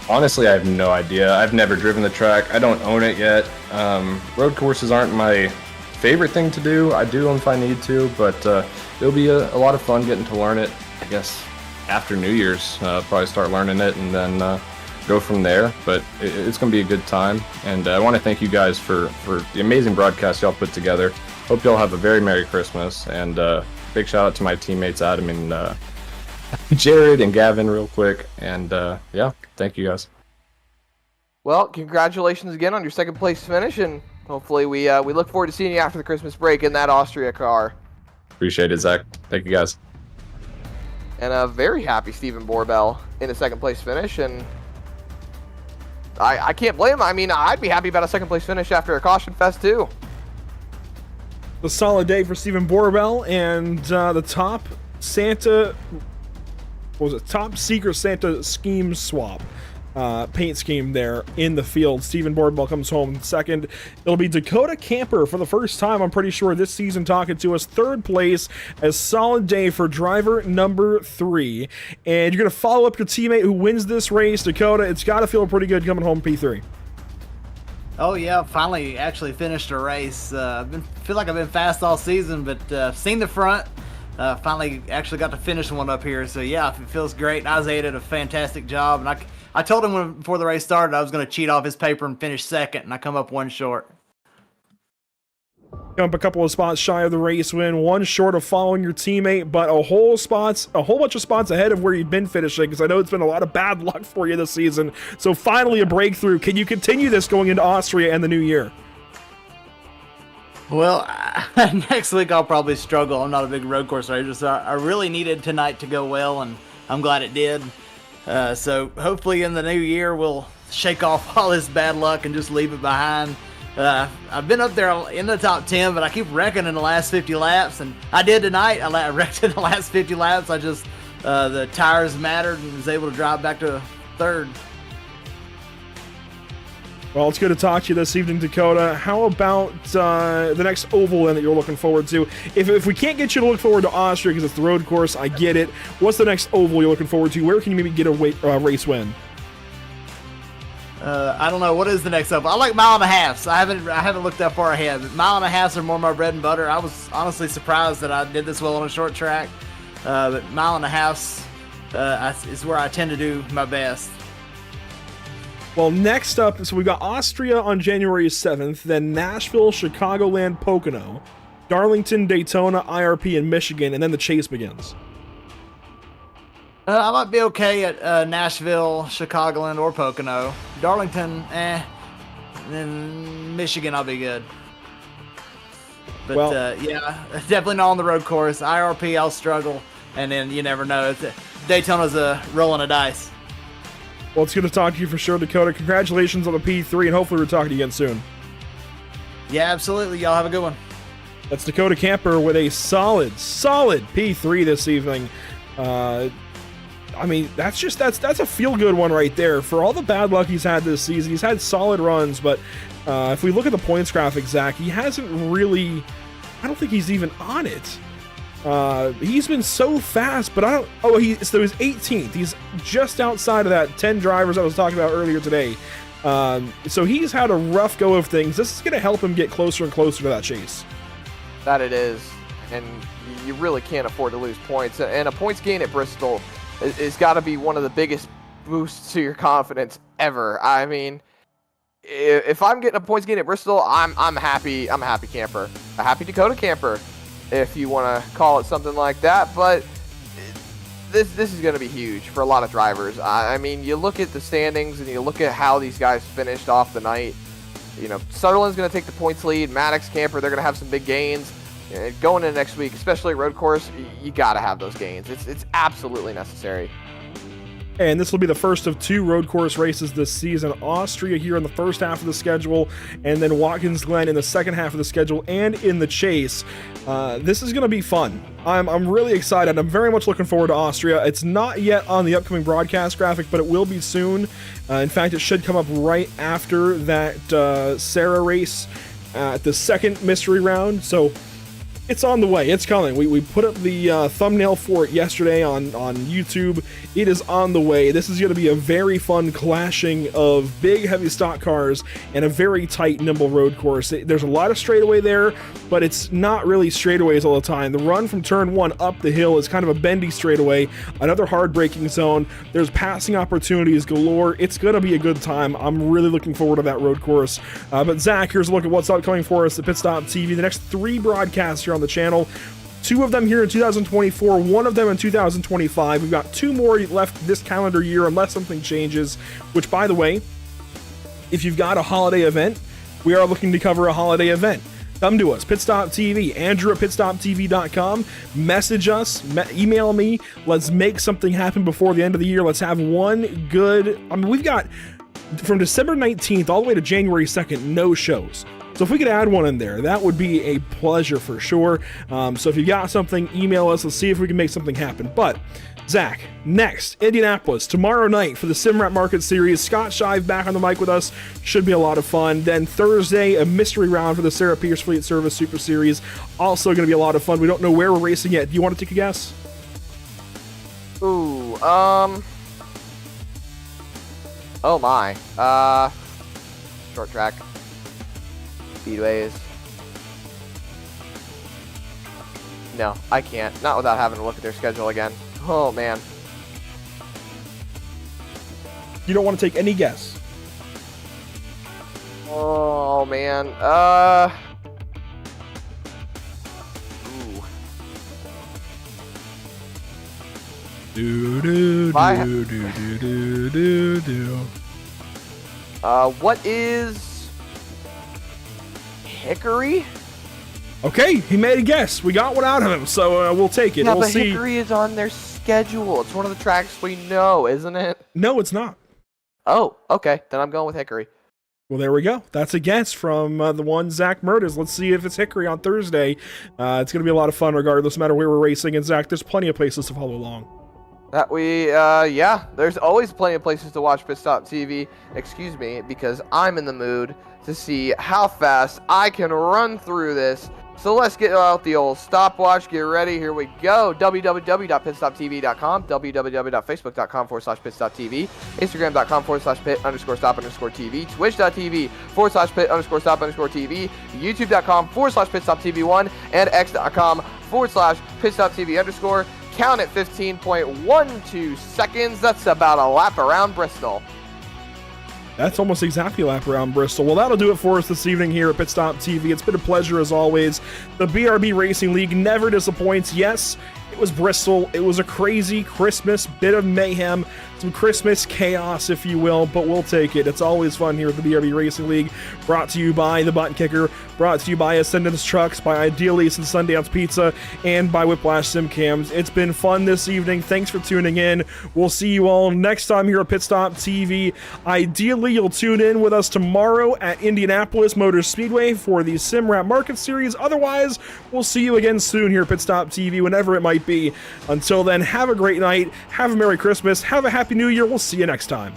Honestly, I have no idea. I've never driven the track. I don't own it yet. Road courses aren't my favorite thing to do. I do them if I need to, but it'll be a lot of fun getting to learn it, I guess, after New Year's. Probably start learning it and then go from there. But it's going to be a good time. And I want to thank you guys for the amazing broadcast y'all put together. Hope y'all have a very Merry Christmas. And big shout out to my teammates, Adam and Jared and Gavin, real quick. And yeah, thank you guys. Well, congratulations again on your second place finish, and hopefully we look forward to seeing you after the Christmas break in that Austria car. Appreciate it, Zach. Thank you guys. And a very happy Stephen Borbell in a second place finish, and I can't blame him. I mean, I'd be happy about a second place finish after a caution fest too. A solid day for Stephen Borbell, and the top Santa, what was it? Top Secret Santa scheme swap. Paint scheme there in the field. Stephen Borbell comes home second. It'll be Dakota Camper for the first time, I'm pretty sure, this season talking to us. Third place. A solid day for driver number 3. And you're going to follow up your teammate who wins this race, Dakota. It's got to feel pretty good coming home P3. Oh yeah, finally actually finished a race. Feel like I've been fast all season, but seen the front. Finally actually got to finish one up here. So yeah, it feels great. Isaiah did a fantastic job, and I told him before the race started I was going to cheat off his paper and finish second, and I come up one short. Jump a couple of spots shy of the race win, one short of following your teammate, but a whole bunch of spots ahead of where you've been finishing, because I know it's been a lot of bad luck for you this season. So finally a breakthrough. Can you continue this going into Austria and the new year? Well, next week I'll probably struggle. I'm not a big road course racer, so I really needed tonight to go well, and I'm glad it did. So hopefully in the new year we'll shake off all this bad luck and just leave it behind. I've been up there in the top 10, but I keep wrecking in the last 50 laps, and I did tonight. I wrecked in the last 50 laps. I just, the tires mattered and was able to drive back to third. Well, it's good to talk to you this evening, Dakota. How about the next oval then that you're looking forward to? If we can't get you to look forward to Austria because it's the road course, I get it. What's the next oval you're looking forward to? Where can you maybe get a race win? I don't know. What is the next oval? I like mile and a half. I haven't looked that far ahead. But mile and a half are more my bread and butter. I was honestly surprised that I did this well on a short track. But mile and a half is where I tend to do my best. Well, next up, so we've got Austria on January 7th, then Nashville, Chicagoland, Pocono, Darlington, Daytona, IRP, and Michigan, and then the chase begins. I might be okay at Nashville, Chicagoland, or Pocono. Darlington, and then Michigan, I'll be good. But well, yeah, definitely not on the road course. IRP, I'll struggle, and then you never know. Daytona's a rolling a dice. Well, it's good to talk to you for sure, Dakota. Congratulations on the P3, and hopefully we're talking to you again soon. Yeah, absolutely. Y'all have a good one. That's Dakota Camper with a solid P3 this evening. I mean, that's a feel-good one right there. For all the bad luck he's had this season, he's had solid runs, but if we look at the points graphic, Zach, he hasn't really... I don't think he's even on it. He's been so fast, but so he's 18th. He's just outside of that 10 drivers I was talking about earlier today. So he's had a rough go of things. This is going to help him get closer and closer to that chase. That it is. and you really can't afford to lose points. And a points gain at Bristol is got to be one of the biggest boosts to your confidence ever. I mean, if I'm getting a points gain at Bristol, I'm happy. I'm a happy camper, a happy Dakota camper, if you want to call it something like that. But this is going to be huge for a lot of drivers. I mean, you look at the standings and you look at how these guys finished off the night. You know, Sutherland's going to take the points lead. Maddox, Camper, they're going to have some big gains. Going into next week, especially road course, you got to have those gains. It's absolutely necessary. And this will be the first of 2 road course races this season. Austria here in the first half of the schedule, and then Watkins Glen in the second half of the schedule and in the chase. This is going to be fun. I'm really excited. I'm very much looking forward to Austria. It's not yet on the upcoming broadcast graphic, but it will be soon. In fact, it should come up right after that Sarah race at the second mystery round. So it's on the way. It's coming. We put up the thumbnail for it yesterday on YouTube. It is on the way. This is going to be a very fun clashing of big, heavy stock cars and a very tight, nimble road course. There's a lot of straightaway there, but it's not really straightaways all the time. The run from turn 1 up the hill is kind of a bendy straightaway, another hard braking zone. There's passing opportunities galore. It's going to be a good time. I'm really looking forward to that road course. But Zach, here's a look at what's upcoming for us at Pit Stop TV. The next 3 broadcasts here on the channel. 2 of them here in 2024, 1 of them in 2025. We've got 2 more left this calendar year unless something changes, which, by the way, if you've got a holiday event, we are looking to cover a holiday event. Come to us, Pit Stop TV, Andrew at pitstoptv.com. Message us, email me. Let's make something happen before the end of the year. Let's have one good, I mean, we've got from December 19th all the way to January 2nd, no shows. So if we could add one in there, that would be a pleasure for sure. So if you got something, email us. Let's see if we can make something happen. But Zach, next, Indianapolis, tomorrow night for the Simrat Market Series. Scott Shive back on the mic with us. Should be a lot of fun. Then Thursday, a mystery round for the Sarah Pierce Fleet Service Super Series. Also going to be a lot of fun. We don't know where we're racing yet. Do you want to take a guess? Ooh, oh my. Short track. Speedways. No, I can't. Not without having to look at their schedule again. Oh, man. You don't want to take any guess? Oh, man. What is Hickory? Okay, he made a guess. We got one out of him, so we'll take it. Yeah, we'll but see. Hickory is on their schedule. It's one of the tracks we know, isn't it? No, it's not. Oh, okay. Then I'm going with Hickory. Well, there we go. That's a guess from the one Zach Murders. Let's see if it's Hickory on Thursday. It's going to be a lot of fun regardless, no matter where we're racing. And Zach, there's plenty of places to follow along. Yeah, there's always plenty of places to watch Pit Stop TV, excuse me, because I'm in the mood to see how fast I can run through this. So let's get out the old stopwatch, get ready, here we go. www.pitstoptv.com, www.facebook.com/pitstoptv, instagram.com/pit_stop_tv, twitch.tv/pit_stop_tv, youtube.com/pitstoptv1, and x.com/pitstoptv_. Count at 15.12 seconds. That's about a lap around Bristol. That's almost exactly a lap around Bristol. Well, that'll do it for us this evening here at Pit Stop TV. It's been a pleasure as always. The BRB Racing League never disappoints. Yes, it was Bristol. It was a crazy Christmas bit of mayhem, some Christmas chaos, if you will, but we'll take it. It's always fun here at the BRB Racing League. Brought to you by the Buttkicker, brought to you by Ascendance Trucks, by Idealise and Sundance Pizza, and by Whiplash Sim Cams. It's been fun this evening. Thanks for tuning in. We'll see you all next time here at Pit Stop TV. Ideally, you'll tune in with us tomorrow at Indianapolis Motor Speedway for the Simrat Market Series. Otherwise, we'll see you again soon here at Pit Stop TV, whenever it might be. Until then, have a great night, have a Merry Christmas, have a Happy New Year. We'll see you next time.